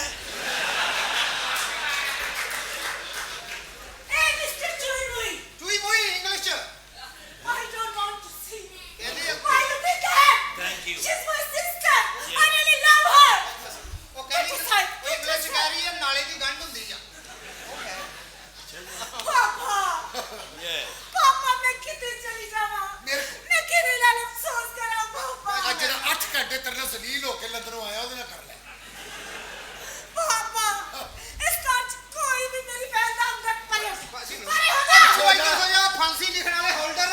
Hey, Mr. Chewy Boy! ਚੂਈ ਮੂਈ ਇੰਗਲਿਸ਼ ਚ I don't want to see me. ਕਹਿੰਦੀ ਆ- Why you pick her? Thank you. She's my sister. I really love her. ਉਹ ਕਹਿੰਦੀ Put aside, ਉਹ ਇੰਗਲਿਸ਼ ਕਹਿ ਰਹੀ ਹੈ ਨਾਲੇ ਦੀ ਗੰਢ ਹੁੰਦੀ ਆ Papa! Yeah. Papa, मैं कितने चली जावा? मेरे को- मैं कितने लाल अफसोस करा, Papa. ਅੱਜ ਜਿਹੜਾ 8 ਘੰਟੇ ਤੇਰੇ ਨਾਲ ਜ਼ਲੀਲ ਹੋ ਕੇ ਲੰਦਰੋਂ ਆਇਆ ਉਹਦੇ ਨਾਲ ਕਰ ਲੈ Papa, इस कार च कोई भी मेरी बहन का अंदर परे हो बाजी लो। परे हो जा। ਉਹ ਇੱਧਰ ਹੋ ਜਾ ਫਾਂਸੀ ਲਿਖਣ ਵਾਲੇ ਹੋਲਡਰ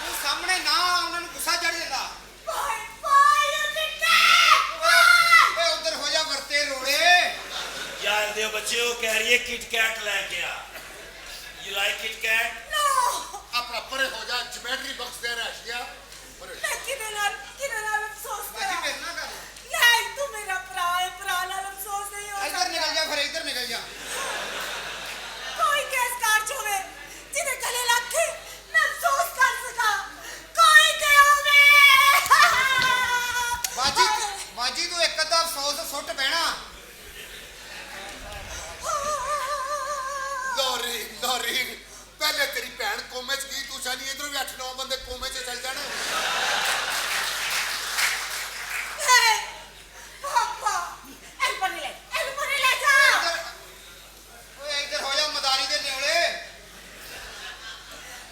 ਤੂੰ ਸਾਹਮਣੇ ਨਾ ਆ, ਉਹਨਾਂ ਨੂੰ ਗੁੱਸਾ ਚੜ ਜਾਂਦਾ Bye, bye, you pick her. Bye. ਓਏ ਉੱਧਰ ਹੋ ਜਾ ਵਰਤੇ ਰੋੜੇ ਯਾਰ ਦੇ ਬੱਚੇ ਉਹ ਕਹਿ ਰਹੀ ਹੈ ਕਿਟ ਕੈਟ ਲੈ ਕੇ ਆ। You like kit cat? No. ਆਪਣਾ ਪਰੇ ਹੋ ਜਾ ਜਮੈਟਰੀ ਬਾਕਸ ਦੇ ਰਹਿ ਗਿਆ ਪਰੇ मैं कितने लाल अफसोस ਬਾਜੀ करा। ਫੇਰ ਨਾ कर नहीं, तू मेरा भरा है, भरा लाल अफसोस नहीं हो ਇੱਧਰ ਨਿਕਲ सकता। ਜਾ ਫਿਰ ਇੱਧਰ ਨਿਕਲ ਜਾ कोई केस कार च होवे जिन्हें गले लग के मैं अफसोस कर सका। कोई ते होवे। ਬਾਜੀ ਤੂੰ ਇੱਕ ਅੱਧਾ ਅਫਸੋਸ ਸੁੱਟ ਬਹਿਣਾ ਲੋਰੀ ਪਹਿਲੇ ਤੇਰੀ ਭੈਣ ਕੋਮੇ ਚ ਗਈ ਤੂੰ ਚਾਹਨੀ ਇਧਰੋਂ ਵੀ 8-9 ਬੰਦੇ ਕੋਮੇ ਚ ਚੱਲ ਜਾਣ Hey, Papa, el ponele जा। ਓਏ ਇੱਧਰ ਹੋ ਜਾ ਮਦਾਰੀ ਦੇ ਨਿਉਲੇ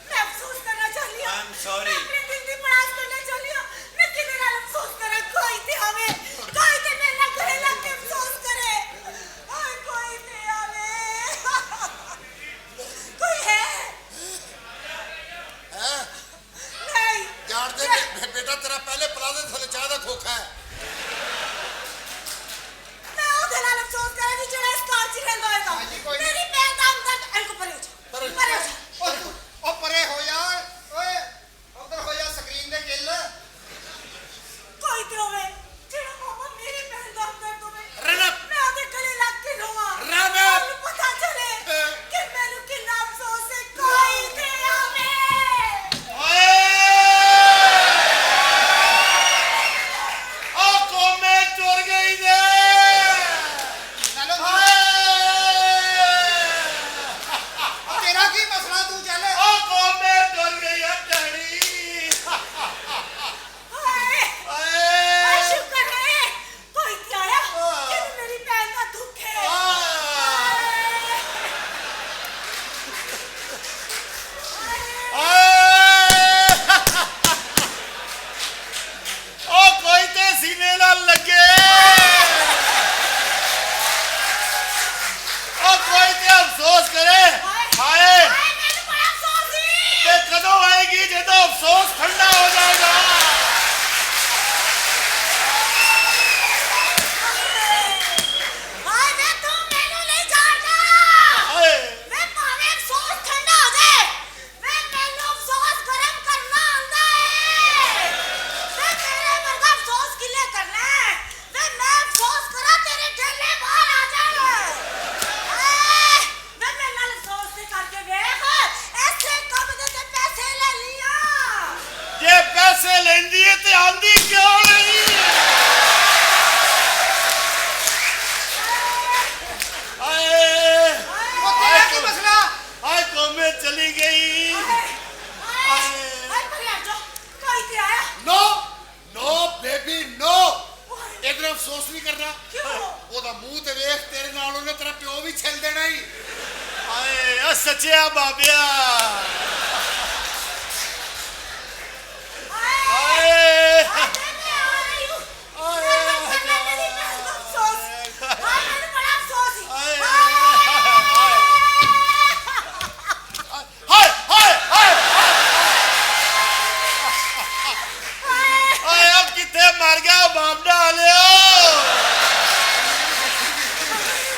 मैं अफसोस करना चाहती हूँ। I'm sorry. मैं अपने दिल की पड़ास करना चाहती हूँ। मैं कितने लाल अफसोस करा, कोई ते आवे, कोई ते मेरे ना गले लग के अफसोस करे। ओए, कोई ते आवे। कोई है? ਹੈ नहीं। ਜਾਣਦੇ ਬੇਟਾ ਤੇਰਾ ਪਹਿਲੇ ਪਲਾਜ਼ੇ ਥੱਲੇ ਚਾਹ ਦਾ ਖੋਖਾ ਹੈ मैं ओदे लाल अफसोस करा कि जेड़ा इस कार च रहंदा होएगा। हाँ जी, कोई नहीं। मेरी बहन दा अंदर इनको परे हो जा। परे हो जा। ਉਹ ਪਰੇ ਹੋ ਜਾ ਓਏ ਉੱਧਰ ਹੋ ਜਾ ਸਕਰੀਨ ਦੇ ਗਿੱਲ कोई ते होवे जेड़ा पापा मेरी बहन दा अंदर होवे। रन मैं ओदे गले लग के रोवां। रन ਮੈਨੂੰ ਪਤਾ ਚਲੇ ਕਿ ਮੈਨੂੰ ਕਿੰਨਾ ਅਫਸੋਸ ਹੈ। ਕੋਈ ਤੇ ਆਵੇ। ਉਹ ਕੋਮੇ ਤੁਰ ਗਈ ਨੇ। ਚਲੋ ਤੇਰਾ ਕੀ ਮਸਲਾ ਤੂੰ ਚੱਲ ਉਹ ਕੋਮੇ ਤੁਰ ਗਈ ਆ ਡੈਡੀ। ਹਾਏ ਹਾਏ ਸ਼ੁਕਰ ਹੈ ਕੋਈ ਤੇ ਆਇਆ ਕਿ ਮੇਰੀ ਭੈਣ ਦਾ ਦੁੱਖ ਹੈ। ਉਹ ਕੋਈ ਤੇ ਸੀਨੇ ਨਾਲ ਲੱਗੇ। ਉਹ ਕੋਈ ਤੇ ਅਫਸੋਸ ਕਰੇ। ਹਾਏ ਮੈਨੂੰ ਬੜਾ ਅਫਸੋਸ ਸੀ। ਤੇ ਕਦੋਂ ਆਏਗੀ ਜਦੋਂ ਅਫਸੋਸ ਠੰਡਾ ਹੋ ਜਾਏਗਾ। ਹਾਏ ਵੇ ਤੂੰ ਮੈਨੂੰ ਨਹੀਂ ਜਾਣਦਾ। ਹਾਏ ਵੇ ਭਾਵੇਂ ਅਫਸੋਸ ਠੰਡਾ ਹੋ ਜਾਏ ਵੇ ਮੈਨੂੰ ਅਫਸੋਸ ਗਰਮ ਕਰਨਾ ਆਉਂਦਾ ਹੈ। ਵੇ ਤੇਰੇ ਵਰਗਾ ਅਫਸੋਸ ਕਿਲੇ ਕਰਨਾ ਹੈ। ਵੇ ਮੈਂ ਅਫਸੋਸ ਕਰਾਂ ਤੇਰੇ ਢੇਲੇ ਬਾਹਰ ਆ ਜਾਣ। ਵੇ ਮੇਰੇ ਨਾਲ ਅਫਸੋਸ ਤੇ ਕਰਕੇ ਵੇਖ ਐਸੇ ਕਬਜ਼ੇ ਤੇ ਪੈਸੇ ਲੈ ਲਿਆ। ਜੇ ਪੈਸੇ ਲੈਂਦੀ ਏ ਤੇ ਆਂਦੀ ਕਿਉਂ ਨਹੀਂ? ਹਾਏ ਉਹ ਤੇਰਾ ਕੀ ਮਸਲਾ ਹਾਏ ਕੋਮੇ ਚਲੀ ਗਈ। ਹਾਏ ਭਰਿਆ ਜੋ ਕੋਈ ਤੇ ਆਇਆ। ਨੋ ਬੇਬੀ ਨੋ ਇਧਰ ਅਫਸੋਸ ਨਹੀਂ ਕਰਨਾ ਕਿਉਂ? ਉਹਦਾ ਮੂੰਹ ਤੇ ਵੇਖ ਤੇਰੇ ਨਾਲ ਉਹਨੇ ਤੇਰਾ ਪਿਓ ਵੀ ਛਿਲ ਦੇਣਾ ਹੀ ਹਾਏ ਆ ਸੱਚਿਆ ਬਾਬਿਆ। ਹਾਏ ਮੈਂ ਆ ਰਹੀ ਹੂੰ। ਮੈਂ ਮੇਰੀ ਭੈਣ ਦਾ ਅਫਸੋਸ। ਹਾਏ ਮੈਨੂੰ ਬੜਾ ਅਫਸੋਸ ਸੀ। ਹਾਏ ਹਾਏ ਹਾਏ ਹਾਏ ਹਾਏ ਉਹ ਕਿੱਥੇ ਮਰ ਗਿਆ ਬਾਬਾ ਲਿਓ।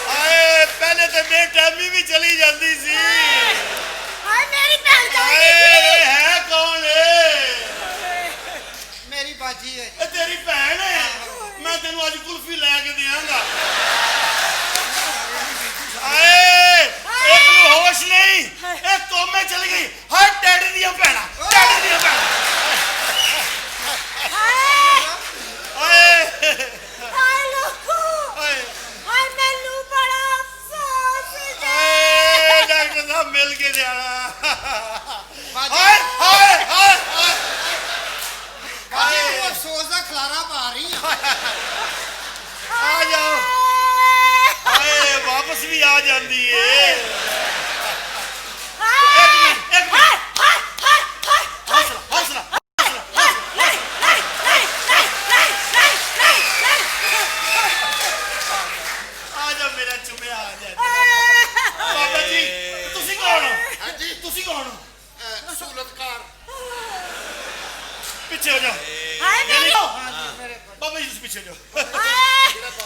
ਹਾਏ ਪਹਿਲੇ ਤੇ ਬੇਟੈਮੀ ਵੀ ਚਲੀ ਜਾਂਦੀ ਸੀ। ਹਾਏ ਮੇਰੀ ਭੈਣ ਜਾ ਹਾਏ ਇਹ ਹੈ ਕੌਣ ਏ? ਮੇਰੀ ਬਾਜੀ ਹੈ ਇਹ ਤੇਰੀ ਭੈਣ ਹੈ। ਮੈਂ ਤੈਨੂੰ ਅੱਜ ਕੁਲਫੀ ਲੈ ਕੇ ਦਿਆਂਗਾ। ਹਾਏ ਇੱਕ ਨੂੰ ਹੋਸ਼ ਨਹੀਂ। ਇਹ ਕੋਮੇ ਚਲੀ ਗਈ। ਹਾਏ ਡੈਡੀ ਦੀਆਂ ਭੈਣਾਂ, ਡੈਡੀ ਦੀਆਂ ਭੈਣਾਂ। ਮਿਲ ਕੇ ਜਾਣਾ ਬਾਜੀ ਹਾਏ ਹਾਏ ਹਾਏ ਹਾਏ ਬਾਜੀ ਤੂੰ ਅਫਸੋਸ ਦਾ ਖਲਾਰਾ ਪਾ ਰਹੀ ਆ ਆ ਜਾਓ ਹਾਏ ਵਾਪਸ ਵੀ ਆ ਜਾਂਦੀ ਏ ਇੱਕ ਮਿੰਟ ਹੌਸਲਾ ਆ ਜਾ ਮੇਰਾ ਚੁੰਮਿਆ ਆ ਜਾ ਬਾਬਾ ਜੀ ਤੁਸੀਂ ਕੌਣ ਹੋ ਹਾਂਜੀ ਤੁਸੀਂ ਕੌਣ ਹੋ ਸਹੂਲਤਕਾਰ ਪਿੱਛੇ ਹੋ ਜਾਓ ਹਾਏ ਮੇਰੀ ਬਾਬਾ ਜੀ ਤੁਸੀਂ ਪਿੱਛੇ ਜਾਓ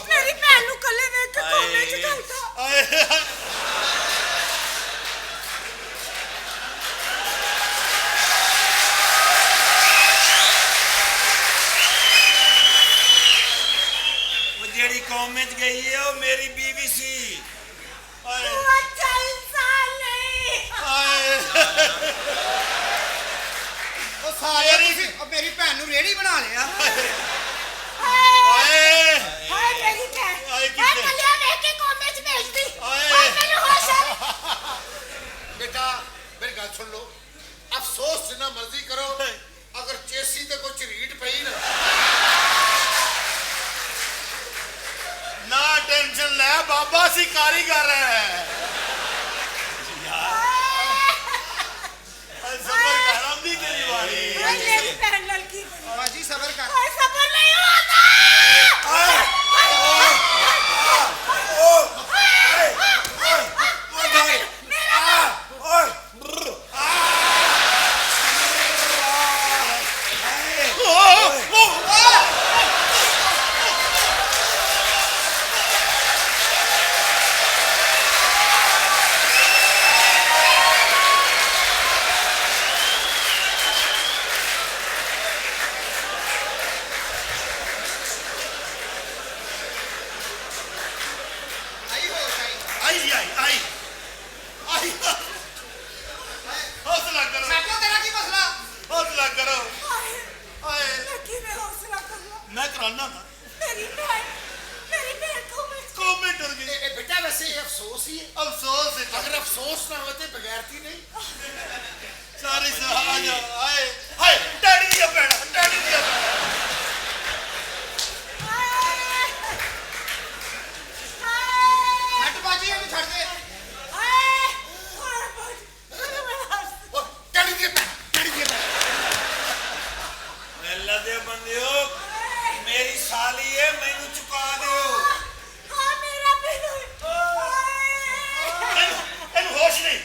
ਮੇਰੀ ਭੈਣ ਨੂੰ ਕੱਲੇ ਵੇਖ ਕੇ ਕੋਮੇ ਚ ਘਲਤਾ ਆਏ ਹਾਏ। ਉਹ ਜਿਹੜੀ ਕੌਮ ਵਿੱਚ ਗਈ ਹੈ ਉਹ ਮੇਰੀ ਬੀਵੀ ਸੀ। ਹਾਏ ਤੂੰ ਅੱਛਾ ਇਨਸਾਨ ਨਹੀਂ ਹਾਏ ਉਹ ਸਾਲਿਆ ਤੁਸੀਂ ਉਹ ਮੇਰੀ ਭੈਣ ਨੂੰ ਰੇੜੀ ਬਣਾ ਲਿਆ ਹਾਏ ਹਾਏ ਮੇਰੀ ਭੈਣ ਹਾਏ ਹਾਏ ਕਿੱਥੇ? ਕੱਲਿਆ ਵੇਖ ਕੇ ਕੋਮੇ ਚ ਭੇਜਦੀ ਹਾਏ। ਹਾਏ ਮੈਨੂੰ ਹੋਸ਼ ਆ ਬੇਟਾ ਮੇਰੀ ਗੱਲ ਸੁਣ ਲਓ ਅਫਸੋਸ ਜਿੰਨਾ ਮਰਜ਼ੀ ਕਰੋ ਅਗਰ ਚੇਸੀ ਤੇ ਕੋਈ ਝਰੀਟ ਪਈ ਨਾ ਨਾ ਟੈਨਸ਼ਨ ਲੈ ਬਾਬਾ ਸੀ ਕਾਰੀਗਰ ਹੈ ਸਫਰ ਕਰਾਂ ਦੀ ਤੇਰੀ ਵਾਰੀ ਹਾਏ ਮੇਰੀ ਭੈਣ ਨਾਲ ਕੀ ਕਰੀ ਬਾਜੀ ਸਬਰ ਕਰ ਹਾਏ ਸਬਰ ਨਹੀਂ ਹੋਤਾ ਆਈ ਹੋ ਜਾਈ ਆਈ ਆਈ ਆਈ ਆਈ ਹੌਸਲਾ ਕਰੋ ਸਾਕੋ ਤੇਰਾ ਕੀ ਮਸਲਾ ਹੌਸਲਾ ਕਰੋ ਹਾਏ ਹਾਏ ਮੈਂ ਕਿਵੇਂ ਹੌਸਲਾ ਕਰਾਂ ਮੈਂ ਕਰਾਨਾ ਨਾ ਮੇਰੀ ਭੈਣ ਕੋਮੇ ਚ ਕੋਮੇ ਡਰ ਗਈ ਇਹ ਬੇਟਾ ਵੈਸੇ ਇਹ ਅਫਸੋਸ ਹੀ ਹੈ ਅਫਸੋਸ ਹੈ ਅਗਰ ਅਫਸੋਸ ਨਾ ਹੋਵੇ ਤੇ ਬਗੈਰਤੀ ਨਹੀਂ ਸਾਰੀ ਸਹਾਜ ਹਾਏ ਹਾਏ ਡੈਡੀ ਦੀ ਭੈਣ ਡੈਡੀ ਦੀ ਹਟ ਬਾਜੀ ਇਹਨੂੰ ਛੱਡ ਦੇ ਉਹ ਡੈਡੀ ਦੀ ਭੈਣ ਡੈਡੀ ਦੀ ਭੈਣ ਅੱਲਾ ਦੇ ਬੰਦਿਓ ਮੇਰੀ ਸਾਲੀ ਹੈ ਮੈਨੂੰ ਚੁਕਾ ਦਿਓ। ਇਹਨੂੰ ਹੋਸ਼ ਨਹੀਂ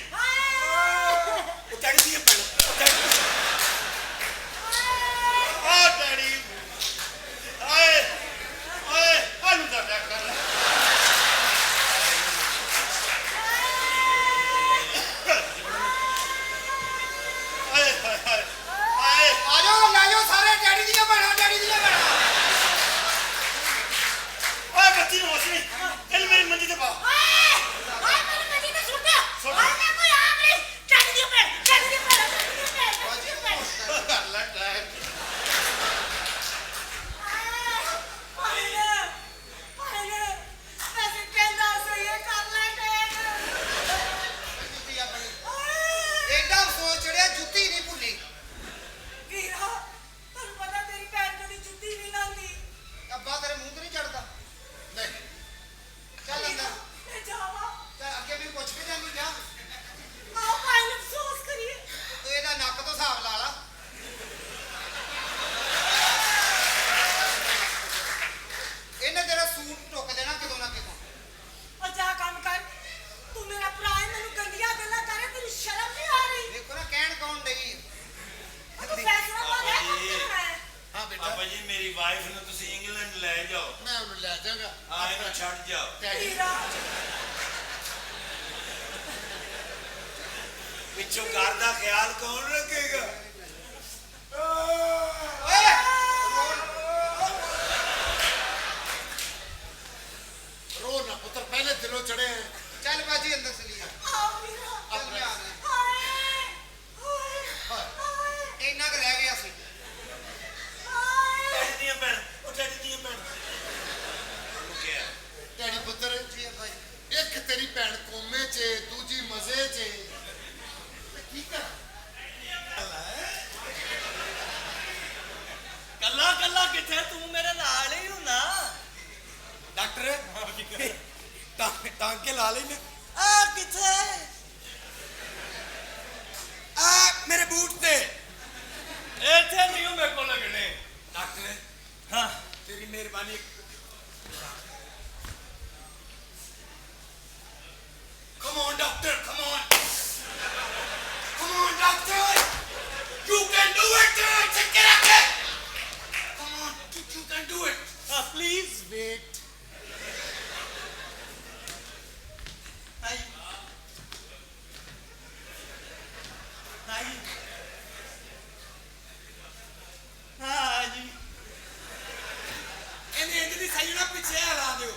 ਉਹ ਡੈਡੀ ਦੀ ਭੈਣ ਆ ਡੈਡੀ ਹਾਏ ਹਾਏ ਹਾਲੂ ਦਾ ਡਰ ਕਰ ਲੈ ਹਾਏ ਹਾਏ ਹਾਏ ਹਾਏ ਆ ਜਾਓ ਲੈ ਜਾਓ ਸਾਰੇ ਡੈਡੀ ਦੀਆਂ ਭੈਣਾਂ ਡੈਡੀ ਦੀਆਂ ਭੈਣਾਂ ਓਏ ਬੱਚੀ ਨੂੰ ਹੋਸ਼ ਨਹੀਂ ਇਹਨੂੰ ਮੇਰੀ ਮੰਜੀ ਤੇ ਪਾ ਕਰ ਲੈ ਟਾਈਮ ਜੁੱਤੀ ਆਪਣੀ ਐਡਾ ਅਫਸੋਸ ਚੜਿਆ ਜੁੱਤੀ ਨਹੀਂ ਭੁੱਲੀ ਅੱਬਾ ਤੇਰੇ ਮੂੰਹ ਤੇ ਨਹੀਂ ਚੜਦਾ ਨਹੀਂ ਚੱਲ ਅੰਦਰ ਚੱਲ ਅੱਗੇ ਵੀ ਪੁੱਛ ਕੇ ਜਾਂਦੀ ਜਾ ਤੂੰ ਇਹਦਾ ਨੱਕ ਤੋਂ ਹਿਸਾਬ ਲਾ ਲਾ ਇਹਨੇ ਤੇਰਾ ਸੂਟ ਟੁੱਕ ਦੇਣਾ ਕਿਦੋਂ ਨਾ ਕਿਦੋਂ ਦੇਖੋ ਨਾ ਕਹਿਣ ਕੌਣ ਡਈ ਹਾਂ ਬੇਟਾ ਪਾਪਾ ਜੀ ਮੇਰੀ ਵਾਈਫ ਨੂੰ ਤੁਸੀਂ ਇੰਗਲੈਂਡ ਲੈ ਜਾਓ। ਮੈਂ ਉਹਨੂੰ ਲੈ ਜਾਵਾਂਗਾ ਹਾਂ ਇਹਨੂੰ ਛੱਡ ਜਾਓ। ਡੈਡੀ ਪਿੱਛੋਂ ਘਰ ਦਾ ਖਿਆਲ ਕੌਣ ਰੱਖੇਗਾ? ਓਏ ਰੋ ਨਾ ਪੁੱਤਰ ਪਹਿਲੇ ਦਿਲੋਂ ਚੜਿਆ ਹੈ। ਚੱਲ ਬਾਜੀ ਅੰਦਰ ਚਲੀ ਜਾ ਚੱਲ ਜਾ ਇੰਨਾ ਕੁ ਰਹਿ ਗਿਆ ਸੀ ਡੈਡੀ ਦੀਆਂ ਭੈਣ ਉਹ ਡੈਡੀ ਦੀਆਂ ਭੈਣ ਉਹਨੂੰ ਕਿਹਾ ਡੈਡੀ ਪੁੱਤਰ ਜੀ ਬਾਈ ਇੱਕ ਤੇਰੀ ਭੈਣ ਕੋਮੇ 'ਚ ਦੂਜੀ ਮਜ਼ੇ 'ਚ ਕਿੱਥੇ ਤੂੰ ਮੇਰੇ ਨਾਲ ਹੀ ਹੁਣਾ ਡਾਕਟਰ ਟਾਂਕੇ ਲਾ ਲੈਨੇ ਆ ਕਿੱਥੇ ਆ ਮੇਰੇ ਬੂਟ ਤੇ ਇੱਥੇ ਨਹੀਂ ਉਹ ਮੇਰੇ ਕੋਲ ਲੱਗਣੇ ਡਾਕਟਰ ਹਾਂ ਤੇਰੀ ਮਿਹਰਬਾਨੀ Come on, doctor. Come on. Come on, doctor. You can do it. Take care of it. Come on, you can do it. Please wait. Hi. Hi. हाँ जी ਇਹਨੇ ਇੰਜ ਦੀ ਸਹੀ ਨਾ ਪਿੱਛੇ ਹਿਲਾ ਦਿਓ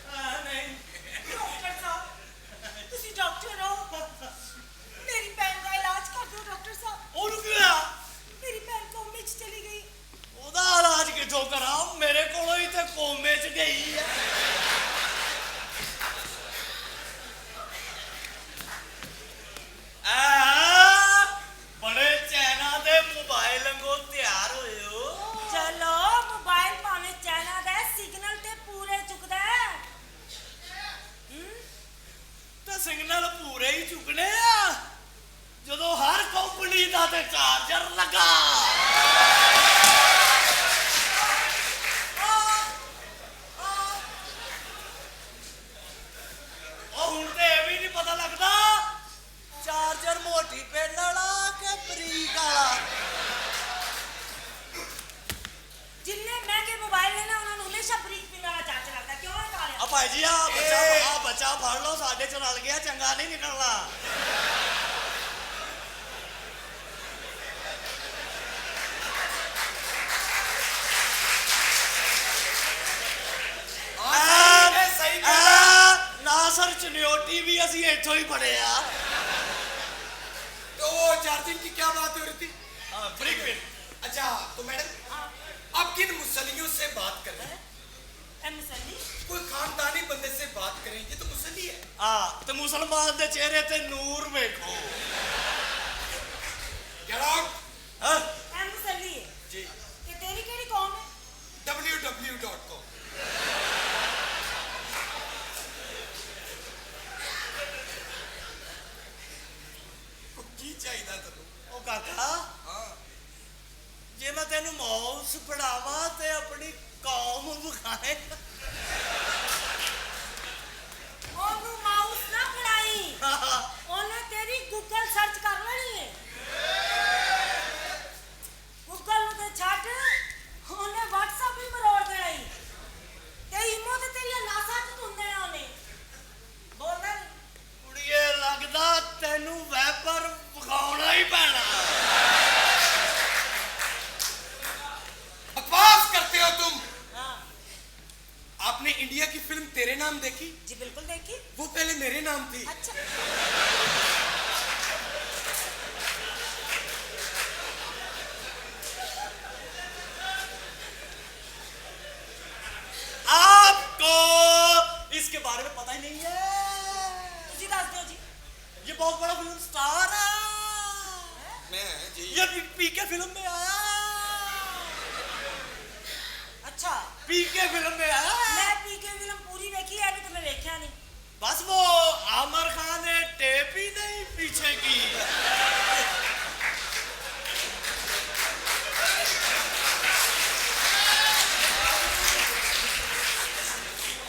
हाँ नहीं ਡਾਕਟਰ ਸਾਹਿਬ ਤੁਸੀਂ ਡਾਕਟਰ ਹੋ ਮੇਰੀ ਭੈਣ ਦਾ ਇਲਾਜ ਕਰ ਦਿਓ ਡਾਕਟਰ ਸਾਹਿਬ ਉਹਨੂੰ ਕੀ ਹੋਇਆ ਮੇਰੀ ਭੈਣ ਕੋਮੇ 'ਚ ਚਲੀ ਗਈ ਉਹਦਾ ਇਲਾਜ ਕਿੱਥੋਂ ਕਰਾਂ ਮੇਰੇ ਕੋਲੋਂ ਹੀ ਤੇ ਕੋਮੇ 'ਚ ਗਈ ਹੈ ਬੜੇ ਚਾਈਨਾ ਦੇ ਮੋਬਾਈਲ ਵਾਂਗੂ ਤਿਆਰ ਹੋਏ ਹੋ ਚਲੋ ਮੋਬਾਈਲ ਭਾਵੇਂ ਚਾਈਨਾ ਦਾ ਸਿਗਨਲ ਤੇ ਪੂਰੇ ਚੁੱਕਦਾ ਹੈ ਤੇ ਸਿਗਨਲ ਪੂਰੇ ਹੀ ਚੁੱਕਣੇ ਆ ਜਦੋਂ ਹਰ ਕੰਪਨੀ ਦਾ ਤੇ ਚਾਰਜਰ ਲੱਗਾ ਉਹ ਹੁਣ ਤੇ ਇਹ ਵੀ ਨਹੀਂ ਪਤਾ ਲੱਗਦਾ ਚਾਰਜਰ ਮੋਟੀ ਪਿੰਨ ਵਾਲਾ ਕਿ ਬਰੀਕ ਵਾਲਾ ਜਿੰਨੇ ਮਹਿੰਗੇ ਮੋਬਾਈਲ ਨੇ ਨਾ ਉਹਨਾਂ ਨੂੰ ਹਮੇਸ਼ਾ ਬਰੀਕ ਪਿੰਨ ਵਾਲਾ ਚਾਰਜ ਲੱਗਦਾ ਕਿਉਂ ਹੈ ਕਾਲਿਆ ਆ ਭਾਈ ਜੀ ਆ ਬੱਚਾ ਫੜ ਲਓ ਸਾਡੇ ਚ ਰਲ ਗਿਆ ਚੰਗਾ ਨਹੀਂ ਨਿਕਲਣਾ ਸਹੀ ਨਾ ਸਰ ਚਨਿਓਟੀ ਵੀ ਅਸੀਂ ਇੱਥੋਂ ਹੀ ਪੜਿਆ तो चार्जिंग की क्या बात हो रही थी ब्रिक पिन अच्छा तो मैडम आप किन मुसल्लियों से बात कर रहे हैं मुसल्ली कोई खानदानी बंदे से बात करें ये तो मुसल्ली है ਤੇ ਮੁਸਲਮਾਨ ਦੇ ਚਿਹਰੇ ਤੇ ਨੂਰ ਵੇਖੋ Get out मुसल्ली है जी कि तेरी केड़ी कौम है www.com ਕੀ ਚਾਹੀਦਾ ਤੈਨੂੰ ਉਹ ਕਾਕਾ ਹਾਂ ਜੇ ਮੈਂ ਤੈਨੂੰ ਮਾਊਸ ਫੜਾਵਾਂ ਤੇ ਆਪਣੀ ਕੌਮ ਵਿਖਾਏ ਉਹਨੂੰ ਮਾਊਸ ਨਾ ਫੜਾਈ ਉਹਨੇ ਤੇਰੀ ਗੂਗਲ ਸਰਚ ਕਰ ਲੈਣੀ ਹੈ ਗੂਗਲ ਨੂੰ ਤੇ ਛੱਡ ਉਹਨੇ WhatsApp ਵੀ ਮਰੋੜ ਦੇਣਾ ਈ ਤੇ ਇਮੋ ਤੇ ਤੇਰੀਆਂ ਨਾਸਾਂ ਚ ਧੁੰਦੇ ਨੇ ਉਹਨੇ ਬੋਲਦਾ ਨੀ ਕੁੜੀਏ ਲੱਗਦਾ ਤੈਨੂੰ ਵੈਪਰ ਵਿਖਾਉਣਾ ਹੀ ਪੈਣਾ बकवास करते हो तुम हाँ आपने इंडिया की फिल्म तेरे नाम देखी जी बिल्कुल देखी वो पहले मेरे नाम थी अच्छा आपको इसके बारे में पता ही नहीं है तुझी दस दो जी ये बहुत बड़ा फिल्म स्टार है मैं जी ये पीके फिल्म में आया अच्छा पीके फिल्म में आया मैं पीके फिल्म पूरी देखी है अभी तो मैं देखा नहीं बस वो आमिर खान ने टेप ही नहीं पीछे की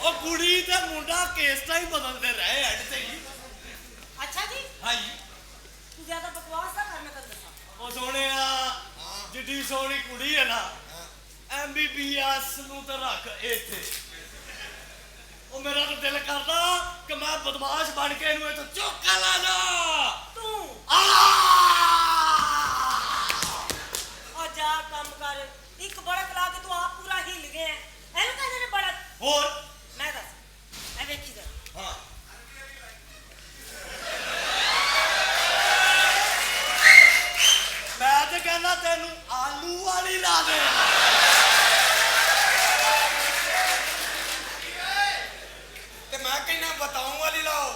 ਉਹ ਕੁੜੀ ਤੇ ਮੁੰਡਾ ਕੇਸਟਾ ਹੀ ਬਦਲਦੇ ਰਹੇ ਐਡ ਤੇ ਹੀ अच्छा जी ਹਾਂਜੀ तू ज्यादा बकवास ना कर मैं तेन दसा ਉਹ ਸੋਹਣਿਆ ਜਿੱਡੀ ਸੋਹਣੀ ਕੁੜੀ ਹੈ ਨਾ MBBS ਨੂੰ ਤਾਂ ਰੱਖ ਇੱਥੇ ਉਹ ਮੇਰਾ ਤਾਂ ਦਿਲ ਕਰਦਾ ਕਿ ਮੈਂ ਬਦਮਾਸ਼ ਬਣ ਕੇ ਇਹਨੂੰ ਇੱਥੋਂ ਚੁੱਕ ਕੇ ਲੈ ਜਾ तू ਆ और जा काम कर एक बड़ा कला के तू आप पूरा हिल गए हैं एनु कहने ने बड़ा ਹੋਰ मैं दस मैं देखी जरा ਹਾਂ ਮੈਂ ਤੇ ਕਹਿੰਦਾ ਤੈਨੂੰ ਆਲੂ ਵਾਲੀ ਲਾ ਦੇ ਤੇ ਮੈਂ ਕਹਿੰਦਾ ਬਤਾਉਂ ਵਾਲੀ ਲਾਓ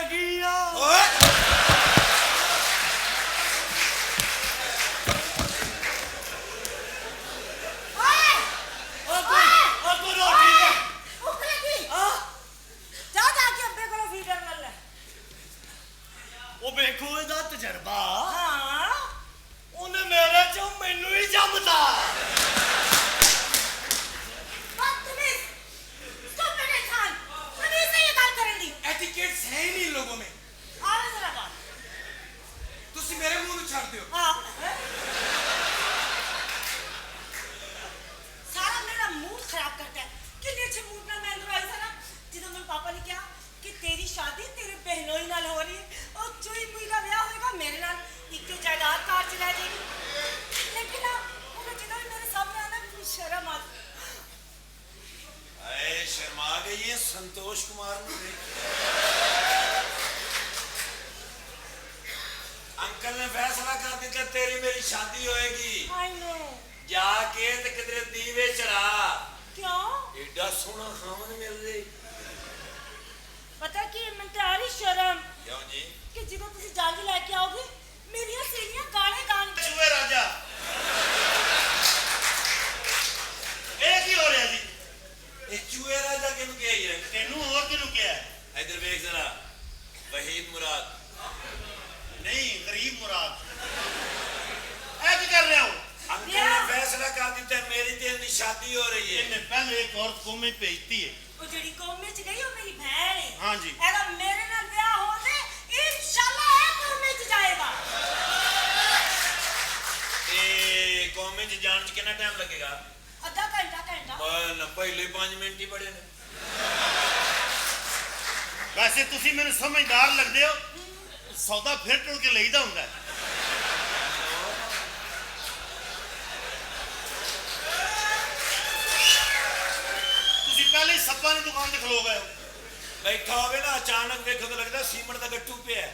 लगी आ ਓਏ ਓਏ और कोई रोटी दे ਭੁੱਖ ਲੱਗੀ हाँ ਜਾ ਜਾ ਕੇ ਅੱਬੇ ਕੋਲੋਂ ਫੀਡਰ ਲੈ ਲੈ वो देखो ਇਹਦਾ ਤਜਰਬਾ ਹਾਂ ਉਹਨੇ ਮੇਰੇ ਚੋਂ ਮੈਨੂੰ ਹੀ ਜੰਮਦਾ बदतमीज स्टूपिड इंसान तमीज से ये गल करन दी एटिकेट्स है ही नहीं इन लोगों में आवे जरा बात ਤੁਸੀਂ ਮੇਰੇ ਮੂੰਹ ਨੂੰ ਛੱਡ ਦਿਓ हाँ सारा मेरा मूड खराब करता है कितने अच्छे मूड में मैं अंदर आई था ना ਜਦੋਂ ਮੇਰੇ ਪਾਪਾ ਨੇ ਕਿਹਾ ਕਿ ਤੇਰੀ ਸ਼ਾਦੀ ਤੇਰੇ ਬਹਿਨੋਈ ਨਾਲ ਹੋ ਰਹੀ ਹੈ ਉਹ ਚੋਈ ਮੁਈ ਦਾ ਵਿਆਹ ਹੋਏਗਾ ਮੇਰੇ ਨਾਲ ਇੱਕ ਜਾਇਦਾਦ ਕਾਰ ਚ ਰਹਿ ਜਾਏਗੀ ਲੇਕਿਨ ਨਾ ਉਹ ਜਦੋਂ ਵੀ ਮੇਰੇ ਸਾਹਮਣੇ ਆਉਂਦਾ ਮੈਨੂੰ ਸ਼ਰਮ ਆ ਆਏ ਸ਼ਰਮਾ ਗਈ ਹੈ ਸੰਤੋਸ਼ ਕੁਮਾਰ ਨੂੰ ਦੇਖ ਅੰਕਲ ਨੇ ਫੈਸਲਾ ਕਰ ਦਿੱਤਾ ਤੇਰੀ ਮੇਰੀ ਸ਼ਾਦੀ ਹੋਏਗੀ ਆਈ ਨੋ ਜਾके ਤੇ ਕਿਧਰੇ ਦੀਵੇ ਚੜਾ ਕਿਉਂ ਏਡਾ ਸੋਹਣਾ ਖਾਵਨ ਮਿਲਦੇ ਪਤਾ ਕੀ ਮੈਨੂੰ ਤੇ ਆ ਰਹੀ ਸ਼ਰਮ ਕਿਉਂ ਜੀ ਕਿ ਜਦੋਂ ਤੁਸੀਂ ਜਲਦੀ ਲੈ ਕੇ ਆਓਗੇ ਮੇਰੀਆਂ ਸਹੇਲੀਆਂ ਗਾਣੇ ਗਾਣਗੀਆਂ ਚੂਹੇ ਰਾਜਾ ਇਹ ਕੀ ਹੋ ਰਿਹਾ ਜੀ ਇਹ ਚੂਹੇ ਰਾਜਾ ਕਿਹਨੂੰ ਕਿਹਾ ਹੀ ਹੈ ਤੈਨੂੰ ਹੋਰ ਕਿਹਨੂੰ ਕਿਹਾ ਇਧਰ ਵੇਖ ਜ਼ਰਾ ਵਹੀਦ ਮੁਰਾਦ ਨਹੀਂ ਗਰੀਬ ਮੁਰਾਦ ਇਹ ਕੀ ਕਰ ਰਿਹਾ ਹੋ अंकल ने फैसला कर दिया मेरी ते इनकी शादी हो रही है ਇਹਨੇ ਪਹਿਲੇ ਇੱਕ ਔਰਤ ਕੌਮ ਵਿੱਚ ਭੇਜਤੀ ਹੈ ਉਹ ਜਿਹੜੀ ਕੌਮ ਵਿੱਚ ਗਈ ਉਹ ਮੇਰੀ ਭੈਣ ਹੈ ਹਾਂਜੀ। ਇਹਦਾ ਮੇਰੇ ਨਾਲ ਵਿਆਹ ਹੋ ਜੇ ਇਨਸ਼ਾਅੱਲਾ ਇਹ ਕੌਮ ਵਿੱਚ ਜਾਏਗਾ ए कौम में जान च कितना टाइम लगेगा ਅੱਧਾ ਘੰਟਾ पहले 5 मिनट ही बड़े ने ਵੈਸੇ ਤੁਸੀਂ ਮੈਨੂੰ ਸਮਝਦਾਰ ਲੱਗਦੇ ਹੋ ਸੌਦਾ ਫਿਰ ਟੁੱਟ ਕੇ ਲਈਦਾ ਹੁੰਦਾ ਹੈ ਤੁਸੀਂ ਪਹਿਲੇ ਹੀ ਸੱਪਾਂ ਦੀ ਦੁਕਾਨ ਤੇ ਖਲੋ ਗਏ ਹੋ बैठा होवे ना अचानक देखो तो लगता सीमेंट का गट्टू पे है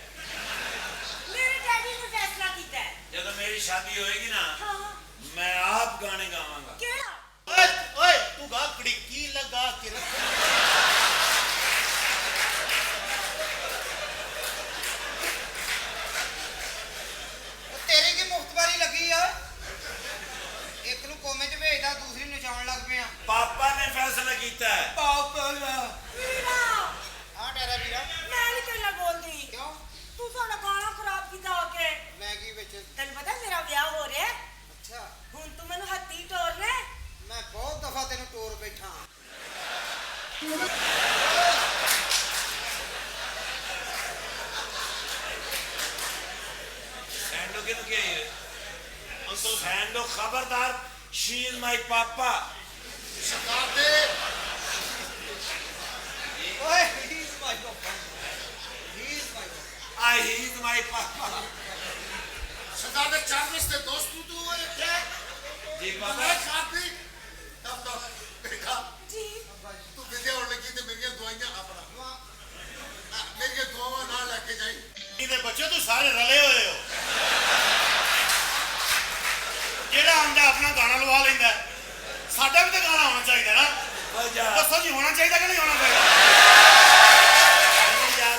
ਮੇਰੇ ਡੈਡੀ ਨੇ ਫੈਸਲਾ ਕੀਤਾ ਹੈ जब मेरी शादी होएगी ना ਹਾਂ मैं आप गाने गावांगा ਕਿਹੜਾ ਓਏ ਓਏ ਤੂੰ ਗਾ ਕੜਿੱਕੀ ਲਗਾ ਕੇ ਰੱਖ ਉਹ ਤੇਰੀ ਕੀ ਮੁਖਤਬਾਰੀ ਲੱਗੀ ਆ ਇੱਕ ਨੂੰ ਕੋਮੇ 'ਚ ਭੇਜਦਾ ਦੂਸਰੀ ਨੂੰ ਨਚਾਉਣ ਲੱਗ ਪਿਆ पापा ने फैसला किया है ਵੀਰਾ ਹਾਂ ਡੈਰਾ ਵੀਰਾ ਮੈਂ ਨਹੀਂ ਕਹਿਣਾ ਬੋਲਦੀ ਕਿਉਂ ਤੂੰ ਸਾਡਾ ਗਾਣਾ ਖਰਾਬ ਕੀਤਾ ਹੋ ਕੇ ਮੈਗੀ ਵਿੱਚ ਤੈਨੂੰ ਪਤਾ ਮੇਰਾ ਵਿਆਹ ਹੋ ਰਿਹਾ ਹੈ ਅੱਛਾ ਹੁਣ ਤੂੰ ਮੈਨੂੰ ਹੱਥੀ ਟੋਰ ਲੈ ਮੈਂ ਬਹੁਤ ਦਫਾ ਤੈਨੂੰ ਟੋਰ ਬੈਠਾ सैंडो किन के अंकल सैंडो खबरदार शी इज माय पापा ਸਰਕਾਰ ਦੇ ਓਏ ਹੀ is my papa I he is my पापा ਸਰਕਾਰ ਦੇ ਚਾਰਵਿਸ ਦੇ ਦੋਸਤ ਤੂੰ ਇੱਥੇ जी ਮੈਂ पापा ਖਾਤੀ ਡਾਕਟਰ ਦੇਖਾ ਜੀ ਤੂੰ ਵਿਦਿਆ ਹੋਣ ਲੱਗੀ ਤੇ ਮੇਰੀਆਂ ਦਵਾਈਆਂ ਆਪਣਾ ਮੇਰੀਆਂ ਦੁਆਵਾਂ ਨਾਲ ਲੈ ਕੇ ਜਾਈ ਇਹਦੇ ਬੱਚੇ ਤੂੰ ਸਾਰੇ ਰਲੇ ਹੋਏ ਹੋ ਜਿਹੜਾ ਆਂਦਾ ਆਪਣਾ ਗਾਣਾ ਲਵਾ ਲੈਂਦਾ ਹੈ। ਸਾਡਾ ਵੀ ਤਾਂ ਗਾਣਾ ਹੋਣਾ ਚਾਹੀਦਾ ਨਾ वजह ਦੱਸੋ ਜੀ ਹੋਣਾ ਚਾਹੀਦਾ ਕਿ ਨਹੀਂ ਹੋਣਾ ਚਾਹੀਦਾ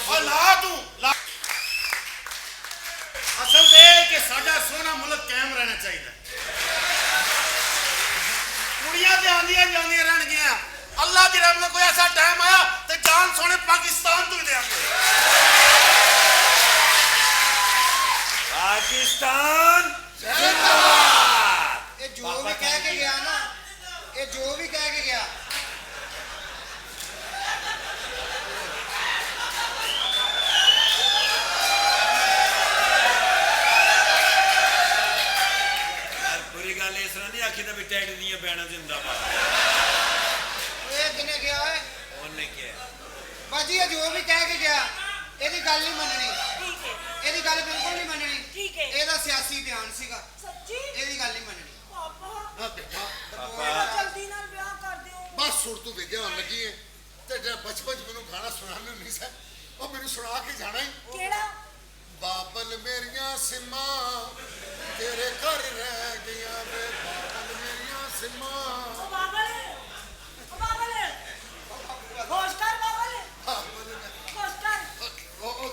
ਓ ਲਾ ਤੂੰ ਲਾ ਅਸਲ ਤੇ ਇਹ ਕਿ ਸਾਡਾ ਸੋਹਣਾ ਮੁਲਕ ਕਾਇਮ ਰਹਿਣਾ ਚਾਹੀਦਾ ਕੁੜੀਆਂ ਤੇ ਆਂਦੀਆਂ ਜਾਂਦੀਆਂ ਰਹਿਣਗੀਆਂ ਅੱਲਾਹ ਦੀ ਰਹਿਮਤ ਨਾਲ ਕੋਈ ਐਸਾ ਟਾਈਮ ਆਇਆ ਤੇ ਜਾਨ ਸੋਹਣੇ ਪਾਕਿਸਤਾਨ ਤੋਂ ਹੀ ਦੇਾਂਗੇ पाकिस्तान ਇਹ ਜੋ ਵੀ ਕਹਿ ਕੇ ਗਿਆ ਨਾ ਇਹ ਜੋ ਵੀ ਕਹਿ ਕੇ ਗਿਆ बुरी गल इस तरह नहीं आखी भी टैड दियां बैना जिंदाबाद ਇਹ ਕਿਨੇ ਗਿਆ ਓਏ उन्हें क्या ਬਾਜੀ ਇਹ ਜੋ ਵੀ ਕਹਿ ਕੇ ਗਿਆ ਇਹਦੀ ਗੱਲ ਨਹੀਂ ਮੰਨਣੀ ਠੀਕ ਹੈ ਇਹਦੀ ਗੱਲ ਬਿਲਕੁਲ ਨਹੀਂ ਮੰਨਣੀ ਠੀਕ ਹੈ ਇਹਦਾ ਸਿਆਸੀ ਬਿਆਨ ਸੀਗਾ ਸੱਚੀ ਇਹਦੀ ਗੱਲ ਨਹੀਂ ਮੰਨਣੀ ਪਾਪਾ ਆ ਬੇਟਾ ਮੇਰਾ ਜਲਦੀ ਨਾਲ ਵਿਆਹ ਕਰ ਦਿਓ ਬਸ ਸੁਰ ਤੂੰ ਵਿਦਿਆ ਹੋਣ ਲੱਗੀ ਹੈ ਤੇ ਜਿਹੜਾ ਬਚਪਨ ਚ ਮੈਨੂੰ ਗਾਣਾ ਸੁਣਾਉਂਦੇ ਹੁੰਦੀ ਸੀ ਉਹ ਮੈਨੂੰ ਸੁਣਾ ਕੇ ਜਾਣਾ ਹੀ ਕਿਹੜਾ ਬਾਬਲ ਮੇਰੀਆਂ ਸਿਮਾਂ ਤੇਰੇ ਘਰ ਰਹਿ ਗਈਆਂ ਵੇ ਬਾਬਲ ਮੇਰੀਆਂ ਸਿਮਾਂ ਉਹ ਬਾਬਲ ਹੋਸ਼ ਕਰ ਬਾਬਲ ਬਾਬਲ ਹੋਸ਼ ਕਰ ਉਹ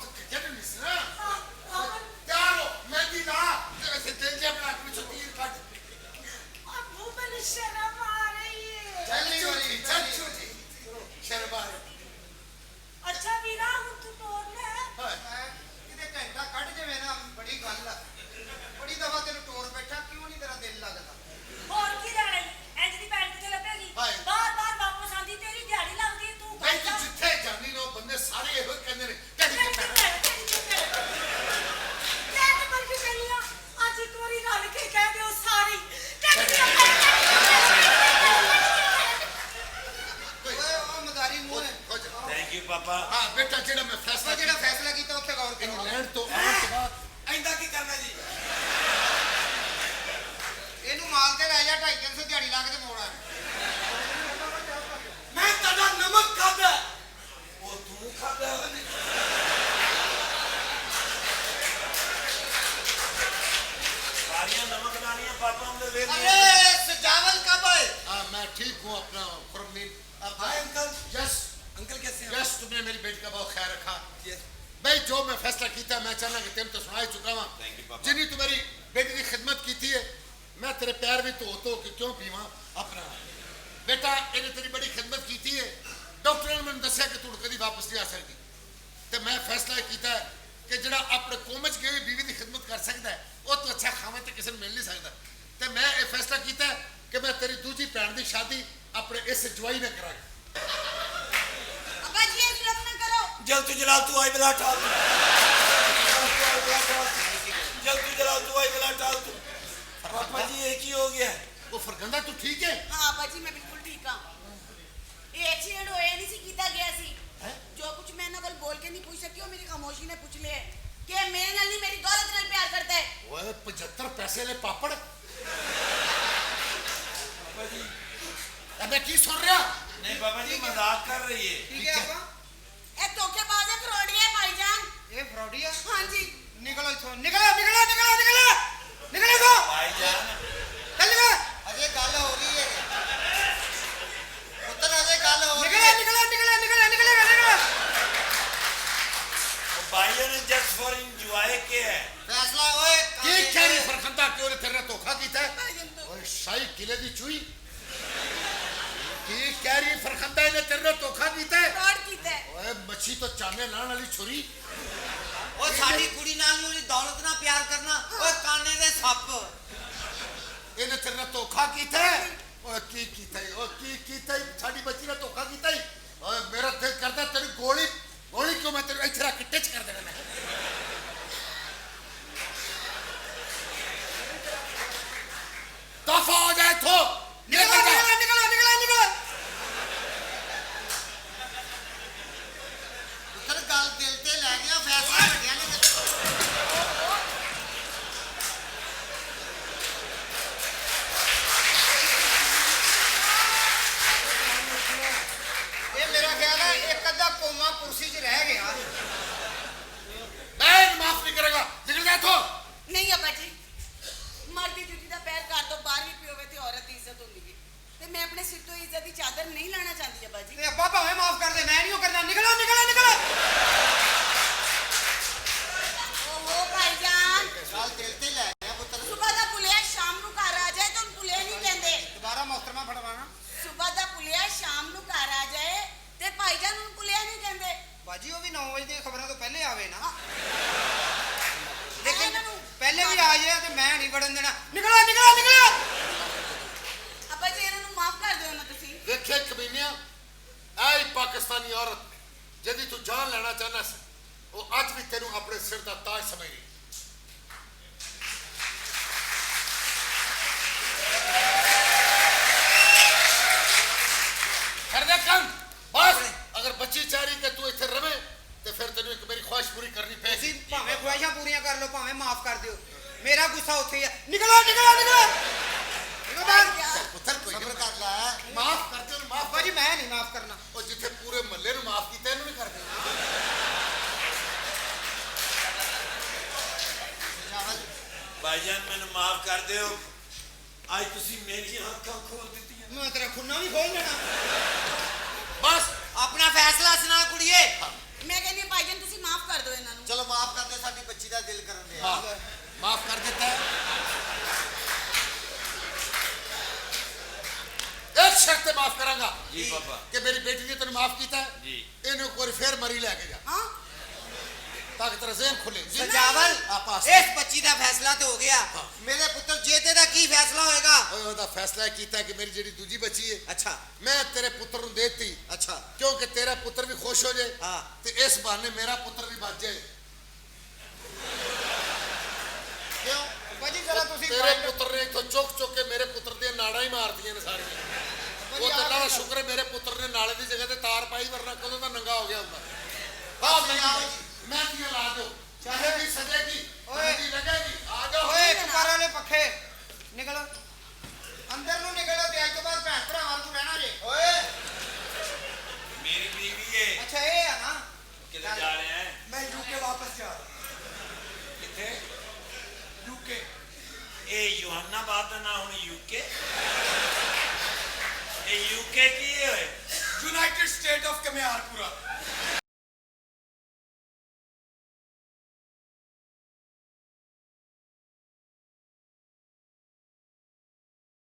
ਹਾਂ ਬੇਟਾ ਜਿਹੜਾ ਮੈਂ ਫੈਸਲਾ ਜਿਹੜਾ ਫੈਸਲਾ ਕੀਤਾ ਉੱਥੇ ਗੌਰ ਕਰੋ ਇੰਗਲੈਂਡ ਤੋਂ ਆਉਣ ਤੋਂ ਬਾਅਦ ਐਂਦਾ ਕੀ ਕਰਨਾ ਜੀ ਇਹਨੂੰ ਮਾਲ ਤੇ ਲੈ ਜਾ 250 ਦਿਹਾੜੀ ਲਾ ਕੇ ਤੇ ਮੋੜ ਆ ਮੈਂ ਤੁਹਾਡਾ ਨਮਕ ਖਾਦਾ ਉਹ ਤੂੰ ਖਾਦਾ ਸਾਰੀਆਂ ਨਮਕਦਾਨੀਆਂ ਪਾਪਾ ਦੇ ਵੇਖ अरे सजावल कब आए हाँ मैं ठीक हूँ अपना फरमीन हाय अंकल यस अंकल कैसे हैं यस तुमने मेरी बेटी का बहुत ख्याल रखा भाई जो मैं फैसला किया मैं चाहना कि तेन तो सुना ही चुका Thank you, वहाँ पापा। जिन्नी तू मेरी बेटी की खिदमत की थी मैं तेरे पैर भी धो के क्यों पीवा अपना बेटा इन्हें तेरी बड़ी खिदमत की थी डॉक्टर ने मैंने दसिया कि तू कभी वापस नहीं आ सकती तो मैं फैसला किया कि जरा अपने कोम च गई हुई बीवी की खिदमत कर सकता है वो तो अच्छा खावे तो किसी मिल नहीं सकता तो मैं ये फैसला किया कि मैं तेरी दूजी भैन की शादी अपने इस जवाई ने कराई अब्बा जी ये जुल्म ना करो जल तू जलाल तू आई बला टाल तू जल तू जलाल तू आई बला टाल तू पापा जी ये की हो गया वो फरगंदा तू ठीक है हाँ अब्बा जी मैं बिल्कुल ठीक हाँ ये एक्सीडेंट होया नहीं सी कीता गया सी जो कुछ मैं ना कल बोल के नहीं पूछ सकी वो मेरी खामोशी ने पूछ लिया कि मेरे नाल नहीं मेरी दौलत नाल प्यार करता है वो 75 पैसे ले पापड़ अबे की सुन रहा नहीं पापा जी मजाक कर रही है ठीक है आपा ये धोखेबाज है फ्रॉडी है भाईजान ਇਹ ਫਰੋਡੀ ਆ हाँ जी ਨਿਕਲੋ ਇੱਥੋਂ ਨਿਕਲੋ ਨਿਕਲੋ ਨਿਕਲੋ ਨਿਕਲੋ ਨਿਕਲੋ ਇੱਥੋਂ भाईजान ਚੱਲ ਨਿਕਲ अजय गल हो रही है पुत्र अजय गल हो रही ਨਿਕਲੋ है ਨਿਕਲੋ ਨਿਕਲੋ ਨਿਕਲੋ ਨਿਕਲੋ ਨਿਕਲੋ वो भाइयों ने जस्ट फॉर एंजॉय किया है फैसला ओए की कह रही फरगंदा कि ਉਹਨੇ ਤੇਰੇ ਨਾਲ ਧੋਖਾ ਕੀਤਾ ਹੈ ਓਏ ਸ਼ਾਹੀ ਕਿਲੇ ਦੀ ਚੂਈ ਕੀ ਕਹਿ ਰਹੀ ਫਰਖੰਦਾ ਇਹਨੇ ਤੇਰੇ ਨਾਲ ਧੋਖਾ ਕੀਤਾ ਹੈ फ्रॉड कीता है ਓਏ ਮੱਛੀ ਤੋਂ ਚਾਨੇ ਲਾਣ ਵਾਲੀ ਛੁਰੀ ਉਹ ਸਾਡੀ ਕੁੜੀ ਨਾਲ ਨੂੰ ਦੌਲਤ ਨਾਲ ਪਿਆਰ ਕਰਨਾ ਓਏ ਕਾਨੇ ਦੇ ਸੱਪ ਇਹਨੇ ਤੇਰੇ ਨਾਲ ਧੋਖਾ ਕੀਤਾ ਹੈ ਓਏ ਕੀ ਕੀਤਾ ਹੈ ਓਏ ਕੀ ਕੀਤਾ ਹੈ ਸਾਡੀ ਬੱਚੀ ਨਾਲ ਧੋਖਾ ਕੀਤਾ ਹੈ ਓਏ ਮੇਰਾ ਦਿਲ ਕਰਦਾ ਤੇਰੀ ਗੋਲੀ ਕਿਉਂ ਮੈਂ ਤੈਨੂੰ ਇੱਥੇ ਰੱਖ ਕੇ ਟਿਚ ਕਰ ਦੇਣਾ ਮੈਂ ਦਫਾ ਹੋ ਜਾ ਇੱਥੋਂ ਨਿਕਲੋ ਨਿਕਲੋ ਨਿਕਲੋ ਨਿਕਲੋ ਨਿਕਲੋ ਪੁੱਤਰ ਗੱਲ ਦਿਲ ਤੇ ਲੈ ਗਿਆ ਫੈਸਲਾ ਵੱਡਿਆਂ ਨੇ ਇਹ ਮੇਰਾ ਖਿਆਲ ਹੈ ਇੱਕ ਅੱਧਾ ਕੋਮਾ ਕੁਰਸੀ 'ਚ ਰਹਿ ਗਿਆ ਮੈਂ ਮਾਫ ਨਹੀਂ ਕਰਾਂਗਾ ਨਿਕਲ ਜਾ ਇੱਥੋਂ नहीं अब्बा जी मर्द की जुती का पैर कर दो बाहर भी पियोवे ते औरत की इज्जत होंदी है ते मैं अपने सिर तो इज्जत की चादर नहीं लाना चाहती अब्बा जी ਤੇ ਅੱਬਾ ਭਾਵੇਂ ਮਾਫ ਕਰ ਦੇ ਮੈਂ ਨਹੀਂ ਉਹ ਕਰਨਾ ਨਿਕਲੋ ਨਿਕਲੋ ਨਿਕਲੋ ओहो भाईजान ਗੱਲ ਦਿਲ ਤੇ ਲੈ ਗਿਆ ਪੁੱਤਰ सुबह दा पुलिया शाम नु घर आ जाए तो उन पुलिया नहीं कहंदे ਦੁਬਾਰਾ ਮੋਹਤਰਮਾ ਫੜਵਾਣਾ सुबह दा पुलिया शाम नु घर आ जाए ते भाईजान उन पुलिया नहीं कहंदे ਬਾਜੀ ਉਹ ਵੀ 9 ਵਜੇ ਦੀਆਂ ਖਬਰਾਂ ਤੋਂ ਪਹਿਲੇ ਆਵੇ ਨਾ लेकिन ਲੇਕਿਨ ਪਹਿਲੇ ਵੀ ਆ ਜਾਏ ਤੇ ਮੈਂ ਨਹੀਂ ਵੜਨ ਦੇਣਾ ਨਿਕਲੋ ਨਿਕਲੋ ਨਿਕਲੋ अब्बा जी इन्हां नु माफ कर दियो ना तुसी ਵੇਖੇ ਕਮੀਨਿਆ ਐ ਪਾਕਿਸਤਾਨੀ ਔਰਤ ਜਿਹਦੀ ਤੂੰ ਜਾਨ ਲੈਣਾ ਚਾਹਨਾ ਸੀ ਉਹ ਅੱਜ ਵੀ ਤੈਨੂੰ ਆਪਣੇ ਸਿਰ ਦਾ ਤਾਜ ਸਮਝ ਰਹੀ कर दे काम बस अगर बच्ची चाह रही कि तू इतने रवे तो फिर तेन एक मेरी ख्वाहिश पूरी करनी ਤੁਸੀਂ पेगी ਭਾਵੇਂ ਖੁਆਇਸ਼ਾਂ ਪੂਰੀਆਂ ਕਰ ਲਓ ਭਾਵੇਂ ਮਾਫ ਕਰ ਦਿਓ ਮੇਰਾ ਗੁੱਸਾ ਉੱਥੇ ਹੀ ਆ ਨਿਕਲੋ ਨਿਕਲੋ ਨਿਕਲੋ ਨਿਕਲੋ ਬਾਹਰ पुत्र कोई ਸਬਰ नहीं ਕਰ ਲੈ माफ कर दे माफ ਅੱਬਾ ਜੀ ਮੈਂ ਨਹੀਂ ਮਾਫ ਕਰਨਾ और जिथे पूरे महल्ले ਨੂੰ माफ ਕੀਤਾ ਇਹਨੂੰ नहीं कर दे ਸਜਾਵਲ भाईजान मैंने माफ कर दो आज तुसी मेरी आंखें खोल दी ਮੈਂ ਤੇਰਾ ਖੁੰਨਾ ਵੀ ਖੋਲ ਦੇਣਾ बस ਆਪਣਾ ਫੈਸਲਾ ਸੁਣਾ ਕੁੜੀਏ मैं कहनी भाईजान तुसी माफ कर दो इन्हां नु ਚਲੋ ਮਾਫ ਕਰ ਦੇ ਸਾਡੀ ਬੱਚੀ ਦਾ ਦਿਲ ਕਰਨ ਦੇ हाँ माफ कर देता है एक शर्त पे माफ करांगा जी पापा कि मेरी बेटी ने तेन माफ किया है जी इन्हें एक बार फिर मरी लेके जा हां ताकि तेरा ज़हन खुले ਸਜਾਵਲ आपस ਇਸ ਬੱਚੀ ਦਾ ਫੈਸਲਾ ਤੇ ਹੋ ਗਿਆ ਮੇਰੇ ਪੁੱਤਰ ਜੇਤੇ ਦਾ ਕੀ ਫੈਸਲਾ ਹੋਏਗਾ ਉਹਦਾ ਫੈਸਲਾ ਕੀਤਾ ਕਿ ਮੇਰੀ ਜਿਹੜੀ ਦੂਜੀ ਬੱਚੀ ਹੈ ਅੱਛਾ ਮੈਂ ਤੇਰੇ ਪੁੱਤਰ ਨੂੰ ਦੇਤੀ ਅੱਛਾ ਕਿਉਂਕਿ ਤੇਰਾ ਪੁੱਤਰ ਵੀ ਖੁਸ਼ ਹੋ ਜਾਏ ਹਾਂ ਤੇ ਇਸ ਬਹਾਨੇ ਮੇਰਾ ਪੁੱਤਰ ਵੀ ਬਚ ਜਾਏ ਕਿਉਂ ਅੱਬਾ ਜੀ ਜਰਾ ਤੁਸੀਂ ਤੇਰੇ ਪੁੱਤਰ ਨੇ ਇੱਥੋਂ ਚੁੱਕ ਕੇ ਮੇਰੇ ਪੁੱਤਰ ਦੀਆਂ ਨਾੜਾਂ ਹੀ ਮਾਰਦੀਆਂ ਨੇ ਸਾਰੀਆਂ ਉਹ ਤਾਂ ਅੱਲਾ ਦਾ ਸ਼ੁਕਰ ਹੈ ਮੇਰੇ ਪੁੱਤਰ ਨੇ ਨਾਲੇ ਦੀ ਜਗ੍ਹਾ ਤੇ ਤਾਰ ਪਾਈ ਵਰਨਾ ਕਦੋਂ ਦਾ ਨੰਗਾ ਹੋ ਗਿਆ ਹੁੰਦਾ आओ पास आओ जी। मेहंदी ला दो चलो। मेहंदी सजेगी ओए। मेहंदी लगेगी आ जाओ ਓਏ ਇੱਕ ਪਰ ਵਾਲੇ ਪੱਖੇ ਨਿਕਲ ਅੰਦਰ ਨੂੰ ਨਿਕਲੋ ਤੇ ਅੱਜ ਤੋਂ ਬਾਅਦ ਭੈਣ ਭਰਾਵਾਂ ਨੂੰ ਰਹਿਣਾ ਜੇ ਓਏ मेरी बीवी है ਅੱਛਾ ਇਹ ਆ ਨਾ किधर जा रहे हैं ਮੈਂ ਯੂਕੇ ਵਾਪਸ ਜਾ किथे ਯੂਕੇ ये यूहन्नाबाद का ना हुन यूके ये यूके की है यूनाइटेड स्टेट ऑफ कमियारपुरा